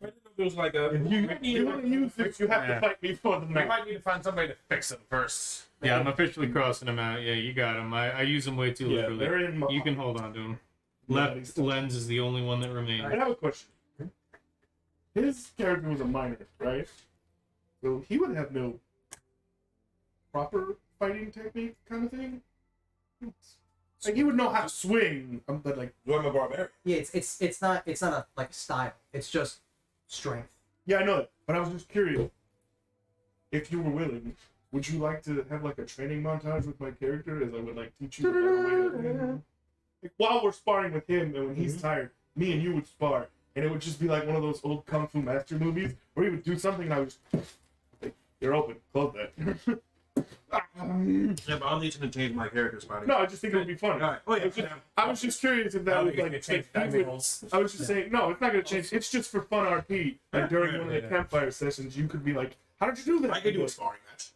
I didn't know there was like a. If you want to use this, you have Yeah. to fight me for the We night. might need to find somebody to fix them first. Yeah, I'm officially crossing them out. Yeah, you got them. I use them way too Yeah, literally. they're in my. You can hold on to them. Yeah, Left these- lens is the only one that remains. I have a question. His character was a minor, right? So he would have no proper fighting technique, kind of thing. Like he would know how to swing, but like Do I'm a barbarian? Yeah, it's not a like style. It's just strength. yeah, I know that. But I was just curious. If you were willing, would you like to have like a training montage with my character, as I would like teach you the better way? Like while we're sparring with him, and when he's tired, me and you would spar, and it would just be like one of those old kung fu master movies where he would do something, and I was like, "You're open, close that." Yeah, but I'll need to change my character's body. No, I just think it would be funny. Alright. Oh, yeah. I was just curious if that was like. change if he would- I was just saying, no, it's not gonna change. It's just for fun RP. Like during one of the campfire sessions, you could be like, "How did you do that?" I could do a sparring match.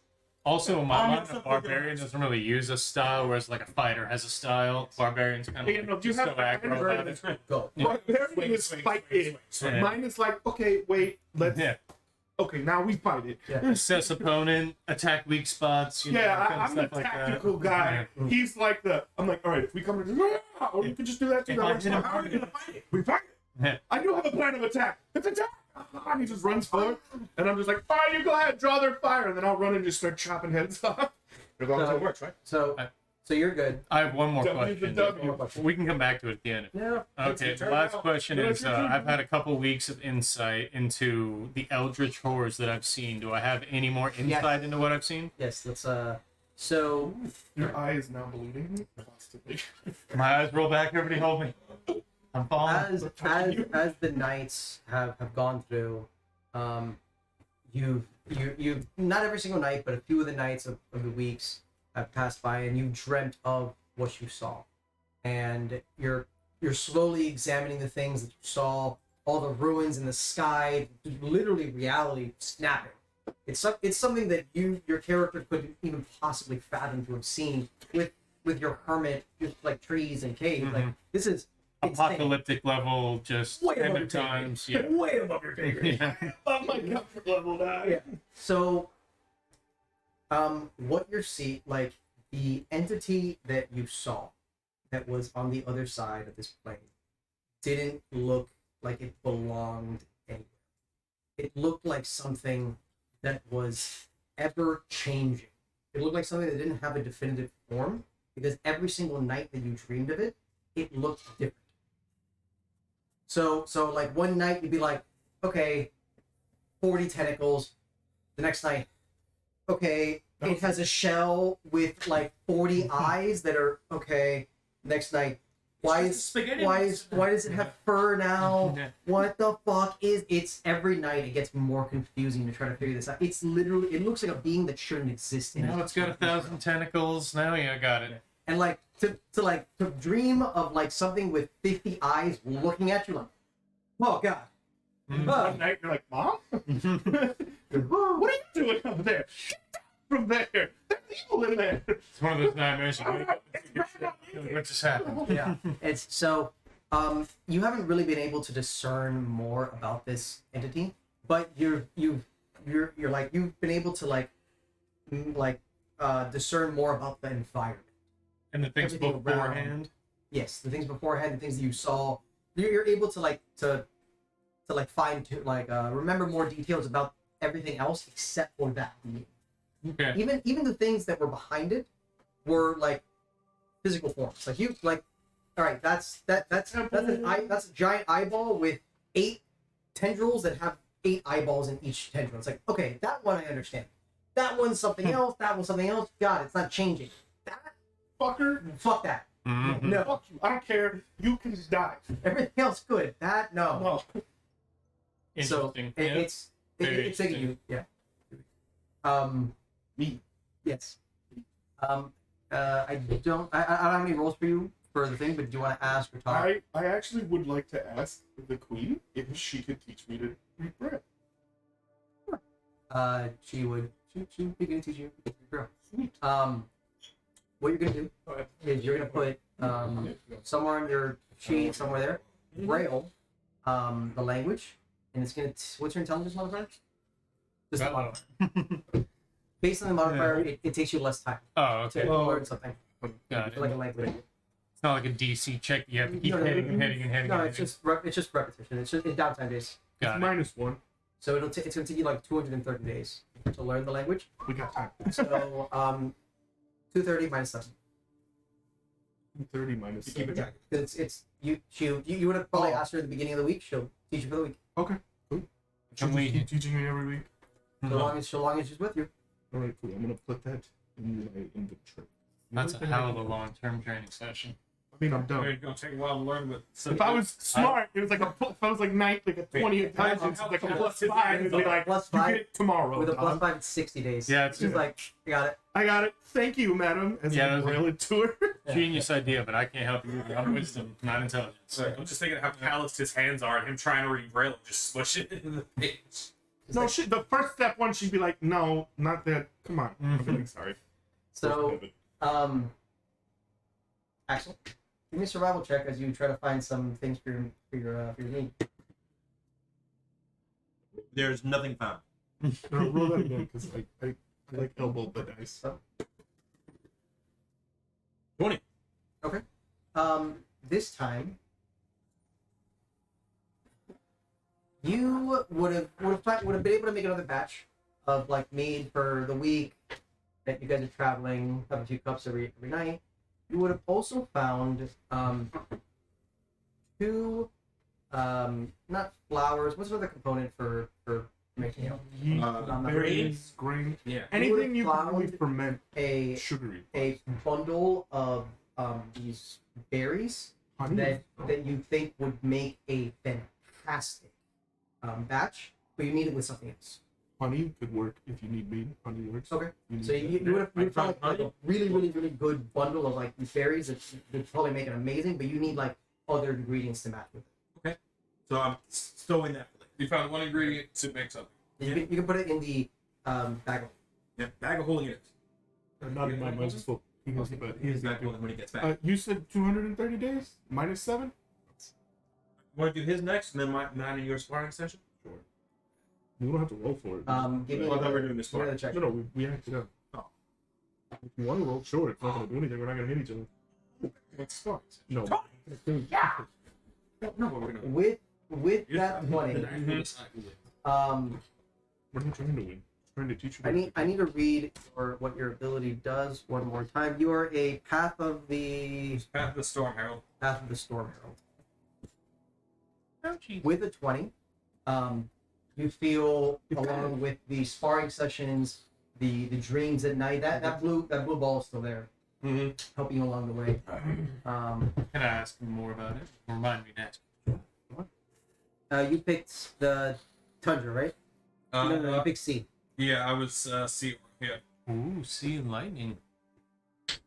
Also, my I'm mind, also a barbarian thinking- doesn't really use a style, whereas like a fighter has a style. Barbarians kind Hey, of no, like, do you so have aggro about it. Go. Barbarian is fight it. Yeah. Mine is like, okay, wait, let's. Yeah. Okay, now we fight it. Yeah. Assess opponent, attack weak spots. You know, Yeah, kind of I'm the stuff like that. tactical guy. He's like the. I'm like, all right, if we come to, or you can just do that too. If That I works hit fine. him How are we gonna fight it? We fight it. Yeah. I do have a plan of attack. It's attack. And he just runs forward, and I'm just like, all right, you go ahead, draw their fire, and then I'll run and just start chopping heads off. As long as So- it works, right? So you're good. I have one more W the question. W. We can come back to it at the end. Yeah. Okay, the turn last now. question Yeah, is it's your turn. I've had a couple weeks of insight into the eldritch horrors that I've seen. Do I have any more insight into what I've seen? Yes. Let's. So Your eye is now bleeding constantly. My eyes roll back, everybody hold me. I'm falling. as the nights have gone through, you've not every single night, but a few of the nights of the weeks have passed by, and you've dreamt of what you saw, and your you're slowly examining the things that you saw, all the ruins in the sky, literally reality snapping. It's something that your character couldn't even possibly fathom to have seen with your hermit, just like trees and caves. Like this is apocalyptic level, just way end above of times. Yeah. way above your pay grade. Yeah. Oh my comfort level now. Yeah. So, what you're seeing, like the entity that you saw, that was on the other side of this plane, didn't look like it belonged anywhere. It looked like something that was ever changing. It looked like something that didn't have a definitive form, because every single night that you dreamed of it, it looked different. So like one night you'd be like, okay, 40 tentacles. The next night, okay, it has a shell with like 40 eyes that are okay. Next night, why does it have fur now? What the fuck is it's every night it gets more confusing to try to figure this out. It's literally, it looks like a being that shouldn't exist. Now it's got 1,000 tentacles. Now, yeah, I got it. And like to dream of like something with 50 eyes looking at you like, oh god. One night you're like, Mom? What are you doing over there? Get down from there. There's evil in there. It's one of those nightmares. You wake up and what just happened? Yeah. It's so you haven't really been able to discern more about this entity, but you've been able to discern more about the environment. And the things Everything beforehand. around. Yes, the things beforehand, the things that you saw. You're able to fine tune, remember more details about everything else except for that. Okay. Even the things that were behind it were like physical forms. Like you like, all right, that's a giant eyeball with 8 tendrils that have 8 eyeballs in each tendril. It's like, okay, that one I understand. That one's something else. That one's something else. God, it's not changing. That Fucker. fuck that. Mm-hmm. No, Fuck you. I don't care. You can just die. everything else good. That no. No. So Interesting. it's taking you, yeah. Me. Yes. I don't have any roles for you for the thing, but do you want to ask or talk? I actually would like to ask the queen if she could teach me to read bread. She'd be gonna teach you. Girl. Sweet. What you're gonna do is you're gonna put somewhere on your sheet, somewhere there, braille, the language, and it's gonna. What's your intelligence modifier? Just the modifier. Based on the modifier, it takes you less time Oh, okay. to learn something. Got it. Like a language. It's not like a DC check. You have to keep No, hitting and hitting and hitting. No, and it's hitting. just repetition. It's just in downtime days. Got it. -1. So it's gonna take you like 230 days to learn the language. We got time. So 230 minus 7. 30 minus You keep 7. it track. It's you would have probably asked her at the beginning of the week. She'll teach you for the week. Okay, cool. She'll Can we- just keep teaching me every week. So long as she's with you. All right, cool. I'm gonna put that in my inventory. That's a hell of a long-term training session. I mean, I'm done. It's gonna take a while to learn, but If I was smart, it was like if I was like 20 intelligence, it's like a +5. It'd be like Plus you 5 get it tomorrow. with a dog. plus 5, it's 60 days. Yeah, it's She's like, I got it. I got it. Thank you, madam. As Yeah, I that was braille it to her. genius idea, but I can't help you. I'm wisdom, not intelligence. so I'm just thinking of how calloused his hands are and him trying to read braille and just smush it into the page. No shit. The first step one, she'd be like, "No, not that. Come on." I'd be like, "Sorry." So, Axel, give me a survival check as you try to find some things for your need. There's nothing found. No, roll that again because I like elbow the dice. 20. This time, you would have been able to make another batch of like mead for the week that you guys are traveling, have a few cups every night. You would have also found 2 not flowers. What's another component for making ale? Berries, grain, Yeah. anything you can found really ferment A sugary. bundle of these berries Honey. that you think would make a fantastic batch, but you need it with something else. Honey could work if you need mead. Honey works. Okay. need So that. you would have found like a really, really, really good bundle of like these berries that would probably make it amazing, but you need like other ingredients to match with it. So I'm stowing that for later. You found one ingredient to make something. You can put it in the bag. Yeah, bag of holding it. Not in mine. Mine's just full. He goes to bed. He's back when he gets back. You said 230 days minus 7. Want to do his next, and then mine and your sparring session? Sure. We don't have to roll for it. Give me Well, I thought we were doing this give me part. another check. No, we acted out. Oh. If you want to roll, sure. It's not going to do anything. We're not going to hit each other. What's sparring session? No. Yeah. No, we're gonna. With that 20, What are you trying to win? Trying to teach you. I need to read what your ability does one more time. You are a Path of the Path of the Storm Herald. Storm Herald. Oh, geez. With a 20, you feel along with the sparring sessions, the dreams at night. That blue ball is still there, helping you along the way. Can I ask more about it? Remind me next. You picked the Tundra, right? No, you picked C. Yeah, I was sea. Yeah, Ooh, sea and lightning.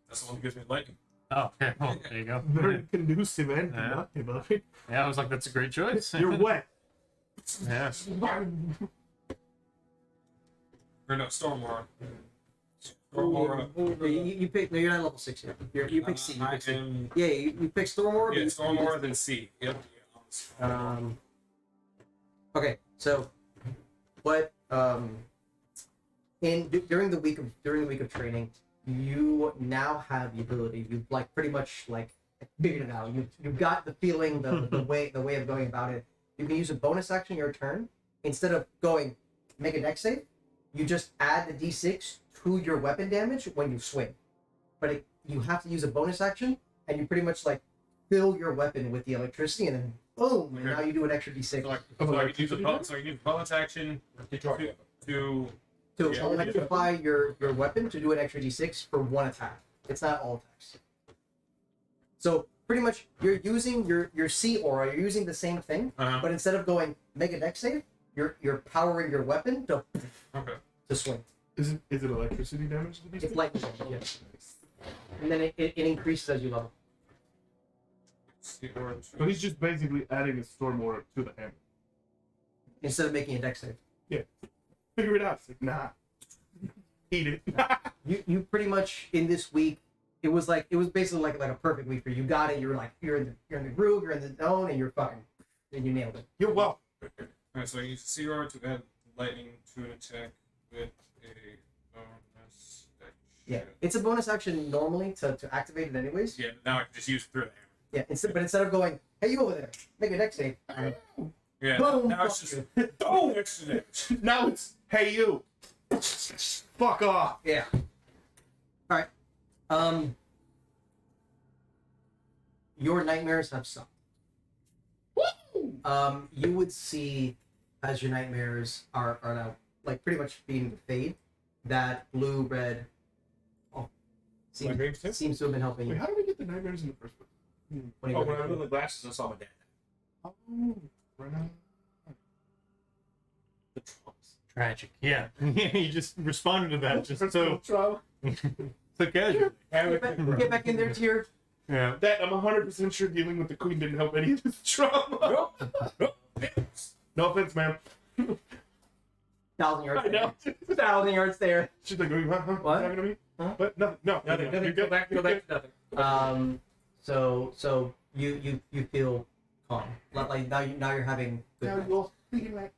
that's the one that gives me lightning. Oh, okay. Well, there you go. Very conducive and Yeah. conductive of it. Yeah, I was like, that's a great choice. You're wet. Yeah. Or no, Storm Aura. Storm Aura. You picked. No, you're not level 6 yet. You picked C. You I picked C. am. Yeah, you picked Storm Aura. Yeah, Storm Aura, then sea. Yep. Okay, so what? During the week of training, you now have the ability. You've pretty much figured it out. You've got the feeling, the way of going about it. You can use a bonus action your turn instead of going make a dex save. You just add the d6 to your weapon damage when you swing, but you have to use a bonus action, and you pretty much fill your weapon with the electricity, and then boom, and now you do an extra d6 So I can use a bonus action to to yeah. electrify your weapon to do an extra d6 for one attack. It's not all attacks. So pretty much you're using your C aura. You're using the same thing, but instead of going make a dex save, you're powering your weapon to swing. Is it electricity damage? It's lightning, yeah. And then it increases as you level. So he's just basically adding a storm aura to the hammer. Instead of making a dex save. Figure it out. It's like, nah. Eat it. You pretty much in this week, it was basically like a perfect week for you. You got it. You're in the groove. You're in the zone, and and you nailed it. You're welcome. Alright, so I use sea aura to add lightning to an attack with a bonus action. Yeah, it's a bonus action normally to activate it anyways. Yeah, now I can just use it through the hammer. Yeah, instead of going, hey, you over there, make a dex save. Yeah, Boom, now it's fuck just you. oh extra damage. Now it's, hey you. Fuck off. Yeah. All right. Your nightmares have stopped. You would see as your nightmares are now pretty much beginning to fade, that blue red seems to have been helping Wait, you. how did we get the nightmares in the first place? When you Oh, were- when I was in the glasses, I saw my dad. Oh, right on. The trunks. Tragic. Yeah. You just responded to that just so Trial. casually. Get back in there, Tier. Yeah. That I'm 100% sure dealing with the queen didn't help any of this trauma. No offense, ma'am. 1,000 yards. I know. 1,000 yards there. She's like, huh? What? What's happening to me? Huh? But nothing. No. Nothing. You're Nothing. good. Go back to nothing. So you feel calm. Now you're having good Now night. you'll feel like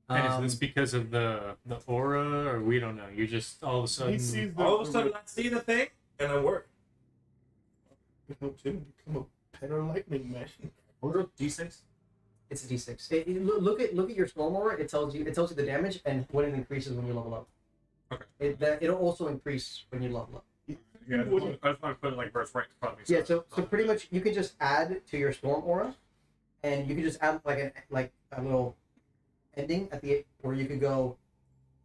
And is this because of the aura, or we don't know? You just all of a sudden. he sees the, All of a sudden, I see the thing, and I work. it helps him become a better lightning man. D6. It's a d6. Look at your storm aura. It tells you the damage and what it increases when you level up. Okay. It'll also increase when you level up. Yeah, I just want to put it burst right in front of me. Yeah. So pretty much you can just add to your storm aura, and you can just add a little ending at the, or you could go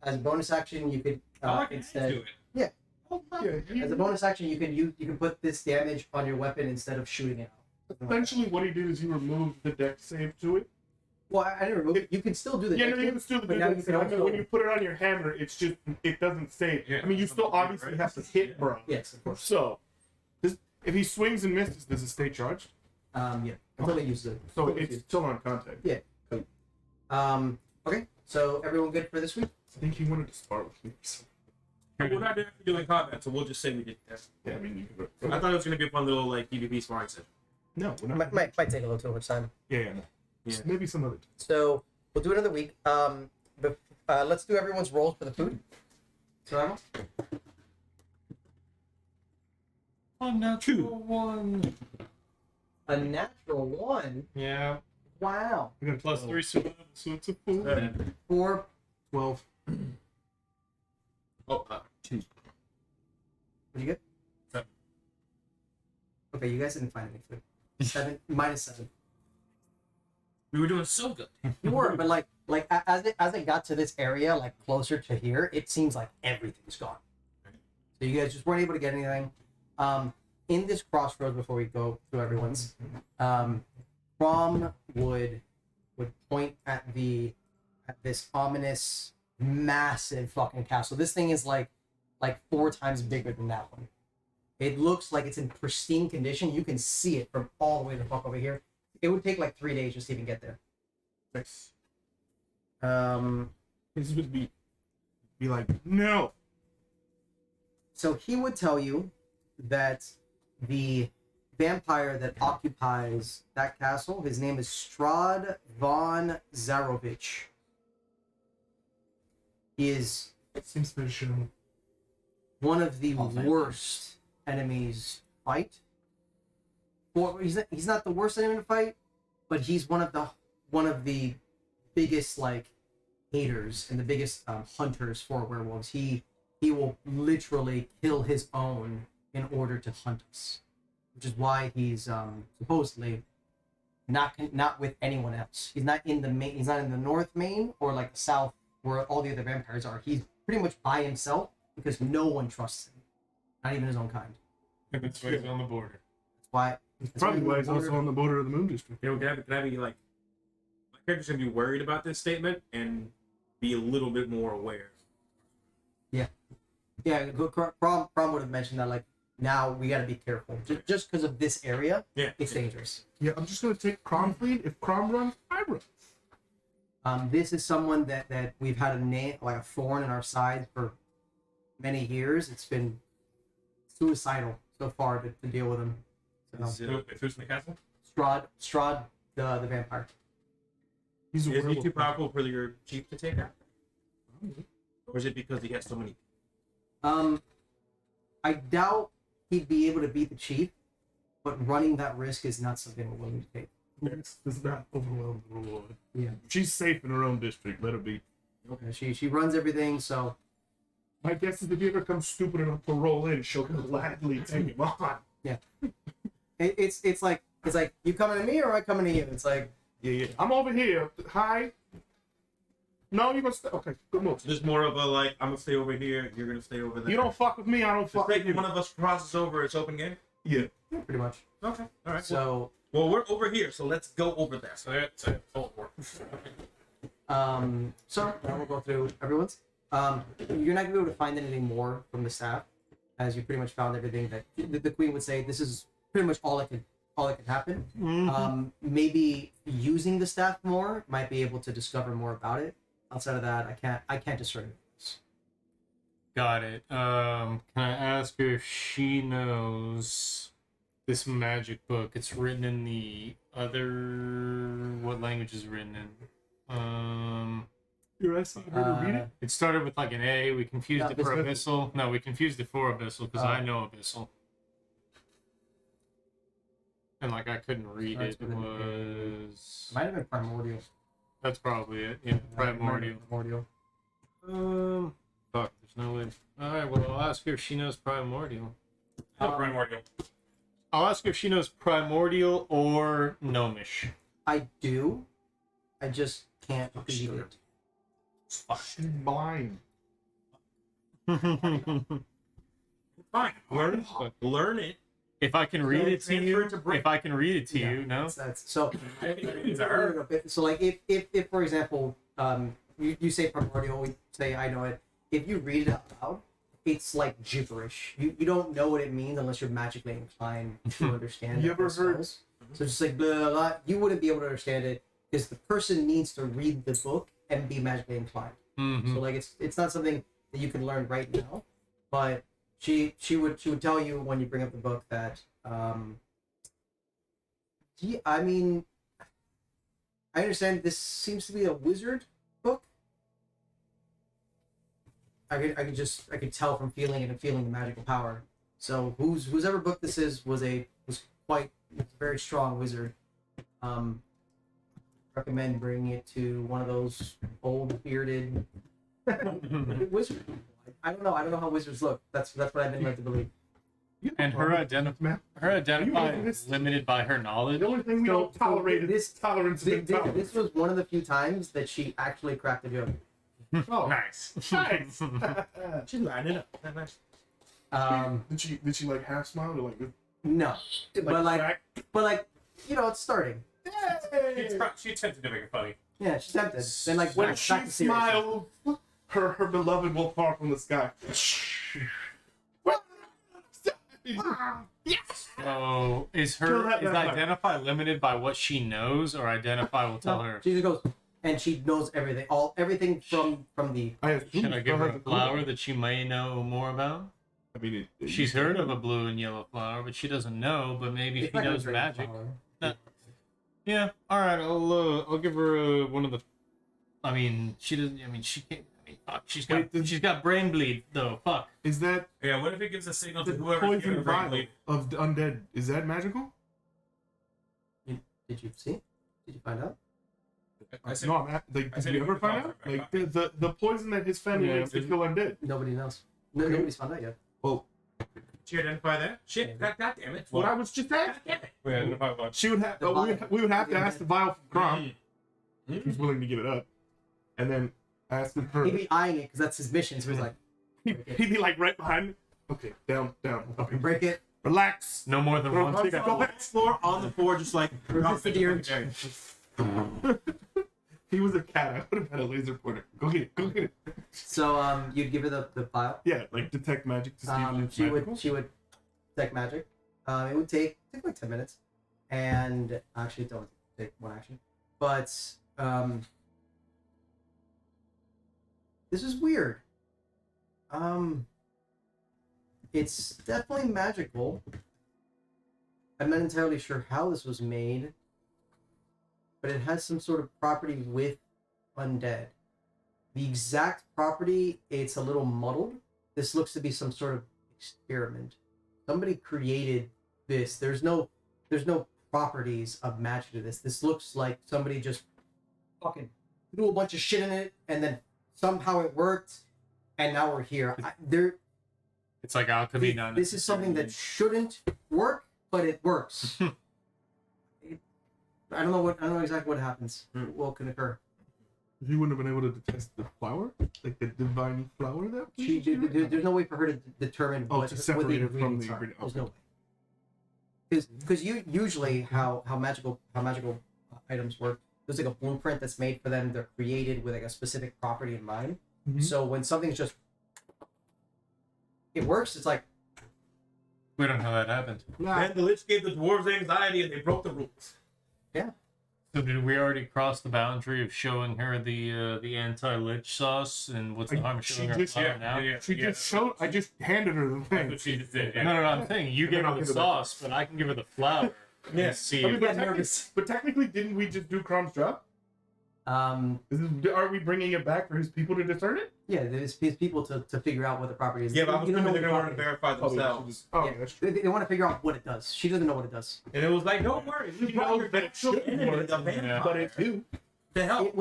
as a bonus action. You could I can instead. do it. Yeah. Yeah. As a bonus action, you can put this damage on your weapon instead of shooting it out. Essentially, what he did is he removed the deck save to it. Well, I didn't remove it. You can still do the Yeah, dex no, you save, can still do but now you that. can I mean, also. when you put it on your hammer, it's just it doesn't save. Yeah. I mean, you still obviously have to hit, bro. Yes, of course. So, If he swings and misses, does it stay charged? Yeah. Until he uses it. So it's still on contact. Yeah. Okay. So everyone good for this week? I think he wanted to spar with me. We're not actually doing combat, so we'll just say we did that. Yeah, I mean, you could. I thought it was gonna be a fun little like PvP sparring session. No, we're not. Might take a little too much time. Yeah. Yeah. Maybe some other. So we'll do another week. But let's do everyone's rolls for the food. Survival. Unnatural one. A natural 1. Yeah. Wow. We got Plus 3 survival, so it's a 4. 4. 12. Oh, 2. What you get? 7. Okay, you guys didn't find any food. 7 minus 7. We were doing so good. You were, but like as it got to this area, like closer to here, it seems like everything's gone. So you guys just weren't able to get anything. In this crossroads, before we go through everyone's, Crom would point at this ominous, massive fucking castle. This thing is like 4 times bigger than that one. It looks like it's in pristine condition. You can see it from all the way the fuck over here. It would take like 3 days just to even get there. Nice. This would be like, no. So he would tell you that the vampire that occupies that castle, his name is Strad von Zarovich. He is Seems fishy. one of the worst enemies to fight. Or he's not the worst enemy to fight, but he's one of the biggest like haters and the biggest hunters for werewolves. He will literally kill his own in order to hunt us, which is why he's supposedly not with anyone else. He's not in the main. He's not in the North Main or like the South where all the other vampires are. He's pretty much by himself because no one trusts him, not even his own kind. That's why he's on the border. That's why. Probably why he's also on the border of the Moon District. You know, can I be like, my character's gonna be worried about this statement and be a little bit more aware. Yeah, Crom would have mentioned that like now we got to be careful just because of this area. Yeah, it's dangerous. Yeah, I'm just gonna take Crom lead. If Crom runs, I run. This is someone that we've had a thorn in our side for many years. It's been suicidal so far to deal with him. So, Who's in the castle? Strahd, the vampire. He's a Is he werewolf. too powerful for your chief to take out? Or is it because he has so many? I doubt he'd be able to beat the chief, but running that risk is not something we're willing to take. Does not overwhelm the reward. Yeah. She's safe in her own district. Let her be. Okay. She runs everything, so My guess is if he ever comes stupid enough to roll in, she'll gladly take him on. yeah. It's like you coming to me or I coming to you? It's like Yeah. I'm over here. Hi. No, you're gonna stay. Okay, good move. So there's more of a like, I'm gonna stay over here, you're gonna stay over there. You don't fuck with me, I don't The fuck with second you. one of us crosses over, it's open game? Yeah. pretty much. Okay. Alright. So Well, we're over here, so let's go over there. So that's a full work. so now we'll go through everyone's. You're not gonna be able to find anything more from the staff, as you pretty much found everything that the queen would say. This is pretty much all that could happen. Mm-hmm. Maybe using the staff more might be able to discover more about it. Outside of that, I can't discern this. Got it. Can I ask her if she knows this magic book? It's written in the other. What language is it written in? You're asking her to read it? It started with like an A. We confused No, it for Abyssal. Abyssal. No, we confused it for Abyssal because I know Abyssal. And like I couldn't read Starts it. with an It was. Might have been primordial. That's probably it. Yeah, primordial. Primordial. Fuck. There's no way. All right. Well, I'll ask her if she knows primordial. Primordial. I'll ask her if she knows primordial or gnomish. I do. I just can't read it. She's blind. Fine. Learn it. If I can read it to transfer you, it to Brick. if I can read it to Yeah, you, no. That's so. It's a her. So like if for example you say primordial, we say I know it. If you read it out loud, it's like gibberish. You don't know what it means unless you're magically inclined to understand. You it ever heard- themselves. So just like blah, blah, blah, you wouldn't be able to understand it because the person needs to read the book and be magically inclined. Mhm. So like it's not something that you can learn right now, but she would tell you when you bring up the book that I mean, I understand this seems to be a wizard book. I could tell from feeling it and feeling the magical power. So whoever book this is was quite a very strong wizard. Recommend bringing it to one of those old bearded wizards. I don't know how wizards look. That's what I've been led to believe. And her identify is limited by her knowledge. The only thing we don't tolerate is tolerance of intolerance. This was one of the few times that she actually cracked a joke. Oh, Nice. nice. She's lining up. Nice. Did she like half smile or like No, but like it's starting. She attempted to make it funny. Yeah, she's tempted. Then like when back she to serious. smiles, her beloved will fall from the sky. Yes. So is Kill that vampire. identify limited by what she knows, or identify will tell her? She just goes, and she knows everything. Everything from the. Should I give her a flower that she may know more about? I mean, She's heard of a blue and yellow flower, but she doesn't know. But maybe she knows magic. Yeah. All right. I'll give her one of the. I mean, she doesn't. I mean, she can't. I mean, fuck. She's got brain bleed though. Fuck. Is that Yeah, what if it gives a signal to the whoever's poison getting brain vial bleed? of the undead? Is that magical? Did you see? Did you find out? I said, No, I'm like, I did said you it ever was find all out? right. Like the poison that his family Yeah, makes to kill undead. Nobody knows. Okay. Nobody's found out yet. Well, Did you identify that? Shit. God damn it. what I was just asking. God damn it. Wait, I don't know if I watched. She would have. The vial. We would have to ask the vial from Crom. Mm. He's willing to give it up, and then ask her. He'd be eyeing it because that's his mission. So he's like, He'd be like right behind me. Okay, down, up here. break it. Relax. No more than Bro, one. I'm step. Go back. Floor on the floor, just like. Resist the urge. He was a cat. I would have had a laser pointer. Go get it. Go get it. So you'd give her the file. Yeah, like detect magic to see if it's magical. She would detect magic. It would take like 10 minutes, and actually it don't take one action. But this is weird. It's definitely magical. I'm not entirely sure how this was made, but it has some sort of property with undead. The exact property, it's a little muddled. This looks to be some sort of experiment. Somebody created this. There's no properties of magic to this. This looks like somebody just fucking threw a bunch of shit in it, and then somehow it worked, and now we're here. It's like alchemy. Not This is something that shouldn't work, but it works. I don't know exactly what happens. What can occur? He wouldn't have been able to detect the flower, like the divine flower that. There's no way for her to determine Oh, what, to what separate the it from ingredients the are. ingredient. There's no way. Because usually how magical items work, there's like a blueprint that's made for them. They're created with like a specific property in mind. Mhm. So when something's just it works, it's like We don't know how that happened. Then the Lich gave the dwarves anxiety and they broke the rules. So did we already cross the boundary of showing her the anti-lich sauce, and what's the harm of She showing her just- flower now? She just showed. I just handed her the That's thing. what she just did. No, Yeah. no, I'm saying you gave her the sauce, but I can give her the flower. Yeah. And see. I mean, If, but, Yeah, nervous. but technically, didn't we just do Crom's job? Are we bringing it back for his people to discern it? yeah, there's people to figure out what the property is. Yeah, but I'm You don't assuming know they're what going to the want to verify Oh, themselves. oh, Yeah. that's true. They want to figure out what it does. She doesn't know what it does. And it was like, don't worry, we She brought knows your that it actual should enemy, work, the vampire. but it do. The hell? It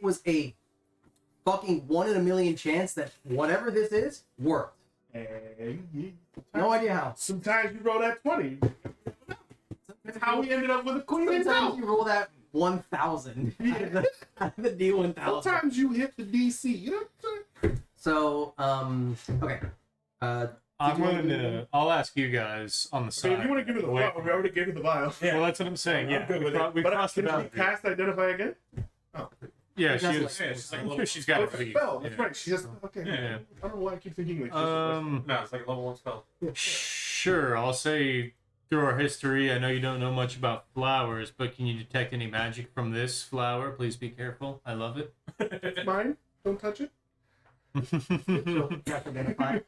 was a fucking 1 in a million chance that whatever this is worked. Hey, No idea how. Sometimes you roll that 20. That's how we ended up with a queen in Sometimes town. you roll that 1,000 out of the D1000. Sometimes you hit the DC. You know what I'm saying? So, okay. I'm going to. I'll ask you guys on the Okay, side. if you want to give her the vial, we already gave her the vial. Yeah. Well, that's what I'm saying. I'm Yeah, good with it. we But crossed the can she boundary. cast identify again? Yeah, That's she like- is. Yeah, she's like a I'm level sure she's got Oh, it. it's a spell. That's right. She has. Okay. Yeah. I don't know why I keep thinking like. No, it's like a level 1 spell. Sure, I'll say through our history, I know you don't know much about flowers, but can you detect any magic from this flower? Please be careful. I love it. It's mine. Don't touch it. She'll cast identify.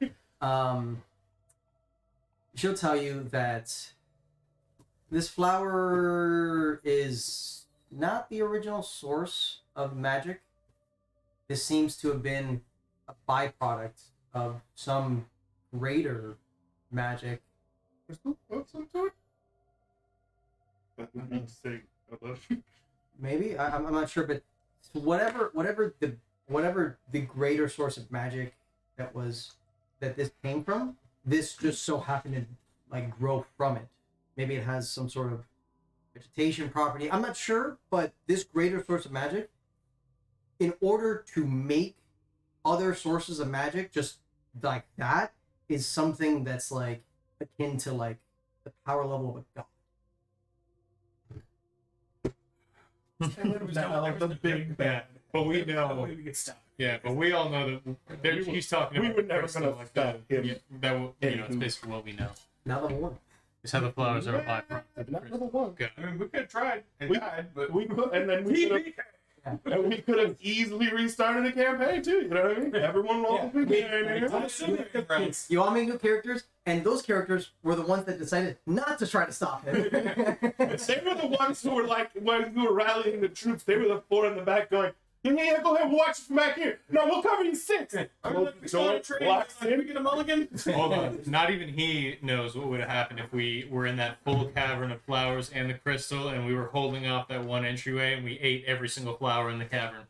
She'll tell you that this flower is not the original source of magic. This seems to have been a byproduct of some greater magic. Crystal of some sort. That would be saying I love you. Maybe I'm not sure, but whatever the greater source of magic that this came from, this just so happened to like grow from it. Maybe it has some sort of vegetation property. I'm not sure, but this greater source of magic, in order to make other sources of magic just like that, is something that's like akin to like the power level of a god. The big bad. But we No know. way we can stop. Yeah, but we all know that he's talking we about. were never crystal gonna like stop that. him. Yeah, that will, it's basically what we know. Now level 1. It's how the flowers are a byproduct of the Not crystal. level 1. God. I mean, we could have tried and We- died, but We could, and then we could have, and we could have easily restarted the campaign too. You know what I mean? Everyone rolled a big rounds. You all made new characters, and those characters were the ones that decided not to try to stop him. They were the ones who were like, when we were rallying the troops, they were the four in the back going, yeah, go ahead, watch it from back here. No, we'll cover you six. Close the door, locks in. Get a mulligan. Hold on. Not even he knows what would have happened if we were in that full cavern of flowers and the crystal, and we were holding off that one entryway, and we ate every single flower in the cavern,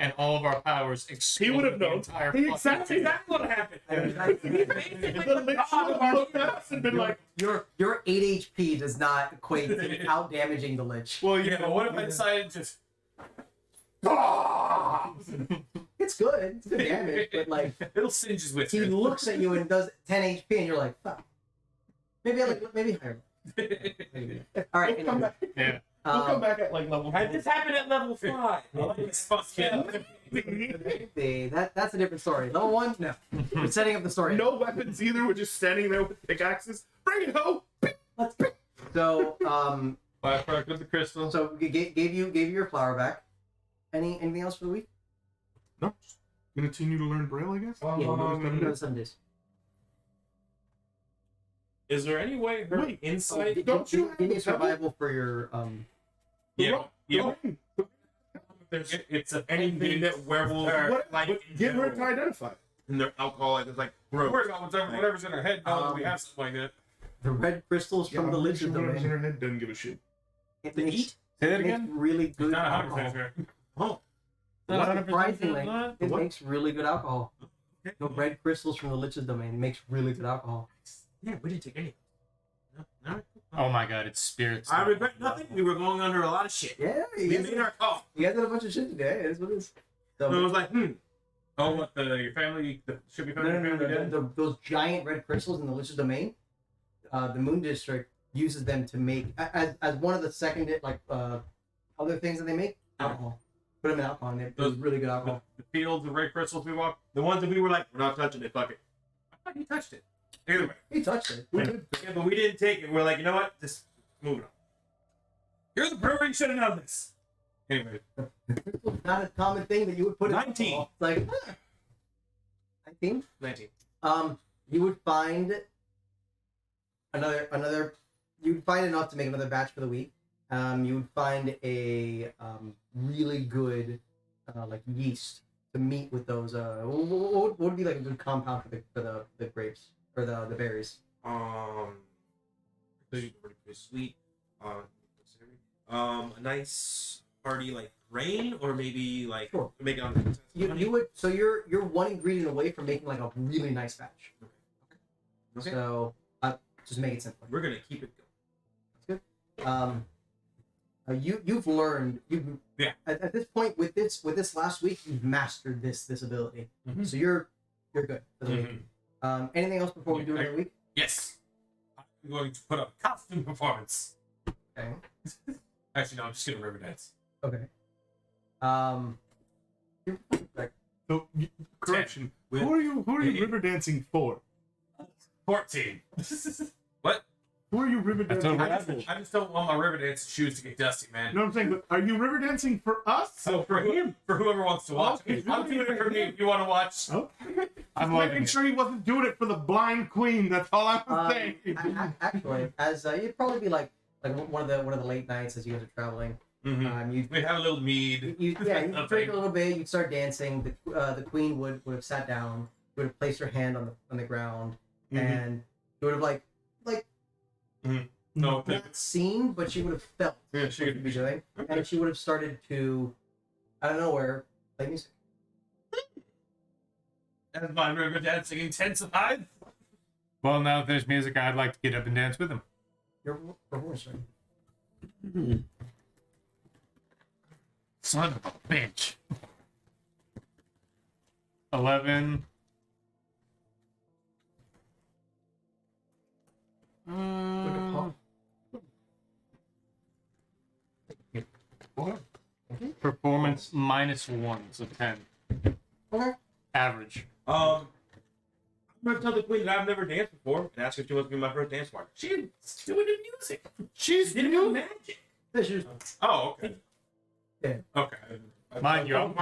and all of our powers He exploded. would have the known. entire He fucking exactly thing. that's what happened. And The lich would have looked at us and been like, your 8 HP does not equate to out damaging the lich. Well, yeah, but what if I decided just It's good. It's good damage, but like it'll singe his he whiskers. looks at you and does 10 HP, and you're like, fuck. Maybe higher. All right. we'll come back. Yeah. We'll come back at like level Had 4. this happened at level 5? It's fucking. That's a different story. Level 1, no. We're setting up the story. No weapons either. We're just standing there with pickaxes. Bring it home. Let's go. So Byproduct of the crystal. so we gave you your flower back. Anything else for the week? No. Continue to learn Braille, I guess. Yeah, we'll do 7 days. Is there any way her Wait, insight? don't you have Give me the survival for your Yeah, yeah. There's It's a anything that werewolves are like. in Get her to general. identify. And they're alcoholic. It's like We're gross. worried about whatever's in our head. Now that we have something like that. the red crystals from the I'm Lich's sure whatever's in domain. her head doesn't give a shit. It To makes, eat? Say that it makes again. really good Not 100% alcohol. sure. Oh, Not 100% Surprisingly, sure. it What? makes really good alcohol. The red crystals from the Lich's domain makes really good alcohol. yeah, we didn't take any. No. Oh my god, it's spirits. I regret nothing. We were going under a lot of shit. Yeah, you We guys, made our call. you guys did a bunch of shit today. It is what it is. So, And I was like, Oh, what your family should be no, found no, your no, family no, dead? those giant red crystals in the Lich's domain, the Moon District uses them to make as one of the second other things that they make alcohol. Put them in alcohol, and they're Those- really good alcohol. The fields of red crystals we walked. the ones that we were like, we're not touching it. Fuck it. I thought you touched it. Either way, He touched it. We did. Yeah, but we didn't take it. We're like, you know what? Just move it on. you're the brewery. You should have known this. Anyway, It's not a common thing that you would put in 19. alcohol. It's like 19. 19. You would find another. You'd find enough to make another batch for the week. You would find a really good like yeast to meet with those. What would be like a good compound for the grapes or the berries? Pretty sweet. A nice hearty like grain, or maybe like Sure. make it on. You would so you're one ingredient away from making like a really nice batch. Okay. So just make it simple. We're gonna keep it going. You've learned Yeah. at this point with this last week you've mastered this ability. Mhm. So you're good for the week. Mhm. Anything else before we do another week? yes, I'm going to put up a costume performance. Okay. Actually, no, I'm just gonna river dance. Okay. Um, So, correction. With- Who are you Eight. river dancing for? 14. What? Who are you river That's dancing over for? average. I just don't want my river dance shoes to get dusty, man. No, I'm saying, but are you river dancing for us? So for him, for whoever wants to watch, Okay. I'm doing it for me. If you want to watch, Okay. I'm Just loving making it. sure he wasn't doing it for the blind queen. That's all I'm saying. Actually, as it'd probably be like one of the late nights as you guys are traveling. You we have a little mead. you drink a little bit. You'd start dancing. The queen would have sat down. Would have placed her hand on the ground, and she would have like No, not seen, but she would have felt yeah, what you'd be doing, and she would have started to, out of nowhere, play music. as my river dancing intensified. Well, now if there's music, I'd like to get up and dance with him. Your performance, right? Son of a bitch. 11. Performance -1, so 10. Okay. Average. I'm gonna tell the queen that I've never danced before and ask if she wants to be my first dance partner. She's doing the music. She's doing magic. Oh, okay. Yeah. Okay. Mind you, I was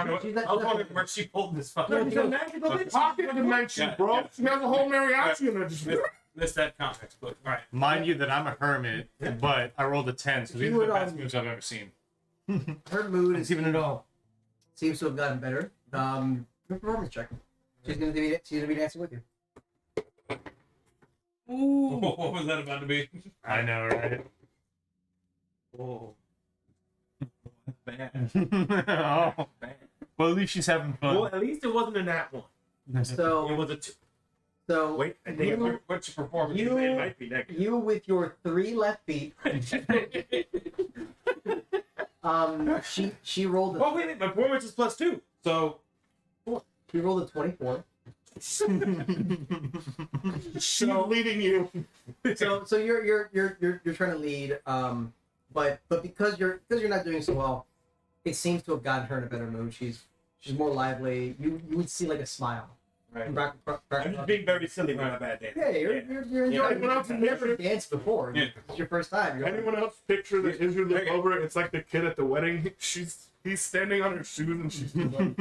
wondering where she pulled this fucking. She's a magical bitch. Pocket dimension, Yeah, bro. yeah. She has a whole mariachi in her. Just Missed that context, but all right. mind you that I'm a hermit, but I rolled a 10, so these You are the would, best moves I've ever seen. Her mood is Even at all. seems to have gotten better. Performance check. She's gonna be dancing with you. Ooh. What was that about to be? I know, right? Whoa. Bad. Oh. Bad. Well, at least she's having fun. Well, at least it wasn't a nat one. It So was a two. so I think you, What's your performance? You- it might be negative. you with your 3 left feet. She rolled a Oh wait, my performance is +2. So she rolled a 24. she's leading you. So you're trying to lead, but because you're not doing so well, it seems to have gotten her in a better mood. She's more lively. You would see like a smile. right. I'm I'm just being very silly with my bad dance. Yeah, you're enjoying. Yeah, it. anyone else You've never danced before. Yeah. It's your first time. You're like, Anyone else picture the Israel look over? It's like the kid at the wedding. He's standing on her shoes and she's like,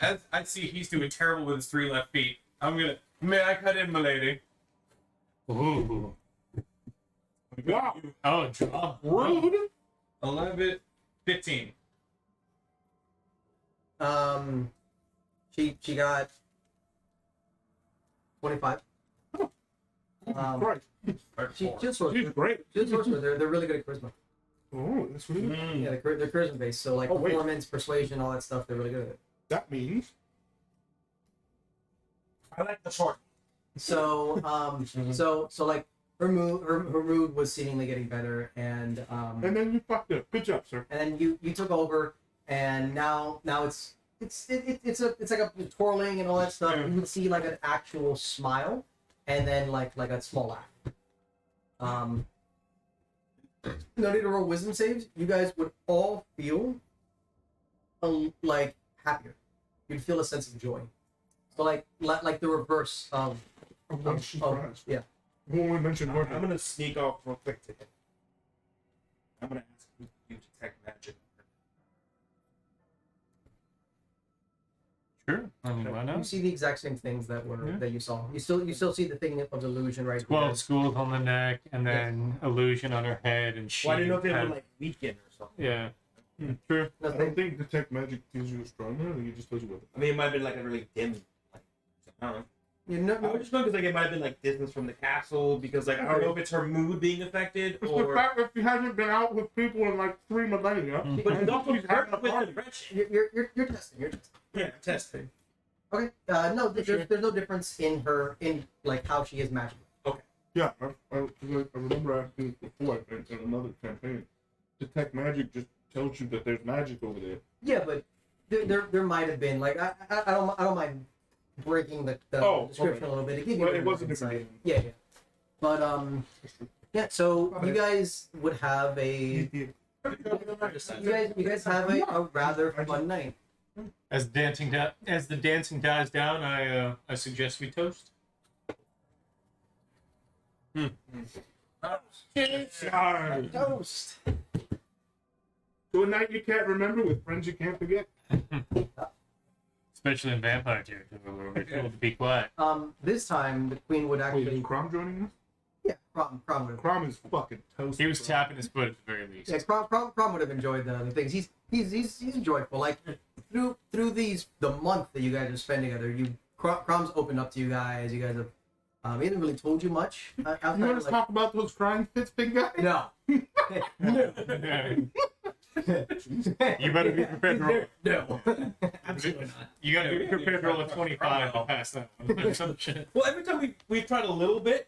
As I see he's doing terrible with his 3 left feet, I'm gonna. May I cut in, milady? Ooh. wow, Oh, drop. rude. 11, 15. She got 25. Right. She's She's great. They're really good at charisma. Oh, that's really good. Mm. Yeah, they're charisma based. So like Oh, wait. performance, persuasion, all that stuff. They're really good at it. That means I like the short. So so like her mood was seemingly getting better, and then you fucked up. Good job, sir. then you took over, and now it's like a twirling and all that stuff. Yeah. You would see like an actual smile, and then like a small laugh. No need to roll wisdom saves. You guys would all feel like happier. You'd feel a sense of joy. So like the reverse of I'm not surprised. yeah. When we mentioned more, I'm gonna sneak off real quick to him. I'm gonna ask you to detect magic. Sure. I mean, why You not? see the exact same things that you saw. You still see the thing of illusion, right? 12 schools on the neck, and then illusion on her head, and she. Well, I didn't know if they were had- like weekend or something. Yeah. True. I don't think detect magic tells you stronger. I think it just tells you what. I mean, it might have been like a really dim. Like, I don't know. You know, I was just going because like it might have been like distance from the castle because like I don't know if it's her mood being affected It's the or. fact that she hasn't been out with people in like 3 millennia. But she's also She's having a hurt with party. the friendship. you're testing. You're testing. Yeah, testing. Okay. No, there's no difference in her in like how she is magical. Yeah, I remember asking this before in another campaign. Detect magic just tells you that there's magic over there. Yeah, but there might have been like I don't mind breaking the description a little bit. It gives you Well, a it bit more wasn't insight. a Yeah. But yeah. So you guys would have a You guys have a rather fun night. As the dancing dies down, I suggest we toast. Sorry. Toast. To a night you can't remember with friends you can't forget. Especially in vampire territory where we're told to be quiet. This time the queen would Wait, actually. is Crom joining us? Yeah, Crom would. Crom is fucking toast. He was bro. tapping his foot at the very least. Yeah, Crom would have enjoyed the other things. He's joyful. Like through the month that you guys are spending together, Crom's opened up to you guys. You guys have he hasn't really told you much. Outside You want of, to talk about those crying fits, big guy? no. You better be prepared to roll. No. Absolutely not. You gotta be prepared to roll a 25 to pass that one. Some shit. Well, every time we've tried a little bit,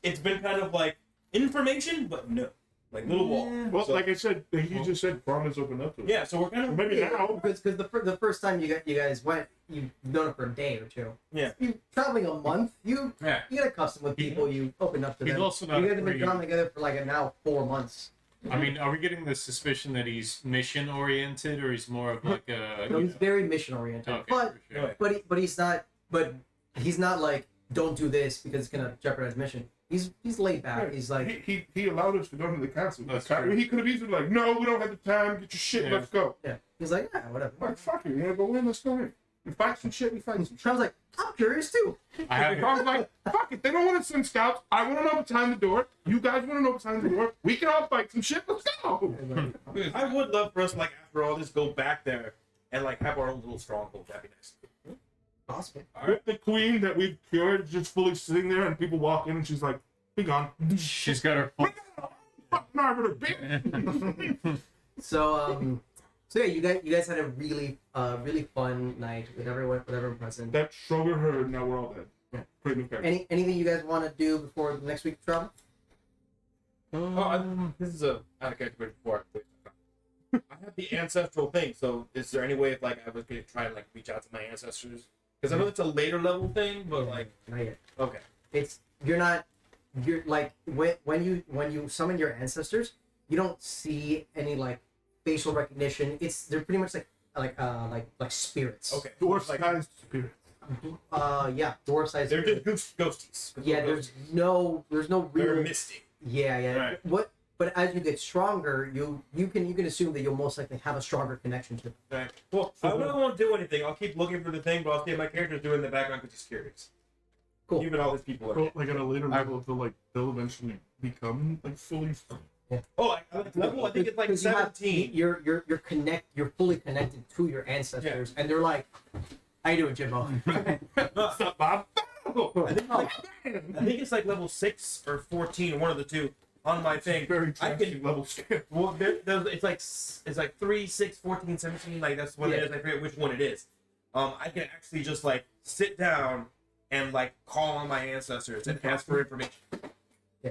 it's been kind of like information, but no, like little wall. Well, So- like I said, he just said Crom is open up to it. Yeah, so we're kind of Maybe now. Because the first time you guys went, you've known it for a day or two. Yeah. You traveling a month, you Yeah. get accustomed with people. You open up to He's them. also not You guys have been free. traveling together for like now 4 months. I mean, are we getting the suspicion that he's mission oriented or he's more of like a. So he's very mission oriented, Okay, but for sure. but he's not like don't do this because it's gonna jeopardize mission. He's laid back. He's like he allowed us to go to the castle. That's I mean, true. he could have easily like, no, we don't have the time. Get your shit. Yeah. Let's go. yeah. He's like yeah whatever. Like fuck it. You wanna go in? Let's go in. We fight some shit. We fight some shit. I was like I'm curious too. I have. I was like, fuck it. They don't want to send scouts. I want to know what's behind the door. You guys want to know what's behind the door. We can all fight some shit. Let's go. I would love for us, like, after all this, go back there and like have our own little stronghold. That'd be nice. Possible. With the queen that we've cured just fully sitting there, and people walk in, and she's like, be gone. She's got her foot. Fuck, Margaret, bitch. So yeah, you guys had a really fun night with everyone present. That Schroeder heard. Now we're all dead. Yeah. Pretty new character. Anything you guys want to do before the next week of travel? This is a out of character before. I have the ancestral thing. So, is there any way if like I was going to try and like reach out to my ancestors? Because I know it's a later level thing, but like Not yet. okay. You're like when you summon your ancestors, you don't see any like facial recognition. They're pretty much like spirits. Okay. Dwarf-sized spirit. Yeah, dwarf sized. They're just ghosties. Yeah, there's no They're real. misty. Yeah. Right. But as you get stronger, you can assume that you'll most likely have a stronger connection to them. Right. Well, I really won't do anything. I'll keep looking for the thing, but I'll see my character's doing in the background because he's curious. Cool. Even all these people are. Well, like at a later level, they'll eventually become like fully. Oh, like level. I think it's like 'Cause you have- 17. You're fully connected to your ancestors, and they're like, "How you doing, Jimbo?" What's up, Bob? I think it's like level 6 or 14, one of the two, on my thing. Very I trashy can. level scale. Well, it's like 3, 6, 14, 17. Like that's what it is. I forget which one it is. I can actually just like sit down and like call on my ancestors and ask for information.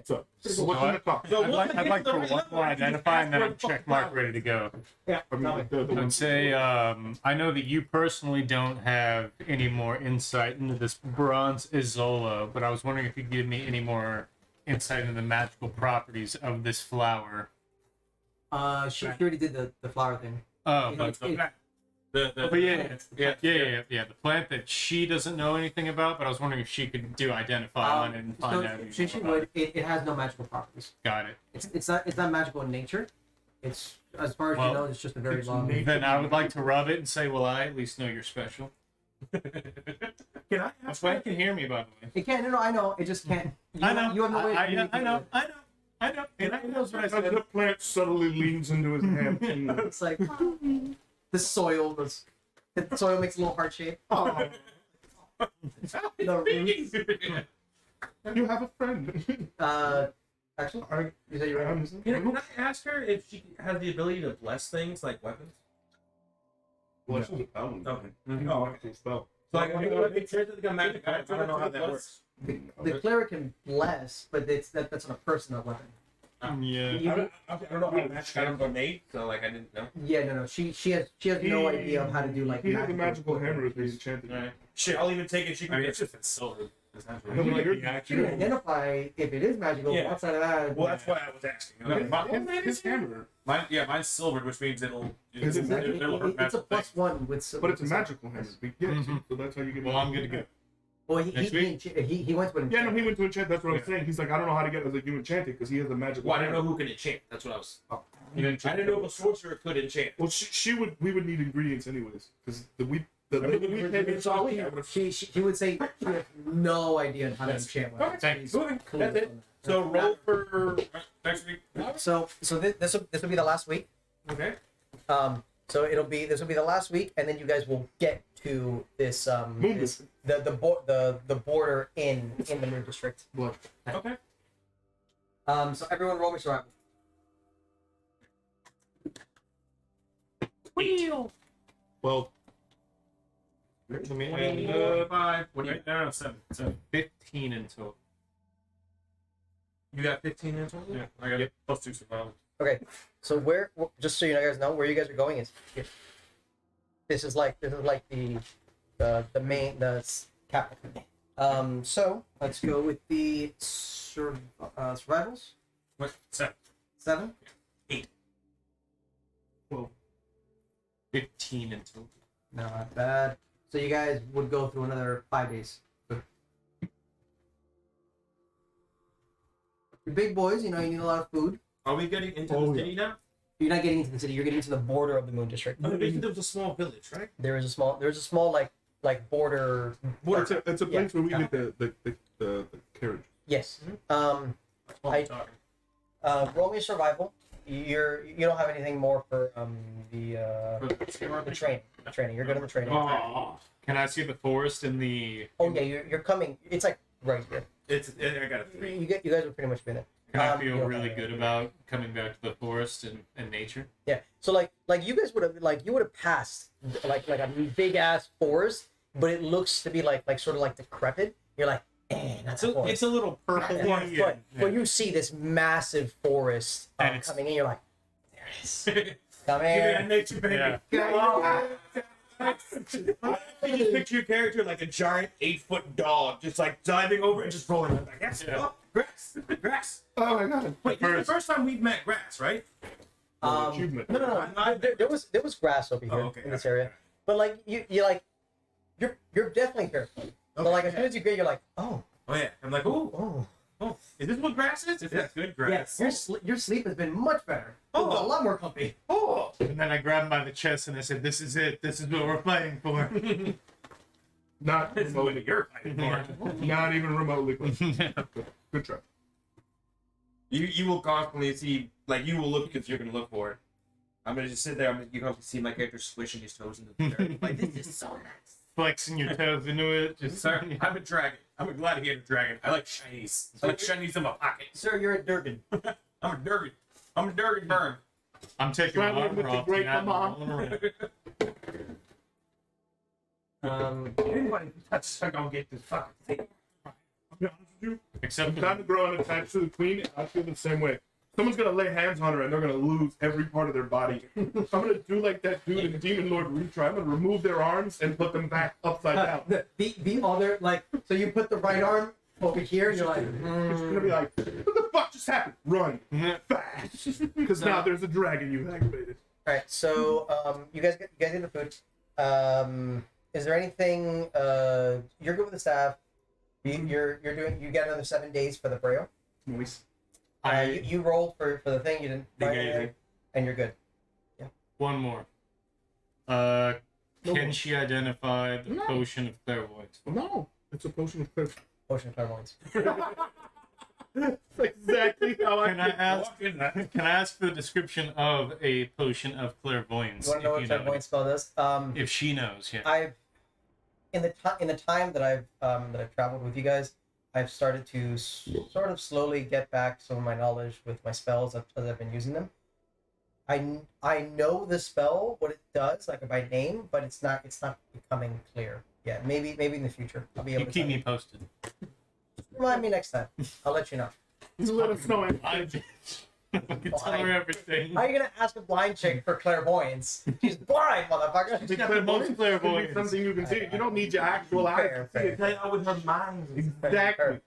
So what's in the cup? So I'd like for one more identify and then a check mark ready to go. Yeah. I mean, like, the I'd one- say I know that you personally don't have any more insight into this bronze Isola, but I was wondering if you could give me any more insight into the magical properties of this flower. She already did the flower thing. Oh, It's- but it- But yeah. The plant that she doesn't know anything about, but I was wondering if she could do identify on it and find so out. she would. It has no magical properties. Got it. It's not magical in nature. It's as far as Well, you know, it's just a very it's long. nature. Then I would like to rub it and say, well, I at least know you're special. Can I That's why you can hear me, by the way. It can't. No, I know. It just can't. You I know. You have no way. I of know. communicating with it. I know. And I know what I As said. the plant subtly leans into his hand. It's like the soil. The soil makes a little heart shape. Oh, The roots. you have a friend. Actually, I, you said you were. Can I ask her if she has the ability to bless things like weapons? Well, it's a paladin. Okay. Oh, okay. Spell. So like, it turns into a magic item. I don't know how that works. The cleric can bless, but that's on a person, not weapon. Yeah. I don't know how magic items are made, so like I didn't know. Yeah, no. She has no idea of how to do like. He has a magical hammer if he's enchanted. Alright. Shit, I'll even take it. She I can mean, it's just in silver. essentially. No, Like you're- the You can actual. identify if it is magical. Yeah. Outside of that, Well, that's why I was asking. No, Okay. his hammer. Mine's silvered, which means it'll Is it magic? it'll hurt it's a magical plus things. one with. But it's a magical hammer. Yeah, Mhm. so that's how you get. Well, I'm good to go. Well, Next he went with. Yeah, no, he went to enchant. That's what I was Yeah. saying. He's like, I don't know how to get it. I was like, you enchant it because he has a magical. Well, I didn't know hammer. who could enchant. That's what I was. You didn't I didn't know if a sorcerer could enchant. Well, we would need ingredients anyways because the lady we mean, paid it's all we have. She would say she has no idea how to enchant weapons. Thanks. She's Okay, clueless that's it. on that. So roll for. next week. So this will be the last week. Okay. So this will be the last week, and then you guys will get to this Moon this, the border in the Moon District. blood. Okay. So everyone roll me survival. Well, Let me add, 25. What do you? No, 7. 15 in total. You got 15 in total? Yeah, I got it. Plus 2 survival. Okay, so just so you guys know where you guys are going is here. This is like the main capital. So let's go with the survivals. What? 7. 7. 15 in total. Not bad. So you guys would go through another 5 days. You're big boys, you know you need a lot of food. Are we getting into Oh, the yeah. city now? You're not getting into the city. You're getting into the border of the Moon District. I mean, there was a small village, right? There's a small like border. it's a place Yeah. where we get the carriage. Yes. That's what I- I'm talking. Roll me survival. You don't have anything more for the training. You're good on the training. Oh, can I see the forest in the? Oh yeah, you're coming. It's like right here. I got a 3. You guys would pretty much be there. Can I feel you'll- really good about coming back to the forest and nature? Yeah. So like you guys would have passed like a big ass forest, but it looks to be like sort of like decrepit. You're like, that's a forest. It's a little purple one. But you see this massive forest And it's- coming in, you're like, there it is. Come Give me that here. nature, baby. Yeah. You just picture your character like a giant 8-foot dog, just like diving over and just rolling it. Like, yes, Yeah. oh, grass. Oh my god! Wait, this is the first time we've met grass, right? Achievement. No. There was grass over here okay, in this okay, area, but like you're definitely here. But like as soon as you get, you're like, oh, Oh yeah. I'm like, oh, is this what grass is? If that's good grass. yes. Your sleep has been much better. Oh. A lot more comfy. Oh. And then I grabbed him by the chest and I said, "This is it. This is what we're fighting for." Not This is what remotely. you're fighting for. Not even remotely close. Good try. You will constantly see, like, you will look because you're gonna look for it. I'm gonna just sit there. You can see my character squishing his toes into the dirt. Like, this is so nice. Flexing your toes into it. Just Sorry, I'm a dragon. I'm a gladiator dragon. I like shinies. I like shinies in my pocket. Sir, you're a Durgan. I'm a Durgan. I'm a Durgan burn. I'm taking my Traveling with armor the off. great and Mama. rolling around. Anybody who touches her gonna get this fucking thing. I'll be honest with you. Except I'm kind of growing attached to the queen. And I feel the same way. Someone's gonna lay hands on her and they're gonna lose every part of their body. I'm gonna do like that dude in Demon Lord Retry. I'm gonna remove their arms and put them back upside down. The other like so you put the right arm over here. You're like, It's gonna be like, what the fuck just happened? Run fast, because now there's a dragon you activated. all right. So you guys get the food. Is there anything? You're good with the staff. You got another 7 days for the burial. Nice. You rolled for the thing. You didn't. Didn't find get anything, anything. and you're good. one more. Can she identify the potion of clairvoyance? No, it's a potion of clairvoyance. Potion of clairvoyance. That's exactly how Can I ask? Can I ask for the description of a potion of clairvoyance? You want to know if what know clairvoyance spell does? If she knows, yeah. I've in the time that I've traveled with you guys, I've started to sort of slowly get back some of my knowledge with my spells as I've been using them. I know the spell, what it does, like by name, but it's not becoming clear yet. Maybe in the future I'll be able You to keep tell me you. posted. Remind me next time. I'll let you know. You let us know. I- Tell her everything. How are you gonna ask a blind chick for clairvoyance? She's blind, motherfucker. The got the most clairvoyance. could be something you can see. You don't need your actual eyes Fair, to see fair. it. Play out with her mind. Exactly.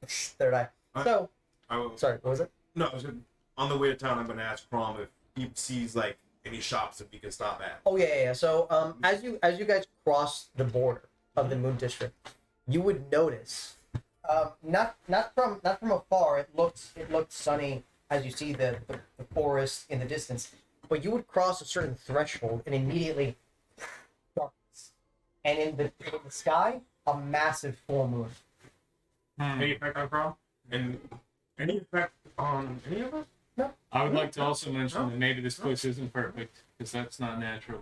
Third eye. So, I will, sorry, what was it? no, I was gonna, on the way to town, I'm gonna ask Crom if he sees like any shops that we can stop at. Oh yeah. So as you guys cross the border of the Moon District, you would notice, not from afar. It looked sunny as you see the forest in the distance, but you would cross a certain threshold and immediately darkness, and in the sky a massive full moon. Any effect on Crom? And any effect on any of us? I would like to also mention that maybe this place isn't perfect because that's not natural.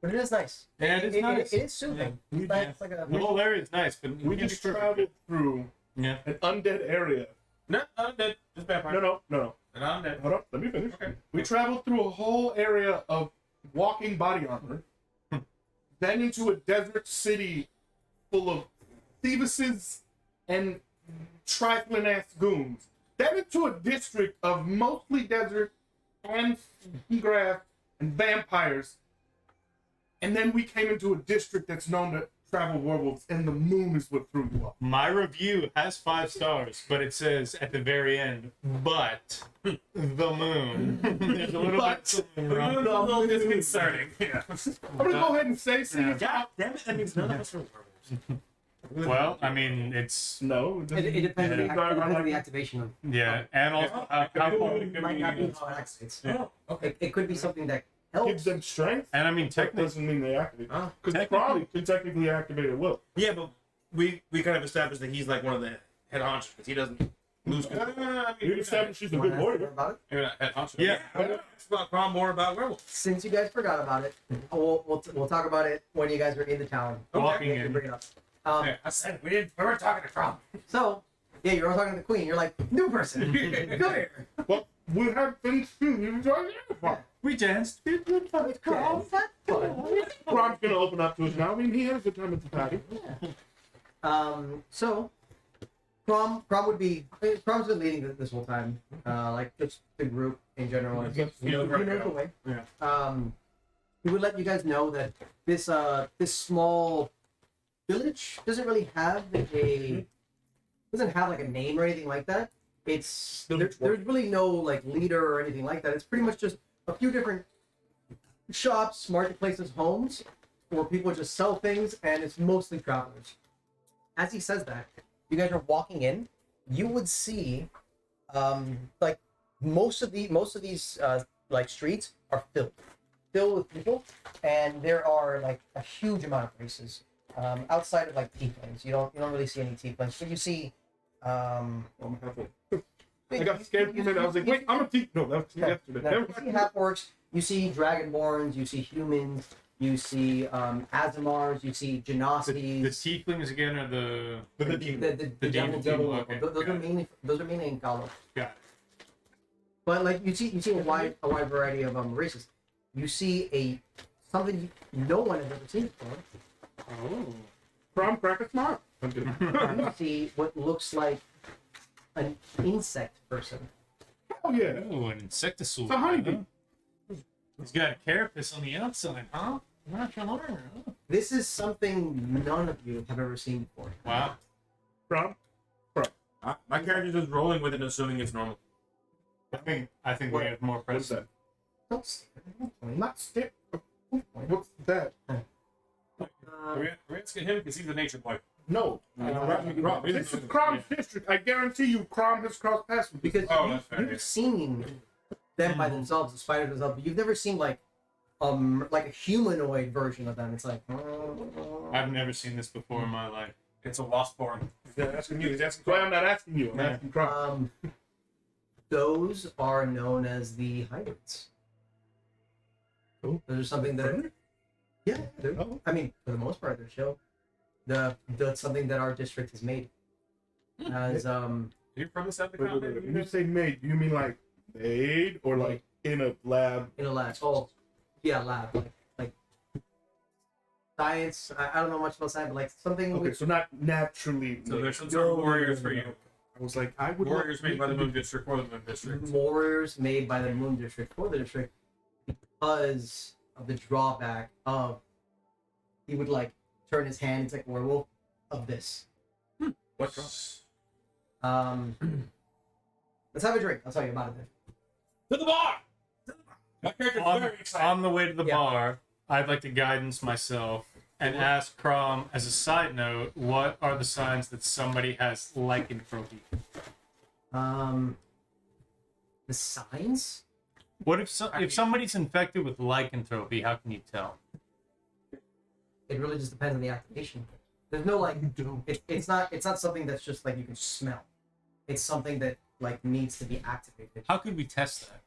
But it is nice. Yeah, it is nice. It is soothing. Yeah. It's like- it's like a The whole area is nice, but We just traveled through Yeah. an undead area. No, undead. Just vampire. No. An undead. Hold up, let me finish. Okay. We traveled through a whole area of walking body armor, then into a desert city full of thievises and trifling ass goons, then into a district of mostly desert and grass and vampires, and then we came into a district that's known to travel werewolves, and the moon is what threw you off. My review has 5 stars, but it says at the very end, but the moon. There's a little bit something A wrong. little disconcerting. Yeah. I'm gonna go ahead and say, God damn it! That means none of us are werewolves. Well, I mean, it's no. It depends on the, Yeah. it depends on the activation of yeah, and also it might not be how it activates. Oh, okay. It could be something that Gives helps. them strength. and I mean, That technically, doesn't mean they activate. Oh. Because Technically- probably can technically activate at will. Yeah, but we kind of established that he's like one of the head honchos because he doesn't lose control. You established she's a You good wanna ask more warrior. about it? Maybe not head honcho. Yeah. It's about Crom more about werewolves. Since you guys forgot about it, we'll talk about it when you guys are in the town. Walking You can in. bring it up. Okay, I said we weren't talking to Crom. So, yeah, you're all talking to the queen. You're like, new person, come here. Well, we have things to you join the we danced. Yeah, it's not fun. Crom's gonna open up to us now. I mean, he had a good time at the party. So, Crom would be. Crom's been leading this whole time. Like just the group in general. He knows the way. Yeah. He would let you guys know that this small village doesn't really have like a name or anything like that. It's there's really no like leader or anything like that. It's pretty much just a few different shops, marketplaces, homes where people just sell things, and it's mostly travelers. As he says that, you guys are walking in. You would see, like most of these like streets are filled with people, and there are like a huge amount of races. Outside of like tieflings, you don't really see any tieflings, but you see. I got scared for a minute. I was like, wait, I'm a thief. No, that was yesterday. Now, Never you see mind. half-orcs, you see dragonborns, you see humans, you see Azamars, you see The Genastes, tieflings again are the the the devil. demon, okay. Those are mainly in Galos. Got it. But like you see a wide variety of races. You see something no one has ever seen before. Oh. Crom, crack a smile. I'm kidding. You see what looks like an insect person. Oh yeah. Oh, an insectosaur. It's a honeybee. He's got a carapace on the outside, huh? Not your armor, huh? This is something none of you have ever seen before. Wow. Crom. My character's just rolling with it, assuming it's normal. I think we have more What's presence. that? Don't stare. Not stick. What's that? We're asking him because he's a nature boy. No. This is Crom's district. I guarantee you, Crom has crossed paths with Because Oh, that's fair, yeah. you've seen them by themselves, the spiders themselves, but you've never seen like a humanoid version of them. It's like I've never seen this before in my life. It's a lost born. He's not asking you, he's asking That's why Crom. I'm not asking you. I'm asking Crom. those are known as the hybrids. Cool. Those are something that yeah, they're, Oh. I mean, for the most part, they're show. That's something that our district has made. As You're from the south of the Wait. When you continent? say made, do you mean like made or like in a lab? in a lab. Oh, yeah, lab. Like science. I don't know much about science, but like something Okay, with so not naturally. So made. there's some sort of warriors for you. I was like, I would Warriors like made by the Moon District for the Moon District. Warriors made by the Moon District for the district because of the drawback of he would like turn his hand into like a werewolf of this. What drops? Let's have a drink. I'll tell you about it then. To the bar! My character's very excited. On the way to the Yeah. bar, I'd like to guidance myself and ask Crom, as a side note, what are the signs that somebody has lycanthropy? The signs? What if somebody's infected with lycanthropy? How can you tell? It really just depends on the activation. There's no like. It's not something that's just like you can smell. It's something that like needs to be activated. How could we test that?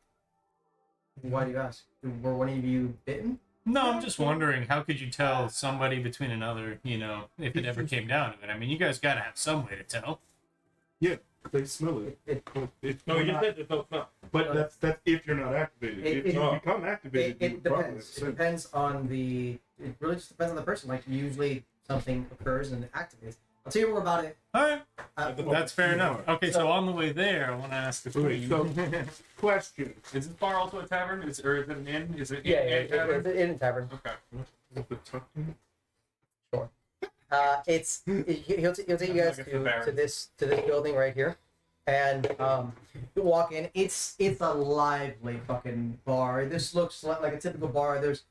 Why do you ask? Were one of you bitten? No, I'm just wondering, how could you tell somebody between another, you know, if it ever came down to it? I mean, you guys gotta have some way to tell. Yeah, they smell it. No, you said there's no smell. But that's if you're not activated. If you become activated, you It would probably depends. It sense. depends on the. It really just depends on the person. Like usually something occurs and it activates. I'll tell you more about it. All right, Uh, that's fair enough. Okay, so on the way there, I want to ask the Okay, queen. so question. Is this bar also a tavern? Or is it an inn? Is it yeah, a tavern? it's in a tavern. Okay. He'll take you guys Like a to this building right here, and you walk in. It's a lively fucking bar. This looks like a typical bar. There's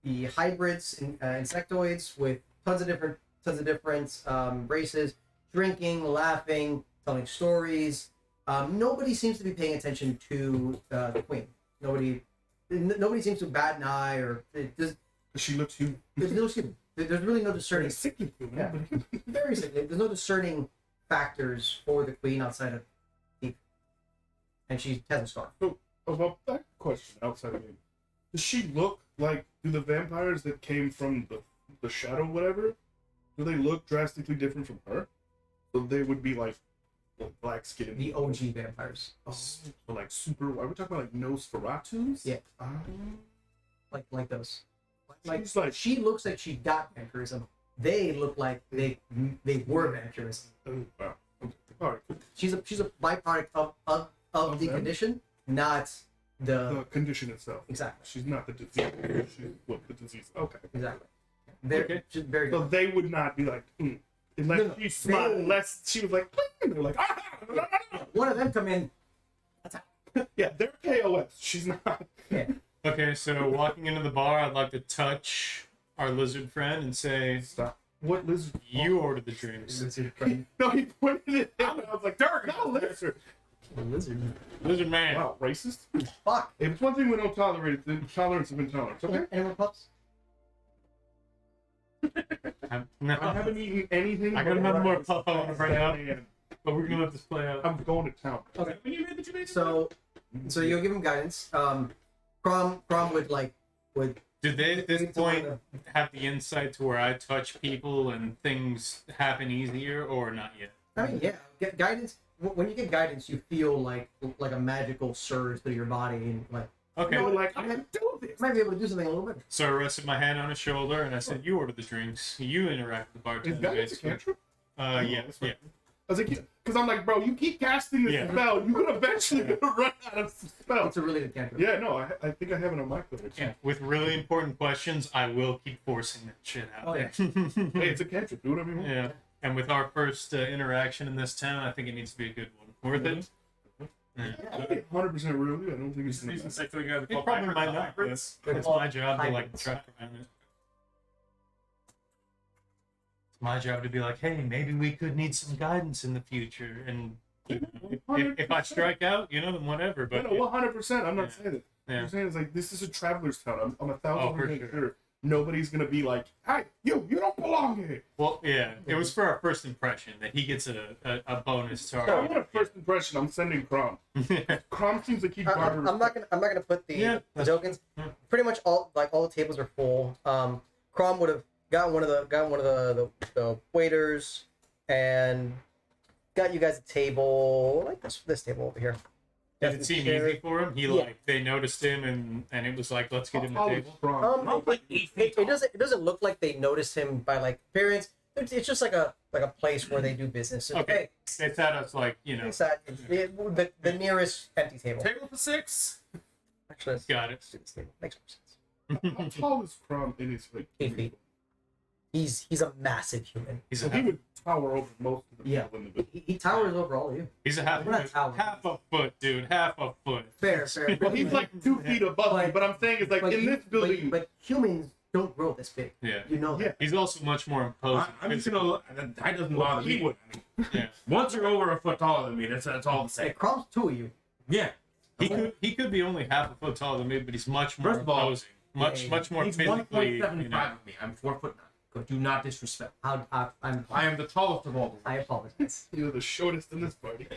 the hybrids and insectoids with tons of different races, drinking, laughing, telling stories. Nobody seems to be paying attention to the queen. Nobody seems to bat an eye or She looks human. there's really no discerning. Sickly human. Yeah. Very sick. There's no discerning factors for the queen outside of teeth, and she has a scar. So, about that question outside of me, does she look like, do the vampires that came from the shadow, whatever, do they look drastically different from her? So they would be like black skin. The OG vampires, Oh, so like super. Are we talking about like Nosferatus? Yeah. like those. She's like, She looks like she got vampirism. They look like they were vampirism. oh, wow. Okay. All right. She's a byproduct of the them? condition, not The condition itself. exactly. She's not the disease. She's what the disease. Okay. Exactly. They're Okay. just very So good. they would not be like, unless No, she smiled, they- unless she was like, they're like, ah. One of them come in. Yeah, they're KOS. She's not. Yeah. Okay, so walking into the bar, I'd like to touch our lizard friend and say, Stop. What lizard? "You ordered the drinks." No, he pointed it out. I was like, Dark, not lizard. Lizard. Lizard man. Wow, racist. Fuck. If it's one thing we don't tolerate, it's the tolerance of intolerance. Okay. Anyone pups? No, I haven't eaten anything. I got but another more rice pup I wanna past bring up. 7 a.m. but we're gonna let this play out. I'm going to town. Okay. When you made that you made So you'll give him guidance. Crom would Did they at this It's point one have the insight to where I touch people and things happen easier, or not yet? I mean, yeah, get guidance. When you get guidance, you feel like a magical surge through your body, and like Okay, They were like, I'm gonna do this. you might be able to do something a little bit. so I rested my hand on his shoulder and I said, "You ordered the drinks. You interact with the Is bartender." that a basically." cantrip? Yeah, That's yeah. right. I was like, because I'm like, bro, you keep casting this Yeah. spell, you're gonna eventually gonna run out of spells. It's a really good cantrip. Yeah, no, I think I have it on my code. Yeah, with really important questions, I will keep forcing that shit out. Oh, yeah. Hey, it's a cantrip. Do whatever you want. Yeah, and with our first interaction in this town, I think it needs to be a good one. Worth it? Yeah. I'll be 100% real. I don't think it's Season gonna 6 we got It probably might not. But it's my job to like track around it. It's my job to be like, hey, maybe we could need some guidance in the future, and if I strike out, you know, then whatever. But No, 100%. I'm not Yeah. saying it. Yeah. I'm saying it's like, this is a traveler's town. I'm Oh, 1,000% for sure. Nobody's gonna be like, hey, you don't belong here. well, yeah, it was for our first impression that he gets a bonus to I our. want a first impression. I'm sending Crom. Crom seems like he'd I'm not gonna put the, Yeah, the that's- tokens. yeah. Pretty much all the tables are full. Crom would have gotten one of the waiters and got you guys a table like this table over here. Did it seem easy for him? He Yeah. they noticed him and it was like, let's get him the table. Crom. It doesn't look like they noticed him by like appearance. It's just like a place where they do business. Okay. It's at us like, you know. It's at the nearest empty table. Table for 6. Actually, Got it. let's do this table. Makes more sense. How tall is Crumb in his like 8 feet. He's a massive human. He's So a he half, would tower over most of the Yeah. people in the building. He towers over all of you. he's a half, We're not towering. half a foot, dude. Half a foot. Fair. Well, he's like 2 feet above me, but I'm saying it's like in this building. But humans don't grow this big. Yeah. You know that. He's also much more imposing. I'm just gonna. That doesn't bother He me. would. Yeah. Once you're over a foot taller than me, that's all the same. It crumbs 2 of you. Yeah. He could be only half a foot taller than me, but he's much more First of all, imposing. Much more He's physically. 1.75 You know. of me. I'm 4'9". Do not disrespect. I I am the tallest of all. I apologize. You're the shortest in this party.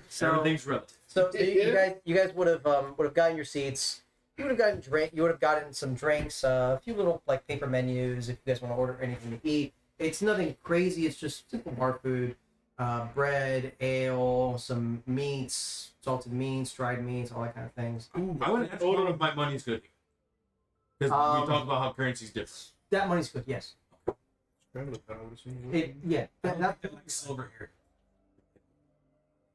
So Everything's relative. So you guys would have gotten your seats. You would have gotten drink. You would have gotten some drinks. A few little like paper menus if you guys want to order anything to eat. It's nothing crazy. It's just simple bar food, bread, ale, some meats, salted meats, dried meats, all that kind of things. Ooh, I would ask one if my money's good. Because we talked about how currency's different. That money's good. Yes. Yeah. That, I like silver here.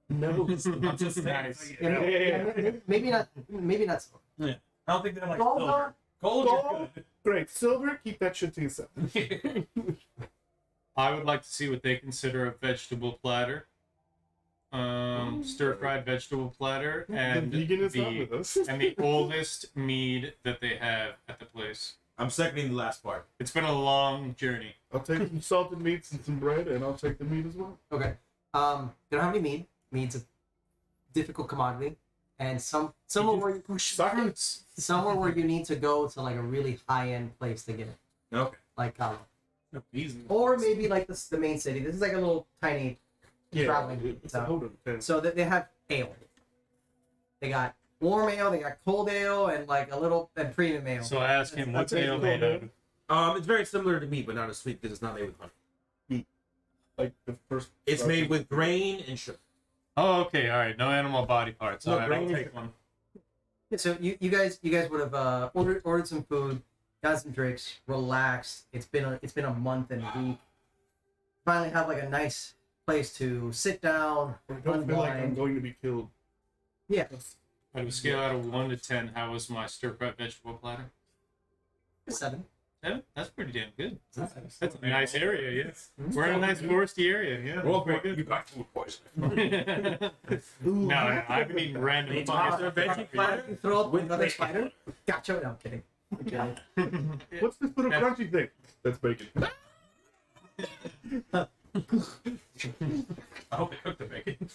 no. I'm just saying. Nice. Like, Maybe not. Maybe not. So. I don't think they're like Gold, silver. Gold, Gold? Great. Silver, keep that shit to yourself. I would like to see what they consider a vegetable platter. Stir-fried vegetable platter, and the vegan is not the with us. and the oldest mead that they have at the place. I'm seconding the last part. It's been a long journey. I'll take some salted meats and some bread, and I'll take the meat as well. Okay. They don't have any mead. Mead's a difficult commodity, and somewhere where you need to go to like a really high end place to get it. Okay. Like Easy. or maybe like the main city. This is like a little tiny traveling. It's a hold on, depends. So they have ale. They got warm ale, they got cold ale, and like a little and premium ale. So I asked him what's That's ale cool, made man. of. It's very similar to meat, but not as sweet because it's not made with honey. Like the first. It's made with grain and sugar. Oh, okay, all right. No animal body parts. No, All right, I'll grain- take one. Yeah, so you guys would have ordered some food, got some drinks, relaxed. It's been a month and a week. Finally have like a nice place to sit down, I don't feel like I'm unwind. going to be killed. Yeah. On a scale out of 1 to 10, how was my stir-fried vegetable platter? 7. 7? That's pretty damn good. That's That's a nice area, yes. We're in a nice foresty area, yeah. Well, Very you good. got food poisoning. No, I haven't eaten random Is fucking there veggie platter? You throw up With another bacon. spider? Gotcha. No, I'm kidding. I'm kidding. What's this little crunchy thing? That's bacon. I hope they cook the bacon.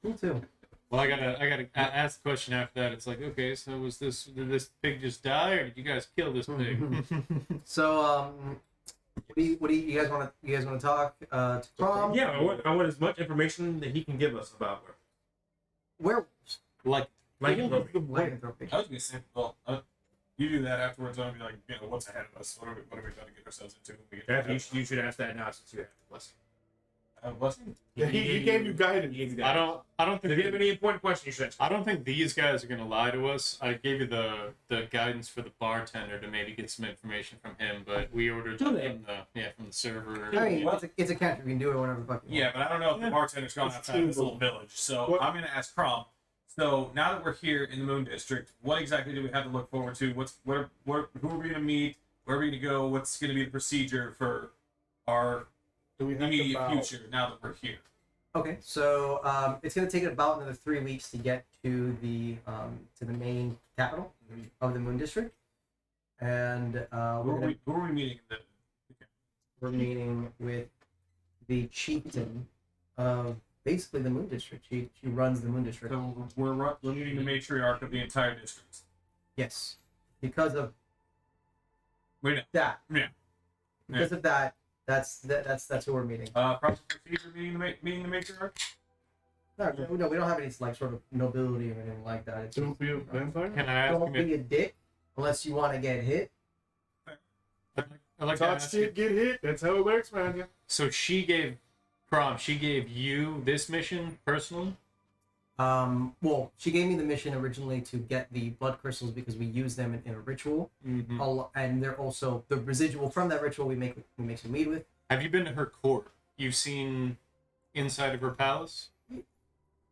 Me too. Well, I gotta ask the question after that. It's like, okay, so did this pig just die, or did you guys kill this pig? So what do you guys want to talk to Crom? Yeah, I want as much information that he can give us about Werewolves. Like, Lycanthropy. I was gonna say, well, you do that afterwards. I'm gonna be like, you know, what's ahead of us? What are we about to get ourselves into? When we get where. You should ask that now since you have the blessing. blessing. Yeah, he gave you guidance. He gave you I guidance. don't If you have think any important questions, you should ask. I don't think these guys are gonna lie to us. I gave you the guidance for the bartender to maybe get some information from him, but we ordered Do from they? the server. I mean, it's a cantrip. You can do it whenever the fuck you Yeah, but I don't know if the bartender's gone outside of this little village. So What? I'm gonna ask Crom. So now that we're here in the Moon District, what exactly do we have to look forward to? Who are we gonna meet? Where are we gonna go? What's gonna be the procedure for our Do we have immediate to bow? future now that we're here? Okay, so it's going to take about another 3 weeks to get to the main capital of the Moon District, and Who are we meeting? we're meeting with the chieftain of basically the Moon District. She runs the Moon District. So we're meeting the matriarch of the entire district. Yes, because of Wait, no. that. Yeah. Because of that. That's who we're meeting. Proper procedure meeting the matriarch. No, we don't have any like sort of nobility or anything like that. It's Don't be a vampire? Can I ask don't him? be a dick unless you want to get hit. I'd like to Talk ask you. shit, get hit. That's how it works, man. Yeah. So she gave you this mission personally? Well, she gave me the mission originally to get the blood crystals because we use them in a ritual. Mm-hmm. And they're also the residual from that ritual we make some mead with. Have you been to her court? You've seen inside of her palace?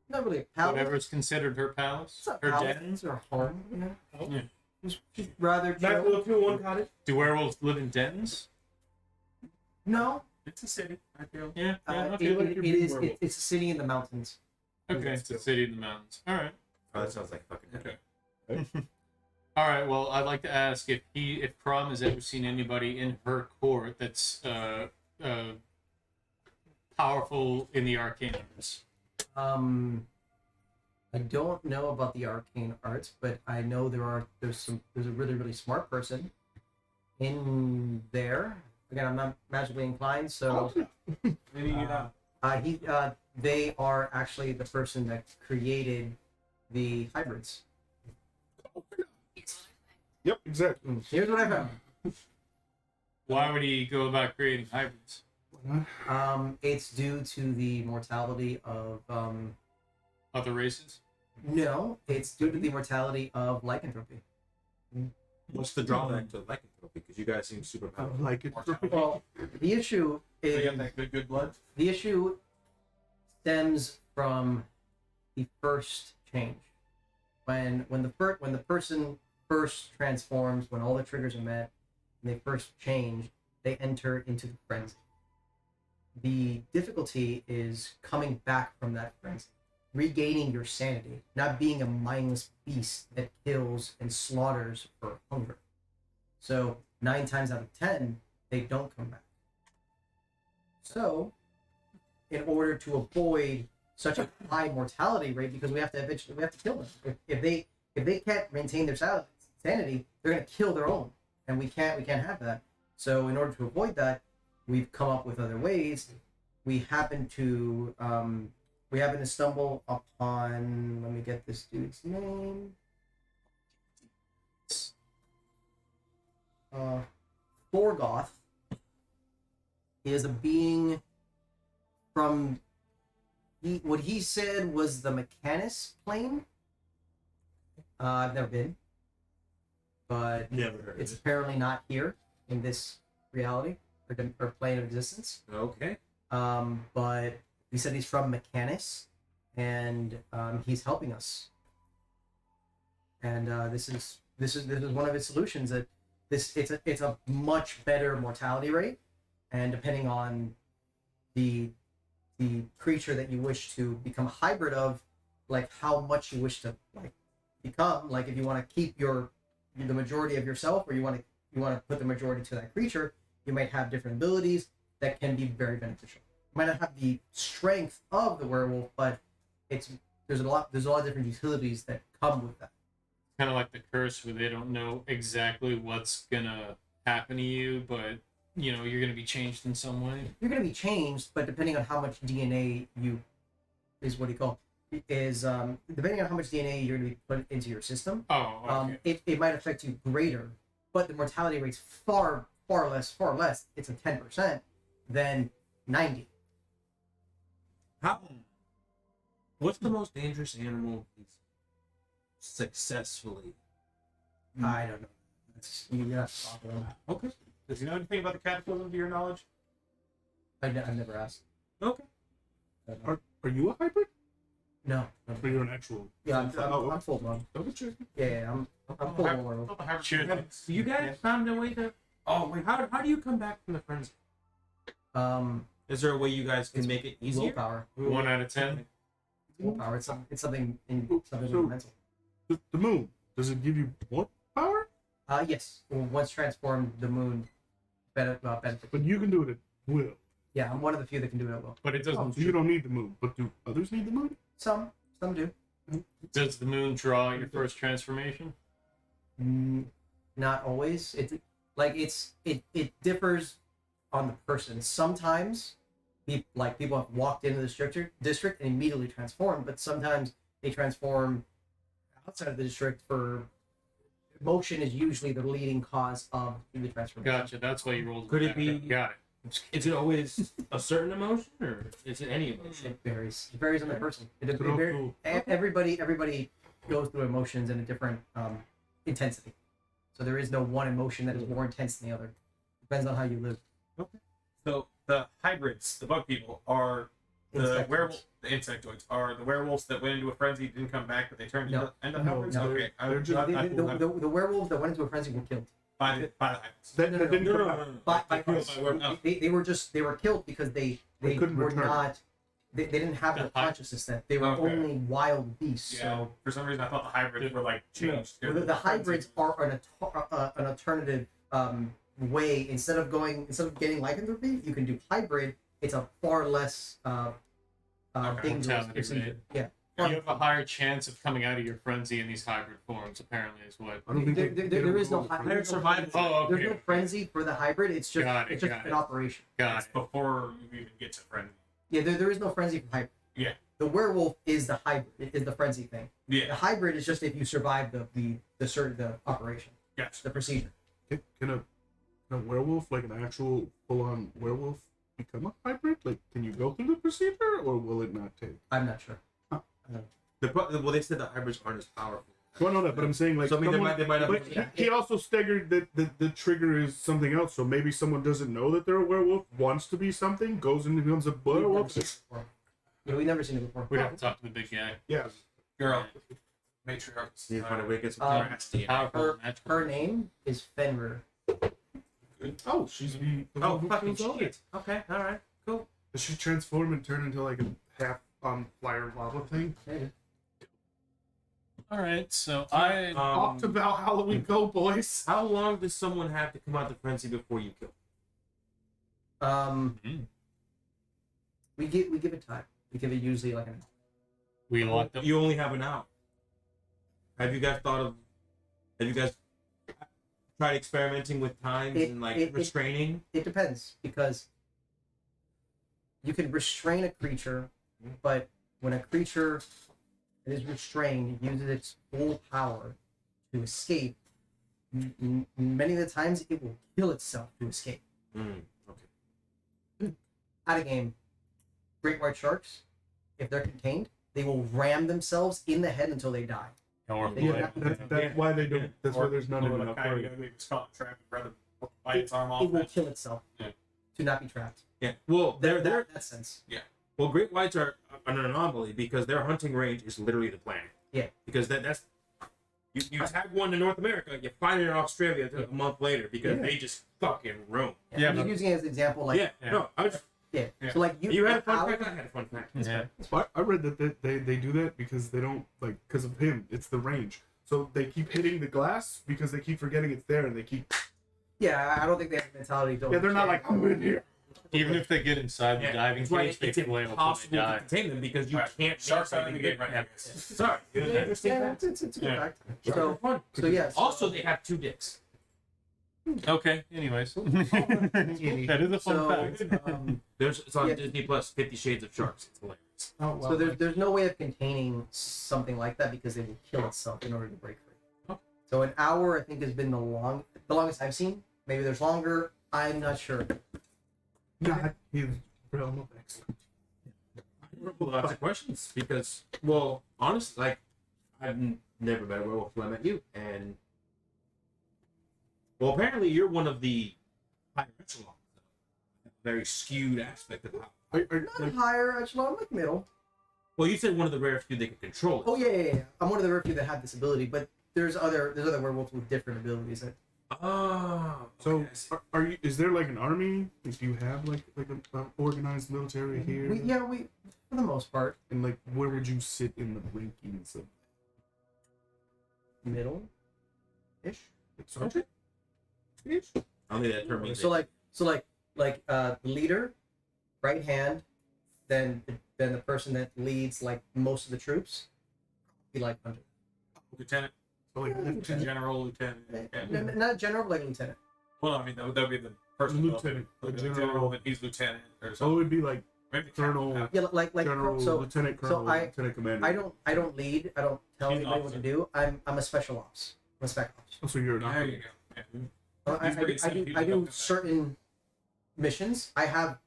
Not really a palace. Whatever is considered her palace? It's not Her palace, den? it's her home, you know? Yeah. She's rather Nice chill. little 2-1 cottage. Do werewolves live in dens? No, It's a city. I feel. Yeah. it, Okay. like you're it is. werewolf. It's a city in the mountains. Okay, it's a city in the mountains. All right. Oh, that sounds like fucking. Okay. All right. Well, I'd like to ask if Crom has ever seen anybody in her court that's powerful in the arcane arts. I don't know about the arcane arts, but I know there's a really really smart person in there. Again, I'm not magically inclined, so they are actually the person that created the hybrids. Yep, exactly. Here's what I found. Why would he go about creating hybrids? It's due to the mortality of Other races? no, it's due to the mortality of lycanthropy. What's the drawback to lycanthropy? Because you guys seem super I powerful. like it. Well, the issue They is got that good blood. the issue stems from the first change. When the person first transforms, when all the triggers are met, and they first change, they enter into the frenzy. The difficulty is coming back from that frenzy, regaining your sanity, not being a mindless beast that kills and slaughters for hunger. So 9 times out of 10, they don't come back. So, in order to avoid such a high mortality rate, because we have to kill them. If they can't maintain their sanity, they're going to kill their own, and we can't have that. So, in order to avoid that, we've come up with other ways. We happen to stumble upon. Let me get this dude's name. Thorgoth is a being from what he said was the Mechanus plane. I've never been, but Never heard it's of apparently not here in this reality or plane of existence. it. Okay. But he said he's from Mechanus, and he's helping us. And this is one of its solutions. That it's a much better mortality rate, and depending on the creature that you wish to become a hybrid of, like how much you wish to like become. Like if you want to keep the majority of yourself, or you want to put the majority to that creature, you might have different abilities that can be very beneficial. You might not have the strength of the werewolf, but there's a lot of different utilities that come with that. Kind of like the curse where they don't know exactly what's gonna happen to you, but you know you're gonna be changed in some way. You're going to be changed, but depending on how much DNA depending on how much DNA you're going to be put into your system, Oh, okay. it might affect you greater, but the mortality rate's far less. It's a 10% than 90. What's the most dangerous animal successfully? I don't know. You're not talking about. Okay. Does he know anything about the cataclysm to your knowledge? I've never asked. Okay. Are you a hybrid? No. Or you're an actual? Yeah, I'm full blown. Double check. Yeah, I'm full blown. So you guys found a way to. Oh wait, how do you come back from the frenzy? Is there a way you guys can make it easier? Willpower. 1 out of 10. Willpower. It's something mental. The moon, does it give you more power? Yes. Well, once transformed, the moon benefits. But you can do it at will. Yeah, I'm one of the few that can do it at will. But it doesn't. So you don't need the moon. But do others need the moon? Some do. Does the moon draw your first transformation? Not always. It differs on the person. Sometimes, people have walked into the district and immediately transformed, but sometimes they transform outside of the district. For emotion is usually the leading cause of the transformation. Gotcha. That's why you rolled. Could it be- Got it. Is it always a certain emotion, or is it any emotion? It varies. It varies on the person. Could also- Everybody goes through emotions in a different intensity. So there is no one emotion that is more intense than the other. Depends on how you live. So the hybrids, the bug people, are the Insectoids. werewolf. The insectoids are the werewolves that went into a frenzy, didn't come back, but they turned No. into No, hybrids. no, Okay, they're just- The werewolves that went into a frenzy were killed. by the hybrids. That didn't No, come no, out. no, no. By By werewolves. they were killed because they couldn't were return. not they didn't have The the consciousness then. They were Okay. only wild beasts. Yeah. So For some reason, I thought the hybrids were like changed. the hybrids are an alternative way. Instead of getting lycanthropy, you can do hybrid. It's a far less dangerous Mortality procedure. rate. Yeah. You have a higher chance of coming out of your frenzy in these hybrid forms, apparently, is what. I don't think There is no hybrid. hybrid survival. Oh, There's okay. no frenzy for the hybrid. It's just Got it, it's just got an it. operation. Got That's it. before you even get to frenzy. Yeah, there is no frenzy for hybrid. Yeah. The werewolf is the hybrid, is the frenzy thing. The Yeah. hybrid is just if you survive the operation, Gotcha. the procedure. Can a werewolf, like an actual full-on werewolf, become a hybrid? Like, can you go through the procedure, or will it not take? I'm not sure. Well, they said the hybrids aren't as powerful. Well, no, but I'm saying like. So, I mean, they might not But be- he also staggered that the trigger is something else. So maybe someone doesn't know that they're a werewolf, wants to be something, goes and becomes a We've never werewolf. seen it before. Yeah, we've never seen it before. We'd have to talk to the big guy. Yeah. Girl. Matriarchs. You find a way to get some Um, nasty. Powerful, magical. Her name is Fenrir. Oh, she's the. Oh, who fucking kills all. shit. Okay, all right, cool. Does she transform and turn into like a half flyer lava thing? Maybe. All right, so I. Off to Valhalla we go, boys. How long does someone have to come out the frenzy before you kill? Hmm. We give it time. We give it usually like an We locked up. You only have an hour. Have you guys tried experimenting with times and restraining? It depends because you can restrain a creature, but when a creature that is restrained uses its full power to escape, many of the times it will kill itself to escape. Okay. Out of game, great white sharks, if they're contained, they will ram themselves in the head until they die. Or Yeah, that's why they don't. That's why there's not Or enough. like target. it's caught in trap and rather bite its arm off. It will kill itself Yeah. to not be trapped. Yeah. Well, they're that sense. well, great whites are an anomaly because their hunting range is literally the planet. Yeah. Because that's you tag one in North America, you find it in Australia a month later because Yeah. they just fucking roam. Yeah, I'm just but- using it as an example, like Yeah. No, I was. yeah. Yeah. So like You had a fun how- fact. I had a fun fact. Yeah. I read that they do that because they don't like because of him. It's the range. So they keep hitting the glass because they keep forgetting it's there and they keep. Yeah, I don't think they have the mentality. Yeah, they're not like I'm in here. Even if they get inside the diving That's why cage, they it's flail until they impossible to die. contain them because you Right. can't. Sharks make are in the anything game right good. now. Sorry. Yeah, it's a good Yeah. fact. Sharks So are fun. so yeah. Also, they have 2 dicks. Okay, anyways. That is a fun So, fact. It's on Yeah. Disney Plus. 50 Shades of Sharks. It's hilarious. Oh, well, so there's no way of containing something like that because it will kill itself in order to break free. So an hour I think has been the longest I've seen. Maybe there's longer. I'm not sure. not his realm of excellence. Lots of questions because, well, honestly, like I've never met a werewolf until I met you, and well, apparently you're one of the higher echelons. Very skewed aspect of how. Not higher echelon, like middle. Well, you said one of the rare few that can control it. Oh yeah. I'm one of the rare few that have this ability, but there's other werewolves with different abilities. Oh. So okay, I see. are you? Is there like an army? Like, do you have like an organized military here? We for the most part And like, where would you sit in the rankings of? middle ish. Sergeant? I'll need that term. So like leader, right hand, then the person that leads like most of the troops, be like hunter. Lieutenant, So like, lieutenant. general, lieutenant. Yeah. Not general, like lieutenant. Well, I mean that would be the person. Lieutenant, Like the the general. general, that he's lieutenant or So it something. would be like Maybe the colonel, captain. Yeah, like general, so. lieutenant colonel, I- lieutenant commander. I don't lead. I don't tell He's an anybody what to officer. do. I'm a special ops. I'm a spec ops. Oh, so you're an There officer. you go. Yeah. I He's pretty do simple. certain missions. I have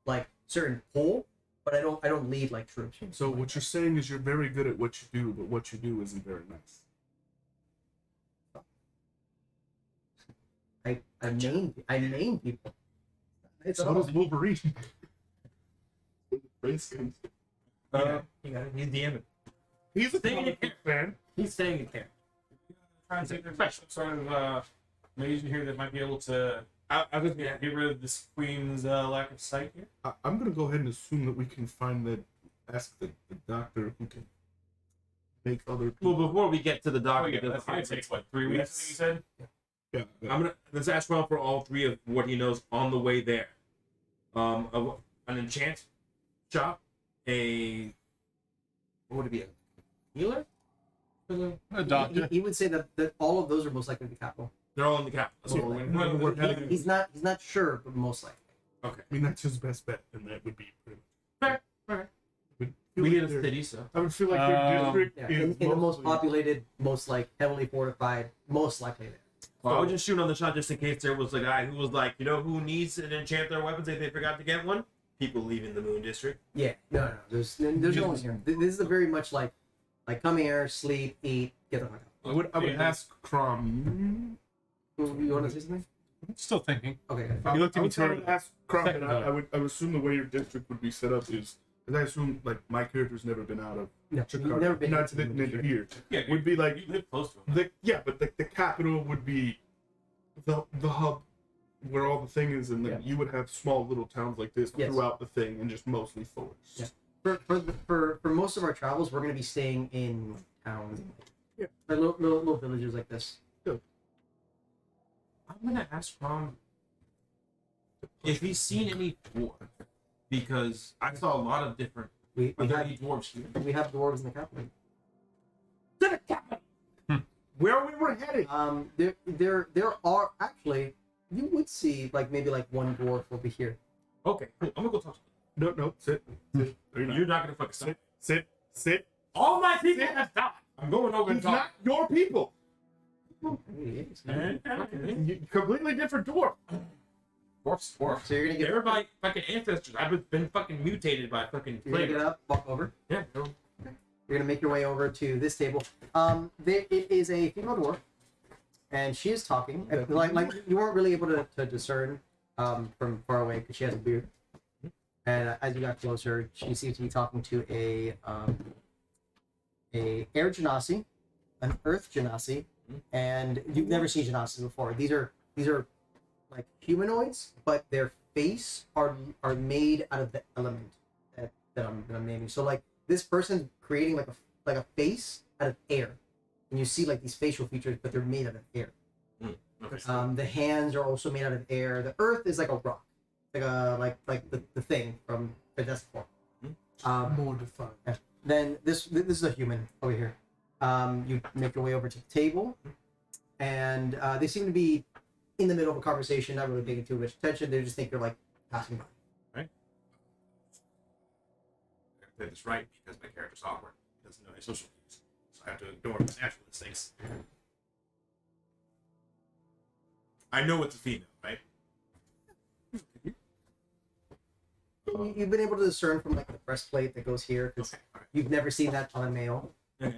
like certain pull, but I don't lead like troops. So what you're saying is you're very good at what you do, but what you do isn't very nice. I name people. It's So all. does Wolverine. Race comes. Yeah, you got it. He's DMing. He's a Staying in comic book fan. He's staying in character. Trying to see if there's some sort of mason here that might be able to I was get rid of this queen's lack of sight here. I'm gonna go ahead and assume that we can find that. Ask the doctor who can make other people. Well, before we get to the Oh, doctor, yeah, because that's gonna take what 3 weeks? I think you said. Yeah. let's ask Ron for all three of what he knows on the way there. An enchant shop, what would it be? A healer? A doctor. He would say that all of those are most likely the capital. They're all in the capital. That's what we're heading. He's not sure, but most likely. Okay. I mean, that's his best bet, and that would be pretty Fair. We get a city, so. I would feel like their district Yeah, is in the most mostly- populated, most like heavily fortified, most likely there. Well, I would just shoot on the shot just in case there was a guy who was like, you know, who needs an enchant their weapons if they forgot to get one? People leaving the Moon District. Yeah, no. There's no one here. This is a very much like come here, sleep, eat, get the fuck out. I would ask Crom. You want to say something? Still thinking. Okay. You looked at I me would try totally. to ask Crom, Second and I would assume the way your district would be set up is, because I assume like my character's never been out of No, Chicago, you've never been not to to the the here. Yeah, Would be like you live close to him. but the capital would be the hub where all the thing is, and then Yeah. you would have small little towns like this Yes. throughout the thing, and just mostly forests. Yeah. For most of our travels, we're going to be staying in towns. Yeah. Like little villages like this. I'm gonna ask Ron if he's seen any dwarf, because I saw a lot of different. We Are there have any dwarves here? we have dwarves in the capital. Where we were headed. There are actually, you would see like maybe like one dwarf over here. Okay, cool. I'm gonna go talk to No, sit. Sit. him. You're not gonna fucking stop. Sit. All my people have died. I'm going over and He's not talking. your people. Okay. Completely different dwarf. Dwarfs. So you're gonna get They're my fucking ancestors. I've been fucking mutated by fucking you're gonna plague. get up, walk over. Yeah. You're gonna make your way over to this table. It is a female dwarf, and she is talking. Like you weren't really able to discern from far away because she has a beard. And as you got closer, she seems to be talking to a air genasi, an earth genasi, and you've never seen genasi before. These are like humanoids, but their face are made out of the element that I'm naming. So like this person creating like a face out of air, and you see like these facial features, but they're made out of air. Okay. The hands are also made out of air. The earth is like a rock, like the thing from Fantastic Four. More defined. Then this is a human over here. You make your way over to the table, and they seem to be in the middle of a conversation, not really paying too much attention. They just think you're like passing by. I play this right because my character's awkward. He doesn't know any social cues. So I have to ignore his natural instincts. I know it's a female, right? You've been able to discern from like the breastplate that goes here because you've never seen that on a male. I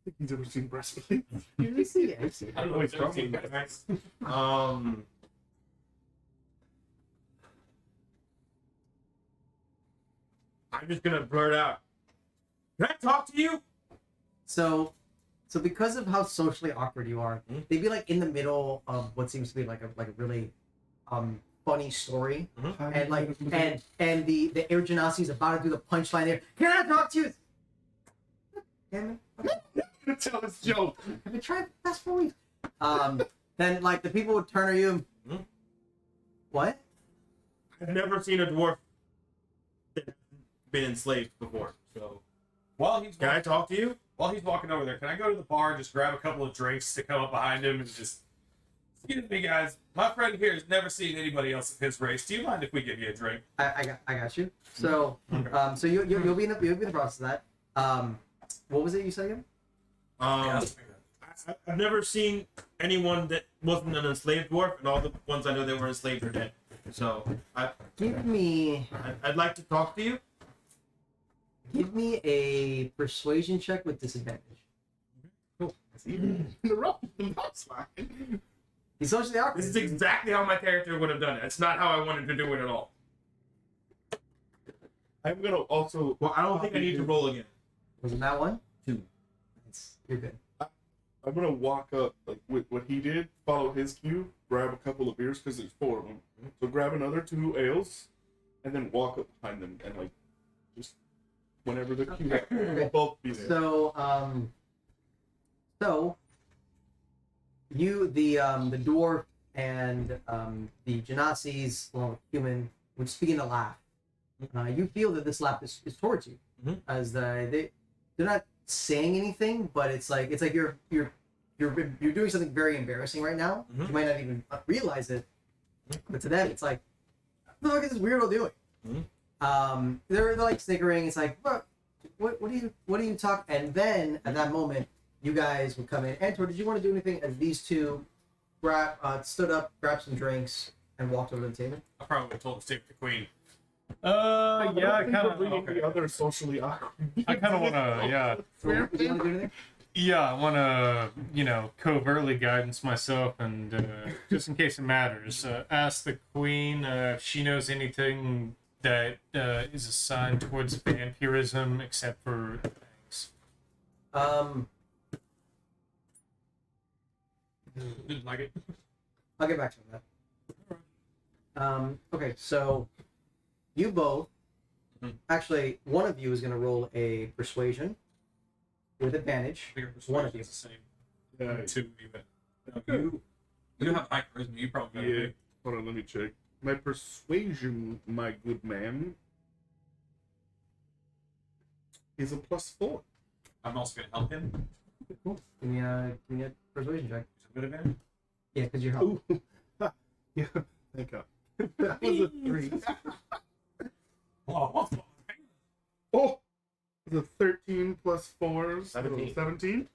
think he's ever seen breastplate. You see it. You see it. I don't know if it's seen I'm just gonna blurt out. Can I talk to you? So because of how socially awkward you are, they'd be like in the middle of what seems to be like a really funny story, and like and the air genasi is about to do the punchline there. Can I talk to you? Damn it! Tell this joke. I've been trying the past 4 weeks. Then like the people would turn to you. What? I've never seen a dwarf that's been enslaved before. So While he's can I talk to you? While he's walking over there, can I go to the bar and just grab a couple of drinks to come up behind him and just, excuse me, guys, my friend here has never seen anybody else of his race. Do you mind if we give you a drink? I got you. So so you'll be in the process of that. What was it you said again? I've never seen anyone that wasn't an enslaved dwarf, and all the ones I know that were enslaved are dead. So Give me I'd like to talk to you. a persuasion check with disadvantage. The rock's fine. He's socially awkward. This is exactly how my character would have done it. It's not how I wanted to do it at all. I'm gonna also. Well, I don't think I need to roll again. Was it that one? 2. You're good. I'm gonna walk up like with what he did, follow his cue, grab a couple of beers because there's 4 of them. So grab another 2 ales, and then walk up behind them and like just whenever the cue, we'll both be there. So you the dwarf and the Genasi's along with human would just begin to laugh. You feel that this laugh is towards you, as they're not saying anything, but it's like you're doing something very embarrassing right now. You might not even realize it, but to them it's like, what the fuck is this weirdo doing? They're like snickering. It's like, what do you talk? And then at that moment, you guys would come in. Antor, did you want to do anything as these two stood up, grabbed some drinks, and walked over to the table? I probably would have told him to stay with the queen. Yeah, I kind of. Bringing the other socially awkward. I kind of want to, yeah. So, do you want to do anything? Yeah, I want to, covertly guidance myself, and just in case it matters, ask the queen if she knows anything that is assigned towards vampirism, except for things. Didn't like it. I'll get back to that. Okay, so you both. Actually, one of you is going to roll a persuasion with advantage. I think One of you. is the same. Yeah. 2 even. You have high charisma. You probably got Yeah. it. Hold on, let me check. My persuasion, my good man, is a +4. I'm also gonna help him. Cool. Give me a persuasion check. Is it good advantage? Yeah, because you're helping. Ooh. Yeah, thank God. That was a 3. Oh, Oh, it's a 13 + 4, so 17. 17.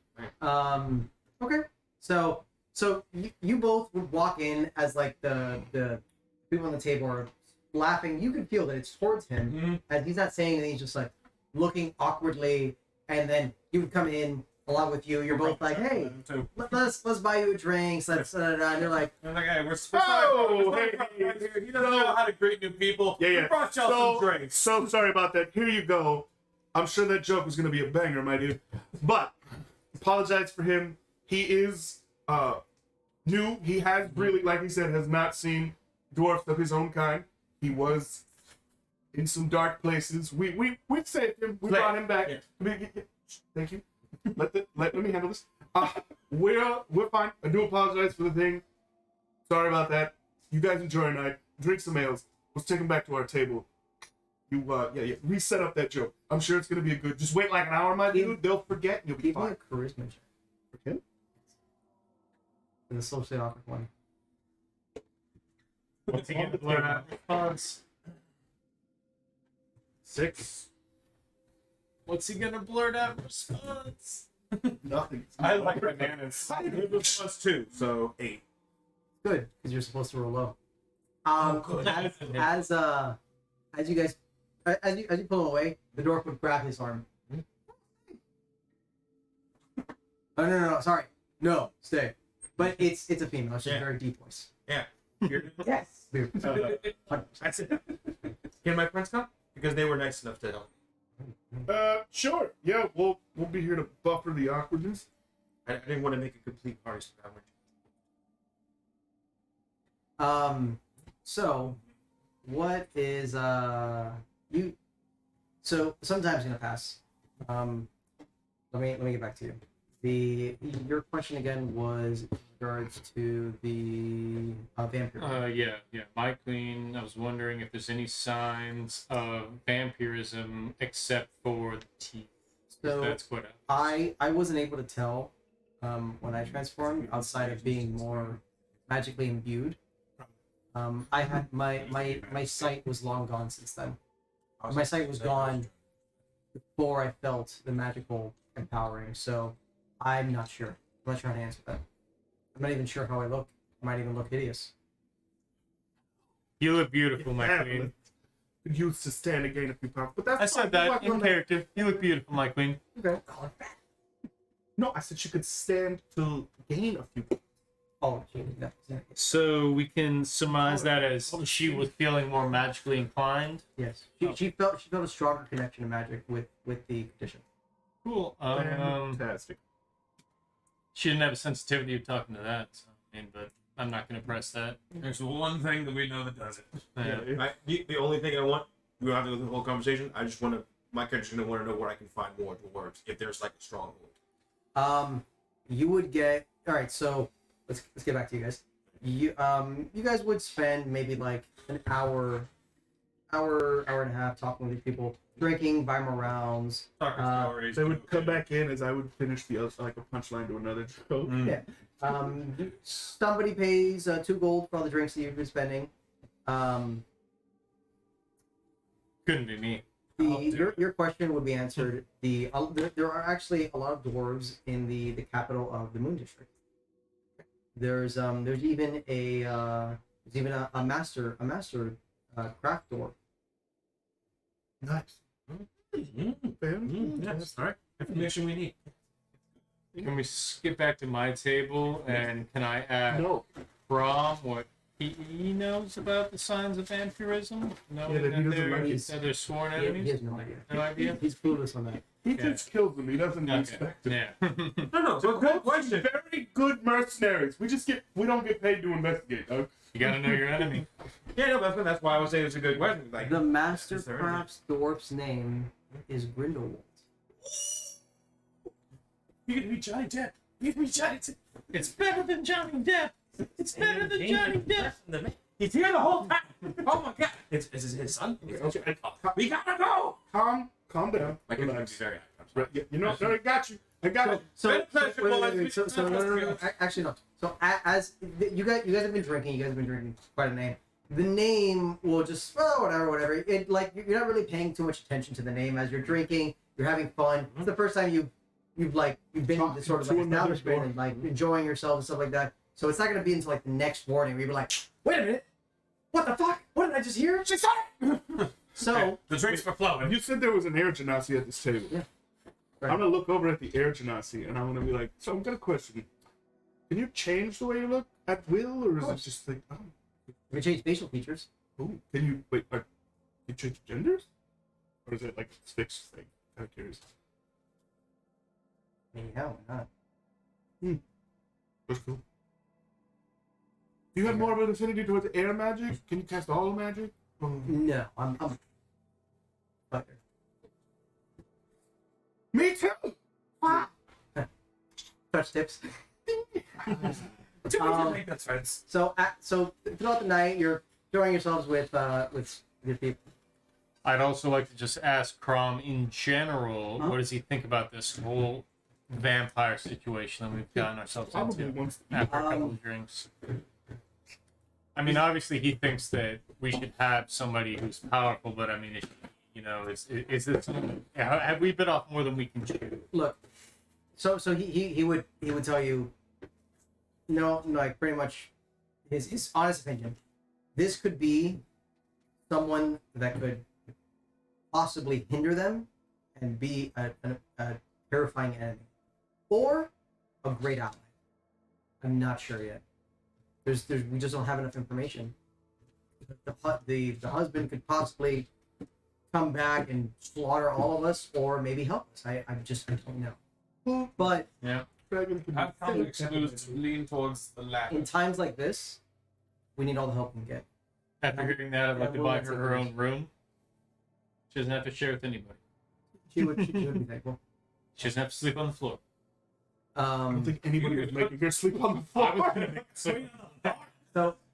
Okay. So you both would walk in as like the people on the table are laughing. You can feel that it's towards him, as he's not saying anything. He's just like looking awkwardly, and then he would come in along with you. You're both like, hey, let's buy you a drink. Let's and you're like, Hey, we're Oh, sorry. hey. He doesn't know how to greet new people. Yeah, yeah. We brought y'all some drinks. So sorry about that. Here you go. I'm sure that joke was gonna be a banger, my dude. But apologize for him. He is new. He has really, like he said, has not seen dwarfs of his own kind. He was in some dark places. We saved him. We brought him back. Yeah. Thank you. Let me handle this. We're fine. I do apologize for the thing. Sorry about that. You guys enjoy a night. Drink some ales. Let's take him back to our table. You reset up that joke. I'm sure it's gonna be a good. Just wait like an hour, my dude. They'll forget. And you'll be give me fine. a charisma check. For him? For the socially awkward one. What's he gonna blurt out? Response. 6. What's he gonna blurt out? Response. Nothing. I like bananas. It was +2, so 8. Good, because you're supposed to roll low. good. As you guys, as you pull him away, the dwarf would grab his arm. Oh, no, sorry, no, stay. But it's a female. She's a very deep voice. Yeah. Yes. I said, can my friends come? Because they were nice enough to help. Sure. Yeah, we'll be here to buffer the awkwardness. I didn't want to make a complete party scramble. So, what is you? So sometime's gonna pass. Let me get back to you. Your question again was in regards to the vampire. Yeah. My queen, I was wondering if there's any signs of vampirism except for the teeth. So That's what I wasn't able to tell when I transformed outside of being more magically imbued. I had my sight was long gone since then. My sight was gone before I felt the magical empowering, so I'm not sure. I'm not sure how to answer that. I'm not even sure how I look. I might even look hideous. You look beautiful, my Fabulous. queen. Could use to stand and gain a few pounds, but that's I fine. said that We'll work in on character. You look beautiful, my queen. Okay. No, I said she could stand to gain a few pounds. Oh, gee, no, yeah. So we can surmise that as she was feeling more magically inclined. Yes. She felt a stronger connection to magic with the condition. Cool. Fantastic. She didn't have a sensitivity of talking to that, so, I mean, but I'm not going to press that. There's one thing that we know that does it. Yeah. The only thing I want, we don't have to go through the whole conversation. I just want to, my character's gonna want to know where I can find more dwarves if there's like a stronghold. You would get all right. So let's get back to you guys. You guys would spend maybe like an hour and a half talking with these people, drinking, buying more rounds. Talking stories. They would come back in as I would finish the other, like a punchline to another joke. Yeah. Somebody pays 2 gold for all the drinks that you've been spending. Couldn't be me. Your question would be answered. There are actually a lot of dwarves in the capital of the Moon District. There's even a master craft dwarf. Nice. Yes. All right. Information we need. Can we skip back to my table and can I ask No. Brom what he knows about the signs of vampirism? No, Yeah, that he doesn't like it. that they're sworn He enemies? has no idea. No idea? He's clueless on that. He Yeah. just kills them. He doesn't Okay. respect them. Yeah. No, so good question. Very good mercenaries. We don't get paid to investigate, though. You gotta know your enemy. Yeah, no, that's why I was saying it's a good question. Like, The master is there crafts dwarf's name is Grindelwald. You can be Johnny Depp. You can be Johnny Depp. It's better than Johnny Depp. It's better than Johnny Depp. He's here the whole time. Oh my god. It's his son. Okay. We gotta go. Calm down. My character Relax. is very Right, yeah, you know, no, I got you. I got it. So, Been a pleasure, boys. so no. Actually, no. So, as you guys have been drinking, you guys have been drinking quite a name. The name will just whatever. It like you're not really paying too much attention to the name as you're drinking. You're having fun. It's the first time you've been in this sort of like To another establishment door. and like enjoying yourself and stuff like that. So it's not gonna be until like the next morning where you're like, wait a minute, what the fuck? What did I just hear? She said it. So The drinks were flowing. You said there was an air genasi at this table. Yeah. Right. I'm gonna look over at the air genasi and I'm gonna be like, so I'm gonna question. Can you change the way you look at will, or is it course. just like, oh, we change facial features. can you wait? You change genders, or is it like a fixed thing? I'm curious. I mean, hell, why not? That's cool. Do you have more of an affinity towards air magic? Can you cast all magic? No, I'm fucker. Me too. Touch tips. That's friends. So throughout the night, you're enjoying yourselves with your people. I'd also like to just ask Crom in general, what does he think about this whole vampire situation that we've gotten ourselves Probably into wants to after a couple of drinks? I mean, obviously he thinks that we should have somebody who's powerful, but I mean, is this? Have we bit off more than we can chew? Look, so he would tell you, no, like pretty much his honest opinion. This could be someone that could possibly hinder them and be a terrifying enemy, or a great ally. I'm not sure yet. We just don't have enough information. The husband could possibly come back and slaughter all of us, or maybe help us. I don't know. But Yeah. Dragon can I'd probably be lean towards the latter. in times like this, we need all the help we can get. After hearing that, I'd like to Yeah, buy we'll her her own room. She doesn't have to share with anybody. She would be thankful. She doesn't have to sleep on the floor. I don't think anybody was making her sleep on the floor.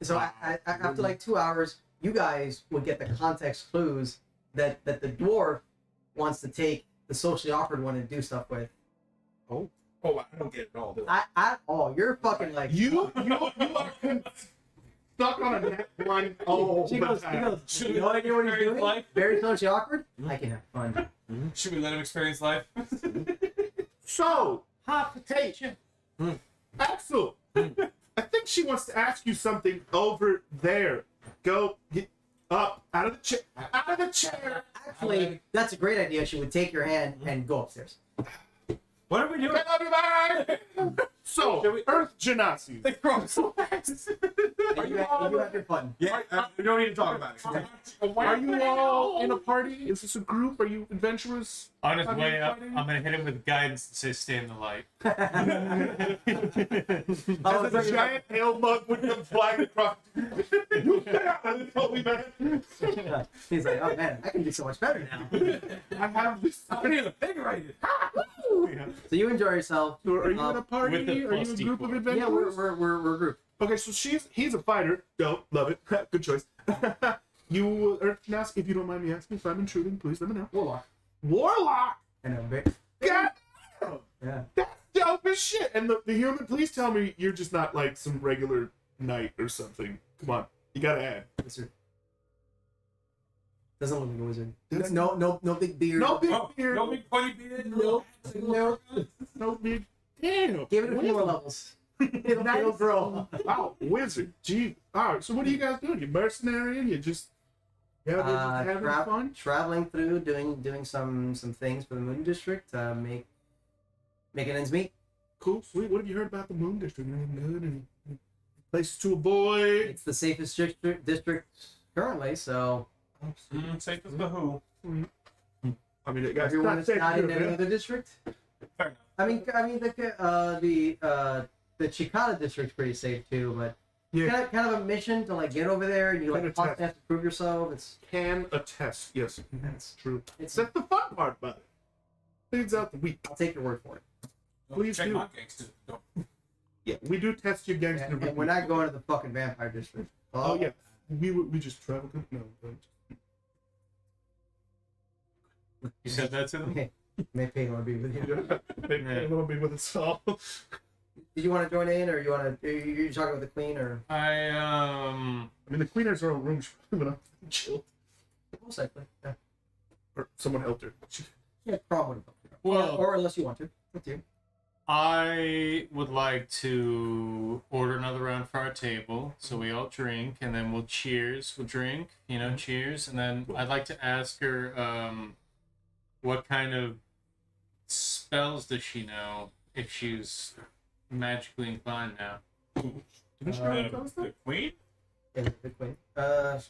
So after like 2 hours, you guys would get the context clues that the dwarf wants to take the socially awkward one and do stuff with. Oh, I don't get it all. Do At all, you're fucking like You are stuck on a net one. Oh, She goes, you no idea what he's doing? Life? Very socially awkward. I can have fun. Should we let him experience life? So, Hot potato. Axel, I think she wants to ask you something over there. Go get up out of the chair. Out of the chair. Actually, that's a great idea. She would take your hand and go upstairs. What are we doing? So, Earth Genasi. And you have your fun. Yeah, we don't need to talk about it. Are you all in a party? Is this a group? Are you adventurous? On his Are you way up, fighting? I'm gonna hit him with guidance and say, "Stay in the light." Oh, As a giant ale mug would come flying across. You stay out of this, holy man. He's like, oh man, I can do so much better now. I have this. I'm being invigorated. So you enjoy yourself. So are you in a party? with the Are you a plus group of D4. adventurers? Yeah, we're a group. Okay, so he's a fighter. Dope, love it. Good choice. You, Earth Genasi, if you don't mind me asking, if I'm intruding, please let me know. Warlock. Warlock. And a bit. God, Yeah. that's dope as shit. And the human, please tell me you're just not like some regular knight or something. Come on, you gotta add. Wizard. Doesn't look like a wizard. That's- No big beard. No big Oh, beard. no big pointy beard. No. No big. Damn. Give it a few more levels. It'll grow. Wow, wizard. Gee. All right. So what are you guys doing? You mercenary? You just having fun? Traveling through, doing some things for the Moon District. Making ends meet. Cool. Sweet. What have you heard about the Moon District? Anything good? Any places to avoid? It's the safest district currently, so Safe as the who. I mean, it got everyone is not in any yeah. other district. Fair enough. I mean the Chicana district's pretty safe too, but Yeah. kind of a mission to like get over there and you Kind like of constantly test. have to prove yourself. It's Can attest. Yes, That's- true. it's. That's the fun part about it. Leads out the week. I'll take your word for it. Please Check do. my gangsters. Don't- Yeah, we do test your gangster. And we're not going to the fucking vampire district. Oh yeah, we just travel. No, You said that to them? May pain will be with you. Maybe will be with us all. Did you want to join in, or you want to? You're talking with the queen, or I mean, the queen has her own room. She probably went up and chilled, most likely, yeah, or someone helped her. yeah, probably. Well- or unless you want to, with you. I would like to order another round for our table, so we all drink, and then we'll cheers. We'll drink, cheers, and then I'd like to ask her, what kind of spells does she know if she's magically inclined now? The queen? Yeah, the queen.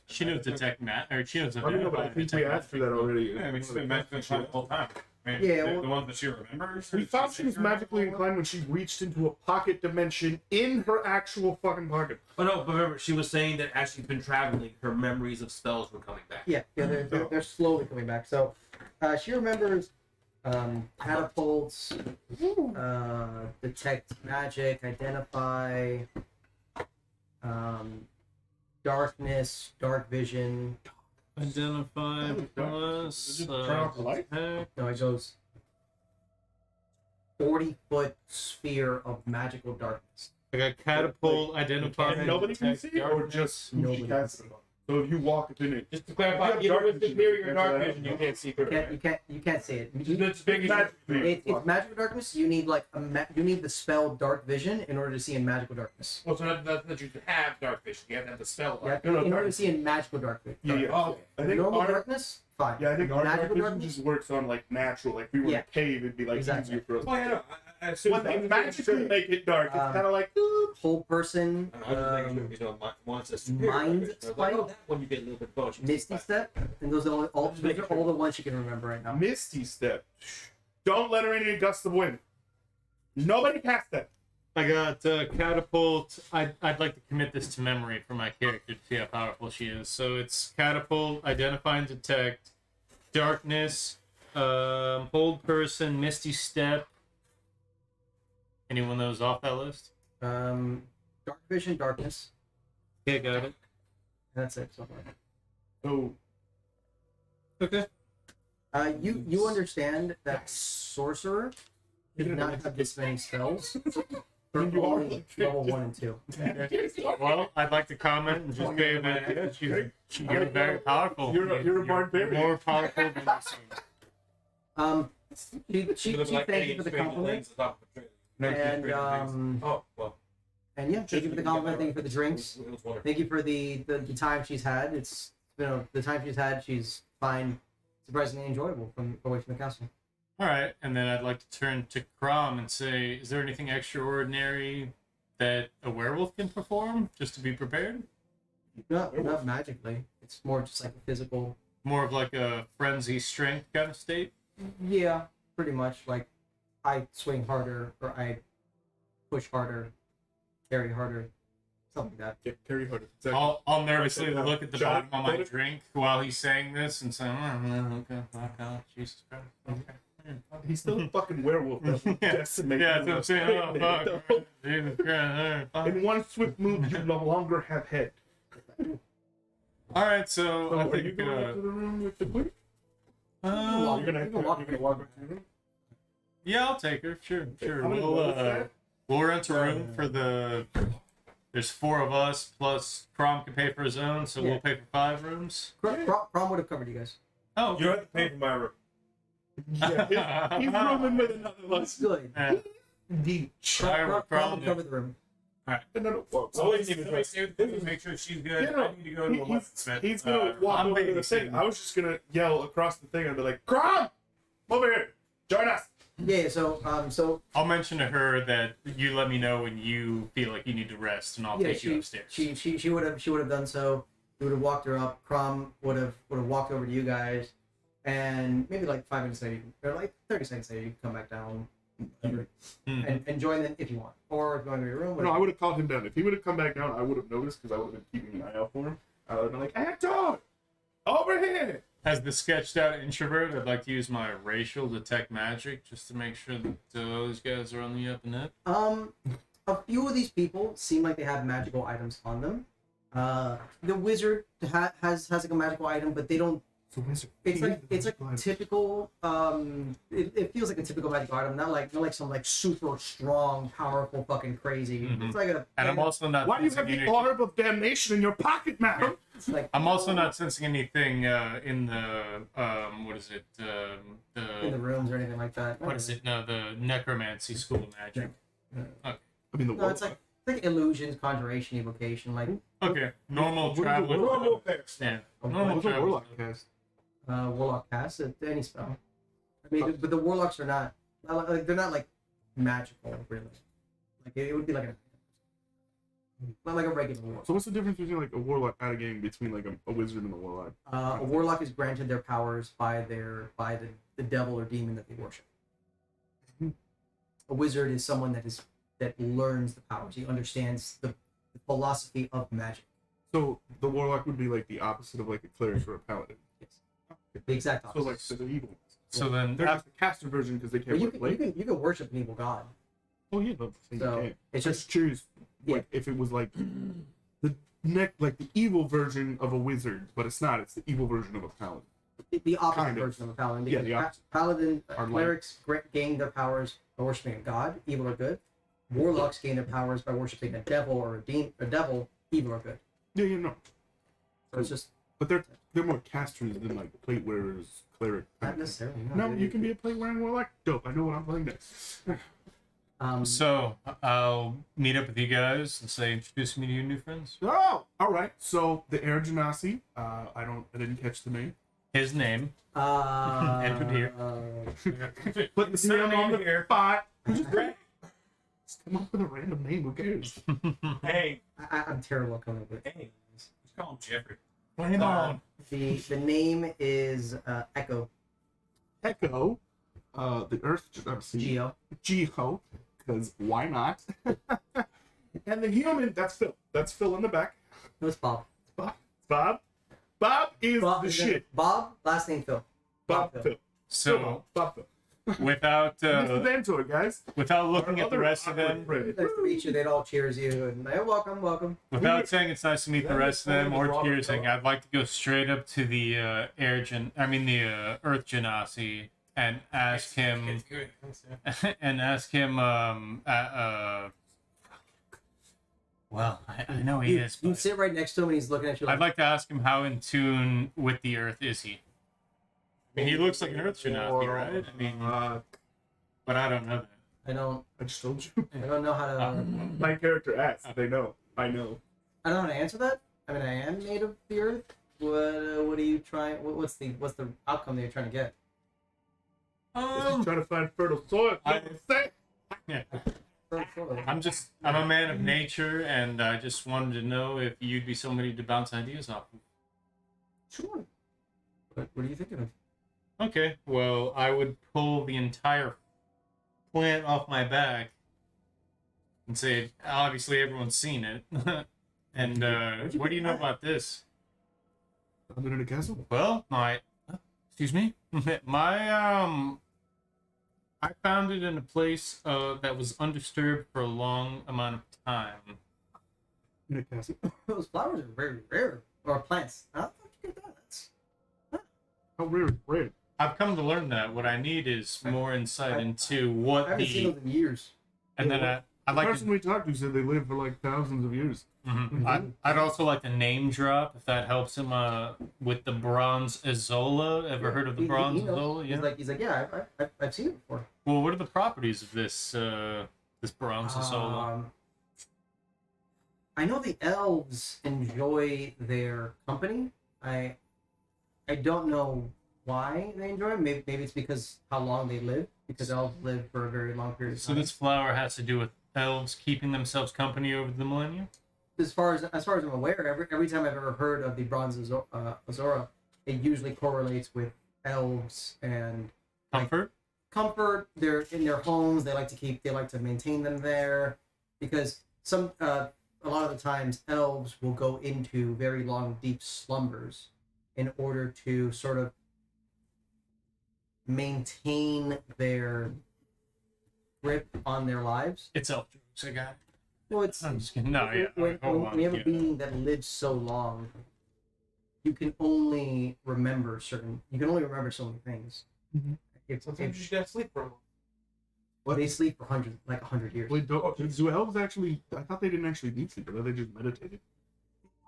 She knows detect or she knows I don't know, but I think we asked for that already. Yeah, I mean, she's been magically inclined the whole time. I mean, Yeah, the well- ones that she remembers. We thought she was magically inclined when she reached into a pocket dimension in her actual fucking pocket. Oh no, but remember, she was saying that as she's been traveling, her memories of spells were coming back. Yeah, they're slowly coming back. So, she remembers catapults, detect magic, identify, darkness, dark vision. Identify plus. Turn off the light? No, it goes 40-foot sphere of magical darkness. I got catapult, identify. And nobody can detect see, or darkness. just who Nobody she can casts it on. So if you walk within it, Just to clarify, If you have even dark with vision, superior you dark can't- vision, you can't see through it. You can't see it. It's big as It's magical darkness. You need like you need the spell dark vision in order to see in magical darkness. Well, so that's that you have dark vision. You have to have the spell. Yeah, no, in order dark- to see in magical darkness. yeah, yeah. Oh, okay. I think Normal our, darkness, fine. yeah, I think our dark magical vision darkness. just works on like natural. Like if we were in Yeah. a cave, it'd be like Exactly. easier for us. Oh yeah, no. I assume When they magically make it dark, it's kind of like. Whole person, I was just thinking, once it's superior Mind dark vision, I was like, spike. oh, that one you get a little bit bonus. Misty Step, and those are all the ones you can remember right now. Misty Step. Don't let her in a gust of wind. Nobody passed that. I got catapult. I'd like to commit this to memory for my character to see how powerful she is. So it's catapult, identify and detect, darkness, hold person, misty step. Anyone that was off that list? Dark vision, darkness. Yeah, got it. That's it. So far. Oh, Okay. You understand that sorcerer did not have this many spells. For You are only level 1 and 2. Well, I'd like to comment and just say that you're very powerful. You're a barbarian. More powerful than you seem. She thanked you for the compliment, and Oh well. And yeah, thank you for the compliment. Thank you for the drinks. Thank you for the time she's had. It's the time she's had. She's fine, surprisingly enjoyable from away from the castle. All right, and then I'd like to turn to Crom and say, is there anything extraordinary that a werewolf can perform, just to be prepared? Not magically. It's more just like a physical. More of like a frenzy strength kind of state? Yeah, pretty much. Like, I swing harder, or I push harder, carry harder, something like that. Yeah, carry harder. Exactly. I'll nervously look at the John, bottom of my put it- drink while he's saying this and say, okay, fuck off, Jesus Christ. Okay. He's still a fucking werewolf. That will Yeah. decimate Yeah, you. that's what I'm saying. Oh, fuck. Jesus Christ. All right, fuck. In one swift move, you no longer have head. All right, so So I are you think, going up to the room with the quick? You're You gonna can walk. you're gonna walk back to the room? yeah, I'll take her. Sure. How many levels is that? We'll rent a room for the. There's 4 of us plus Crom can pay for his own, so we'll pay for 5 rooms. Prom would have covered you guys. Oh, You don't have to pay for my room. Yeah, he's rooming with another one. That's good. yeah. Deech. Alright, well, Prom Crom, would cover the room. Another one. So let's stay with them, make sure she's good. Yeah, no, I need to go to a weaponsmith. He's gonna walk I'm over to the thing. babysitting. I was just gonna yell across the thing and be like, "Crom, over here, join us." Yeah. So I'll mention to her that you let me know when you feel like you need to rest, and I'll yeah, take you upstairs. she would have done so. He would have walked her up. Crom would have walked over to you guys, and maybe like 5 minutes later, or like 30 seconds later, you can come back down and join them if you want, or if you want to go to your room. No, I would have called him down. If he would have come back down, I would have noticed because I would have been keeping an eye out for him. I would have been like, "Anton, over here." As the sketched out introvert, I'd like to use my racial detect magic just to make sure that those guys are on the up and up. A few of these people seem like they have magical items on them. The wizard has like a magical item, but they don't. It's like typical. It feels like a typical magical item, not like some like super strong, powerful, fucking crazy. Mhm. It's like a. And I'm also not. Why do you sensing have the any- orb of damnation in your pocket, madam? It's like I'm also not sensing anything in the what is it? in the rooms or anything like that. What is it? No, the necromancy school of magic. I mean, the No, it's like illusions, conjuration, evocation, like Okay, normal What is the travel. Normal affairs. Yeah, what normal was a travel. warlock cast? warlock cast any spell. I mean, but the warlocks are not like they're not like magical really. Like it would be like not like a regular warlock. So what's the difference between like a warlock at a game between like a wizard and a warlock? A warlock is granted their powers by the devil or demon that they worship. A wizard is someone that learns the powers. He understands the philosophy of magic. So the warlock would be like the opposite of like a cleric or a paladin. Yes. The exact So opposite. like so they're evil. So then, They're just the caster version because they But can't you wear can, blade. you can worship an evil god. Oh yeah, but you So can't. it's Just just choose Yeah. like if it was like the like the evil version of a wizard, but it's not. It's the evil version of a paladin. the opposite Kind of. version of a paladin. Yeah, Because the opposite. paladin Are like- clerics gain their powers by worshiping a god, evil or good. Warlocks gain their powers by worshiping a devil or a devil, evil or good. Yeah, you know. So it's just But they're more casters than like plate wearers, cleric. not necessarily. No, you can be a plate wearing warlock. Dope. I know what I'm playing next. so I'll meet up with you guys and say, introduce me to your new friends. Oh, all right. So the Air Genasi. I didn't catch the name. His name. Entered here. Put the Surname name on the here. spot. Just come up with a random name. Who cares? Hey, I'm terrible at coming up with. hey. Just call him Jeffrey. Flame on. The name is Echo Echo. The Earth Genasi. Geo. Geo. Because why not? And the human. That's Phil. That's Phil in the back. No, it's Bob. Bob. Bob is Bob the is shit. Bob, last name Phil. Bob Phil. Phil. So Bob Phil. without Mr. Mentor, guys. without looking Our at the other rest of awkward them, friend. Nice to meet you. They'd all cheers you and hey, welcome. without saying it's nice to meet the That rest of is them kind or of a cheersing, Robert I'd like to go straight up to the Earth Genasi and ask him well, I know he is, You but sit right next to him and he's looking at you like, I'd like to ask him how in tune with the Earth is he? I mean, he looks like an Earth Genasi, right? I mean, but I don't know that. I don't. I just told you. I don't know how to. My character asks. They know. I know. I don't know how to answer that. I mean, I am made of the earth. What are you trying? What's the outcome that you're trying to get? Just trying to find fertile soil. You know what I'm saying? Yeah. Fertile I'm a man of nature, and I just wanted to know if you'd be somebody to bounce ideas off of. Sure. What are you thinking of? Okay, well, I would pull the entire plant off my back and say, obviously everyone's seen it. And Where'd you what do get you know that? about this? I'm in a castle. Well, excuse me, I found it in a place that was undisturbed for a long amount of time. In a castle. Those flowers are very rare. Or plants. How the fuck you get that? That's How rare is rare? I've come to learn that what I need is more insight into I what haven't seen those in years. and then I'd The like person to. we talked to said they live for like thousands of years. I'd also like to name drop if that helps him with the bronze Azola. Ever heard of the bronze He knows. Azola? Yeah. He's like, yeah, I've seen it before. Well, what are the properties of this bronze Azola? I know the elves enjoy their company. I don't know why they enjoy it. Maybe it's because how long they live. Because elves live for a very long period of So time. this flower has to do with elves keeping themselves company over the millennia. As far as I'm aware, every time I've ever heard of the bronze Azora, it usually correlates with elves and Comfort. They're in their homes. They like to maintain them there, because a lot of the times elves will go into very long, deep slumbers in order to sort of maintain their grip on their lives. It's elf jokes, I got. Well, it's I'm just kidding. No, yeah. when you have a yeah. being that lives so long, you can only remember so many things. Mhm. Sometimes you just gotta sleep for a while. They sleep for 100 years. Wait, do elves actually? I thought they didn't actually need sleep. I thought they just meditated.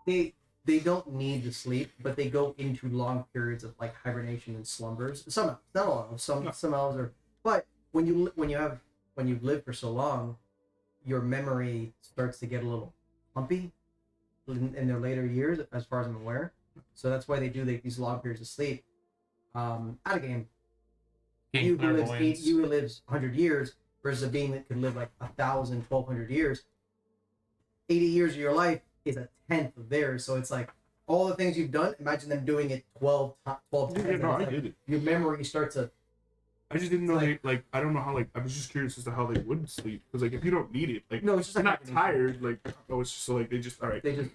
They don't need to sleep, but they go into long periods of like hibernation and slumbers. Some elves, not all elves. Some elves are. But when you've lived for so long, your memory starts to get a little lumpy in their later years, as far as I'm aware. So that's why they do these long periods of sleep. Out of game. You who lives 100 years versus a being that can live like 1,000, 1,200 years. 80 years of your life is a tenth of theirs. So it's like all the things you've done, imagine them doing it 12 times. Yeah, no, I Like, get it. your memory starts to. I just didn't know I don't know how I was just curious as to how they would sleep, because if you don't need it, No, it's just they're like not tired, it's just so they just all right. They just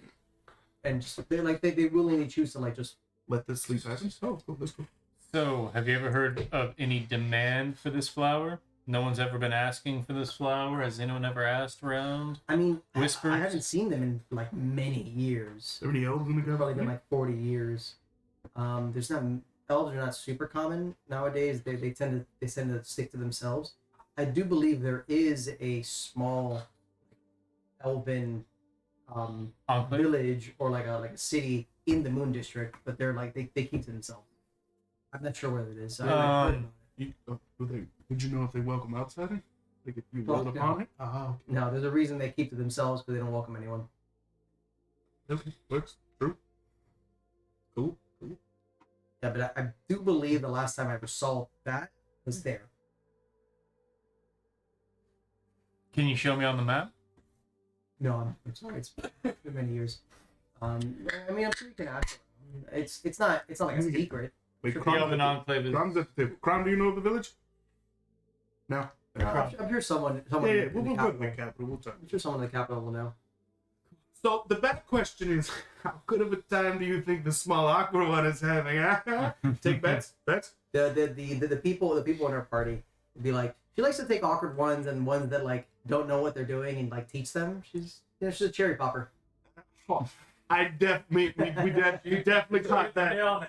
they willingly choose to just Let this sleep happen. Oh, cool, that's cool. So, have you ever heard of any demand for this flower? No one's ever been asking for this flower. Has anyone ever asked around? I mean, Whispers? I haven't seen them in like many years. Are there any elves in the Probably been garden? like 40 years. There's not elves are not super common nowadays. They tend to stick to themselves. I do believe there is a small elven Enclave? village or like a city in the Moon District, but they're like they keep to themselves. I'm not sure whether it is. I've heard about it. Would you know if they welcome outsiders? Like if you Well, rolled upon it? Oh, No, there's a reason they keep to themselves because they don't welcome anyone. okay. Works. True. Cool. Yeah, but I do believe the last time I ever saw that was there. Can you show me on the map? No, I'm sorry. It's been many years. I mean, I'm sure you can ask. It's not like a secret. Wait, Sure. The Crom's Elven Enclave is... at the table. Crom, do you know the village? No. I'm sure someone Yeah, in we'll the go to capital. the capital. We'll talk. I'm sure someone in the capital will know. So the better question is, how good of a time do you think the small awkward one is having? Take bets. Bets. The people in our party would be like, she likes to take awkward ones and ones that like don't know what they're doing and like teach them. She's a cherry popper. Oh, I definitely caught that.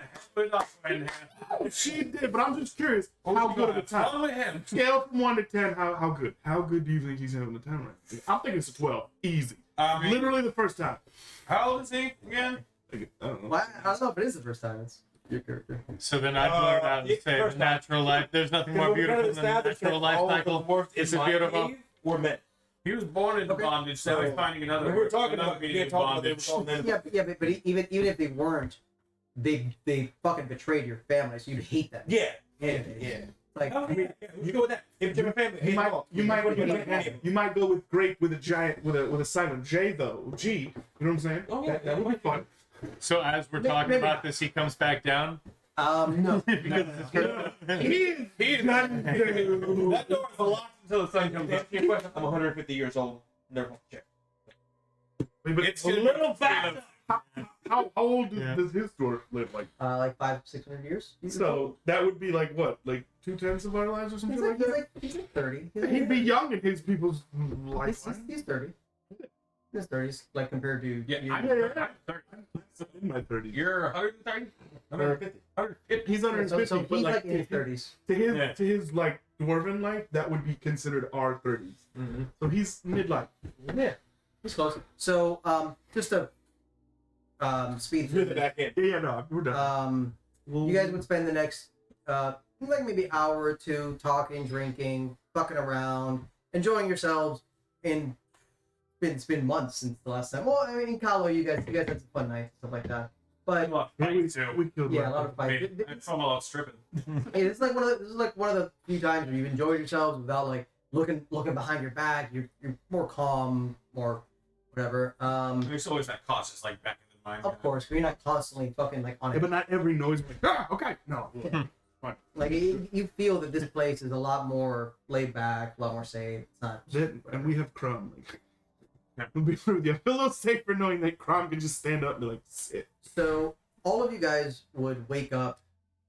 She did, but I'm just curious. How good of a time? Follow him. Scale from 1 to 10. How good? How good do you think he's having the time right now? I'm thinking it's a 12. Easy. Literally the first time. How old is he again? I don't know. Well, I don't know if it is the first time. your character. So then I'd blurt out and say the first natural life. There's nothing more beautiful than the natural life cycle. It's a beautiful. We're men. He was born into Okay. bondage, so he's finding another. We were talking another about meaning being of talking about they were bondage. called men. But even if they weren't, they fucking betrayed your family, so you'd hate them. Yeah. Like Oh, yeah. You go with that. If you're a family, You might go with grape with a giant with a silent J though. G. You know what I'm saying? Oh, yeah. That would be fun. So as we're talking Maybe about not. this, he comes back down. no. Because He's done. That door is locked until the sun comes up. Your question, I'm 150 years old. Never want to check. It's a little fast. fast. How old Yeah. does his dwarf live? Like, Like 500-600 years. so that would be like what, like 2/10 of our lives or something He's like that. he's like 30. He'd be young in his people's He's, lifetime. he's 30. His 30s, like compared to Yeah, you. I'm Yeah. 30. In my 30s. You're 130? 150. 150. He's under so 50, he's but like in his to 30s. his Yeah. to his like dwarven life, that would be considered our 30s. Mm-hmm. So he's midlife. Yeah, he's close. So just to speed Through through the this, back end. Yeah, no, we're done. you guys would spend the next like maybe hour or two talking, drinking, fucking around, enjoying yourselves. And it's been months since the last time. Well, I mean, in Calo, you guys had some fun nights, stuff like that. But we killed yeah, a one. lot of fights. I saw them all out stripping. Hey, this is like one of the few times where you've enjoyed yourselves without like looking behind your back. You're more calm, more whatever. There's always that cautious, like, back in the mind. Of course, you're not constantly fucking like on Yeah, it. but not every noise. Like, okay, no. Like you feel that this place is a lot more laid back, a lot more safe. It's not. And we have Crumb. Like, we'll be with you. I feel a little safer knowing that Crumb can just stand up and be like, sit. So all of you guys would wake up.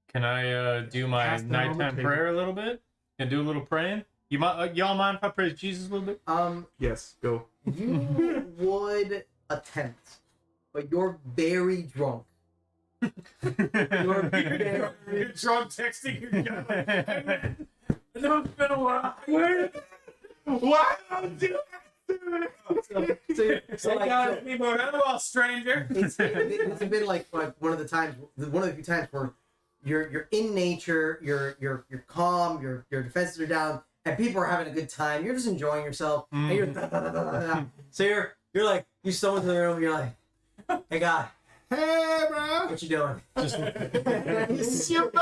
Can I do my Pass that on the nighttime table. prayer a little bit and do a little praying? Y'all mind if I praise Jesus a little bit? Yes, go. You would attempt, but you're very drunk. You're very You're drunk texting your guy. I know it's been a while. Why don't you so like, guys, be more hello, stranger. it's been like one of the few times where you're in nature, you're calm, your defenses are down, and people are having a good time. You're just enjoying yourself, and you're so you're like you stumble into the room, you're like, hey guy, Hey, bro. what you doing? It's your boy.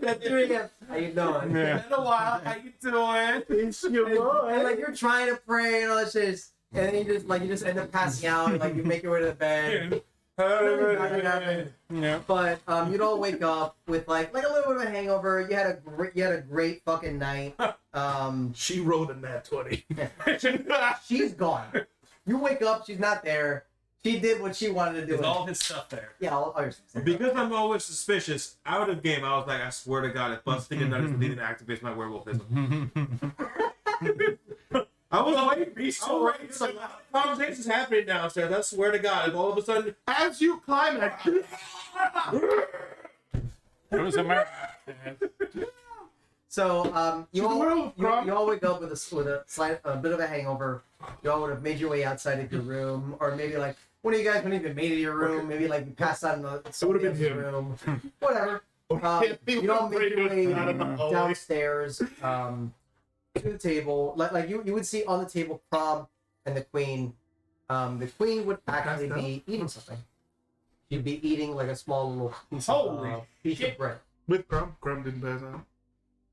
At 3 a.m. How you doing? Yeah. Been a while. How you doing? It's your And boy. like you're trying to pray and all that shit, and then you just end up passing out. And, like you make your way to the bed. Nothing happened. Yeah. But you'd all wake up with like a little bit of a hangover. You had a great fucking night. She rolled a nat 20. She's gone. You wake up, she's not there. She did what she wanted to do. There's all his stuff there. Yeah, all your stuff. Because I'm always suspicious, out of game, I was like, I swear to God, if busting a nut is something that activates my werewolfism. I was waiting. There's a lot of conversations happening downstairs. I swear to God, if all of a sudden, As you climb it, It was a miracle. So you She's a all werewolf, you Grom. all wake up with a bit of a hangover. You all would have made your way outside of your room, or maybe like one of you guys wouldn't even made it to your room. Maybe like you passed out in the would've been somebody else's him. room. Whatever. He You don't make your way I don't know. downstairs to the table. Like you would see on the table Prom and the Queen. The Queen would actually be eating something. She'd be eating like a small little piece Holy of bread. With Crumb. Crumb didn't pass out.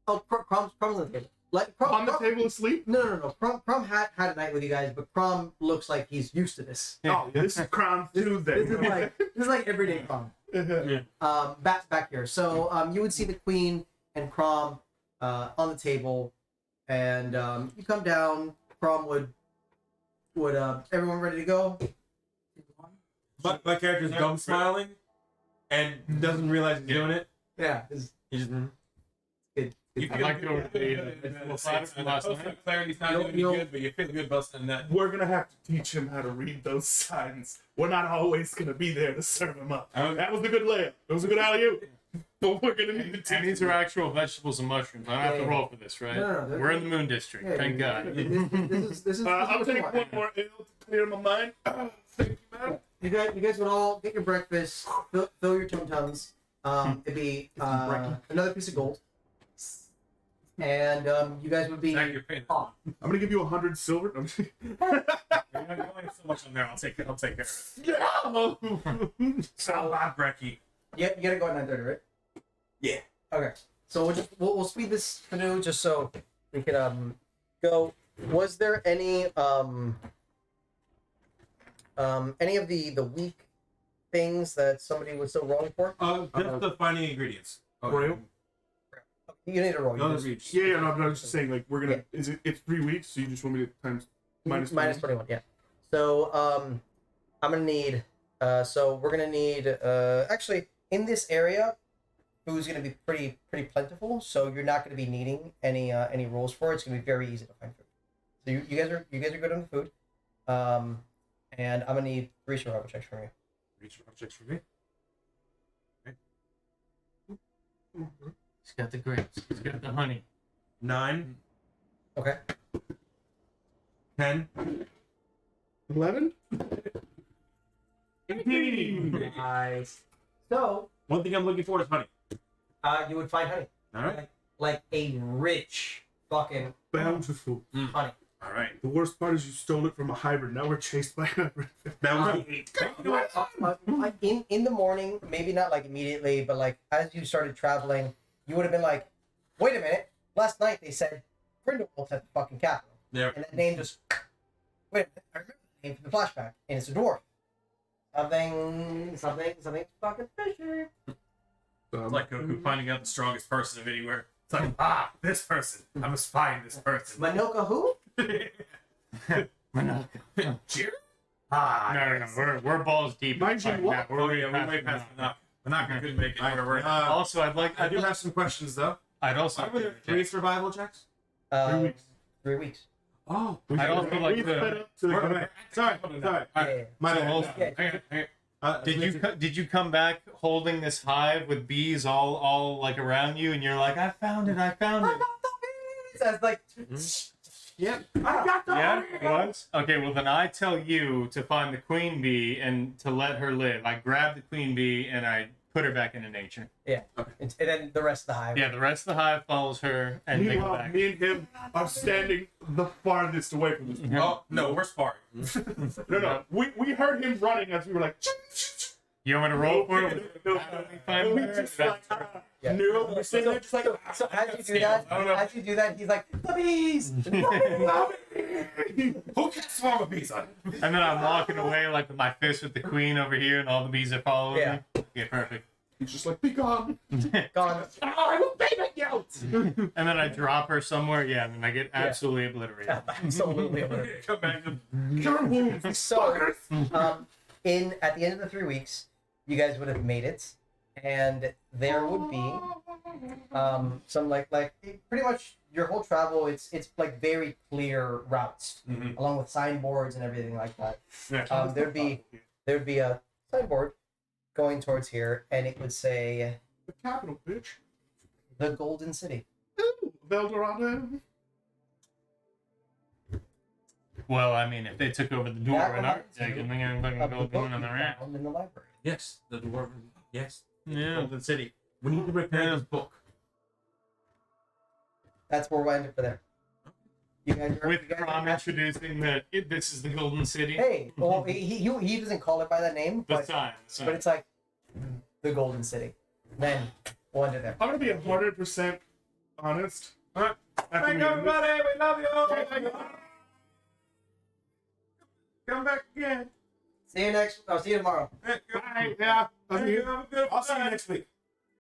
Oh, Crom's on the table. Like Crom, On the table asleep? No. Prom had a night with you guys, but Prom looks like he's used to this. Oh, this is Crown Tuesday. This is like everyday Prom. Back here. So you would see the Queen and Crom on the table, and you come down. Crom would everyone ready to go? but my character's dumb smiling and doesn't realize he's doing it. Yeah. He just. Good. I'd like to go to the side from last night. Clarity's not doing You'll- good, but you feel good busting a nut. We're gonna have to teach him how to read those signs. We're not always gonna be there to serve him up. Okay. That was a good layup. It was a good alley-oop. But we're gonna need to teach And these him. are actual vegetables and mushrooms. I don't have to Yeah. roll for this, right? No, We're in the Moon District. Yeah, Thank God. This is. I'll what take you want. one more ale to clear my mind. Thank you, man. You guys would all get your breakfast, fill your tum tums, It'd be another piece of gold, and you guys would be. Zach, you're paying. Oh, I'm gonna give you 100 silver. You only have so much on there. I'll take care of it. So, Bob Brecky. yeah, you gotta go at 9:30, right? Yeah. Okay. So we'll speed this through just so we can go. Was there any of the weak things that somebody was so wrong for? Just the finding ingredients. Braille? You need to roll. The You other just- reach. Yeah, no, I'm just saying, like, we're gonna. It's 3 weeks, so you just want me to times minus minus 21. Yeah. So I'm gonna need. So we're gonna need. Actually, in this area, food's gonna be pretty plentiful. So you're not gonna be needing any rules for it. It's gonna be very easy to find food. So you guys are good on the food. And I'm gonna need 3 survival checks from you. Reach objects for me. He's got the grapes. He's got the honey. 9, Okay. 10, 11? 18. Nice. So One thing I'm looking for is honey. you would find honey, All right. like a rich fucking Bountiful. honey. All right. The worst part is you stole it from a hybrid. Now we're chased by a hybrid. That was the 8. In the morning, maybe not like immediately, but like as you started traveling, you would have been like, wait a minute, last night they said Grindelwald's at the fucking capital. There. And that name just, wait a minute, I remember the name from the flashback, and it's a dwarf. Something fucking fishy. It's like Goku finding out the strongest person of anywhere. It's like, this person. I must find this person. Manoka who? Manaka. Cheer? No. We're balls deep. Mind you, Right what? now. Oh yeah, we're way past Manaka. Manaka couldn't make it where we're at. Also, I do have some questions though. I'd also. Why were there 3 survival checks? 3 weeks. 3 weeks. Oh. I'd also like We to. sped up to the. Sorry. Yeah. My So bad. also- Yeah. Did you come back holding this hive with bees all like around you, and you're like, I found it. So it's like, Yep. I got the Yeah, honey. it was? Okay, well then I tell you to find the queen bee and to let her live. I grab the queen bee and I put her back into nature. and then the rest of the hive. Yeah, the rest of the hive follows her and they go Meanwhile, back. me and him are standing the farthest away from this. Oh, no, we're sparring. No. We heard him running as we were like. You want me to roll for it? No, Find we her? just like, Yeah. no, we're sitting there just like, So as you do that, he's like, the bees! Who can swarm with bees on? And then I'm walking away like with my fist with the queen over here and all the bees are following Yeah. me. Yeah, perfect. he's just like, be gone. Gone. I will baby you. And then I drop her somewhere, yeah, and then I get absolutely obliterated. Absolutely. Come back to Your wounds, So, fuckers. at the end of the 3 weeks, you guys would have made it, and there would be some like pretty much your whole travel. It's like very clear routes, Mhm. along with signboards and everything like that. Yeah. There'd be a signboard going towards here, and it would say The capital, bitch. the Golden City. Ooh, Veldorado. Well, I mean, if they took over the door That and our reminds deck, me and they're gonna Of go the book doing you another act. found in the library. Yes, the dwarven. Yes. Yeah. Golden City. We need to repair this book. That's where we'll end it for there. You guys are, With you guys are Crom happy? introducing that this is the Golden City. Hey, well, he doesn't call it by that name, The but sign. but it's like the Golden City. Then we'll end it there. I'm gonna be 100% honest. Alright. After Thank we- everybody. We love you. Come back again. See you tomorrow. Hey, Bye. Yeah. Thank you. Have a good I'll see you night. next week.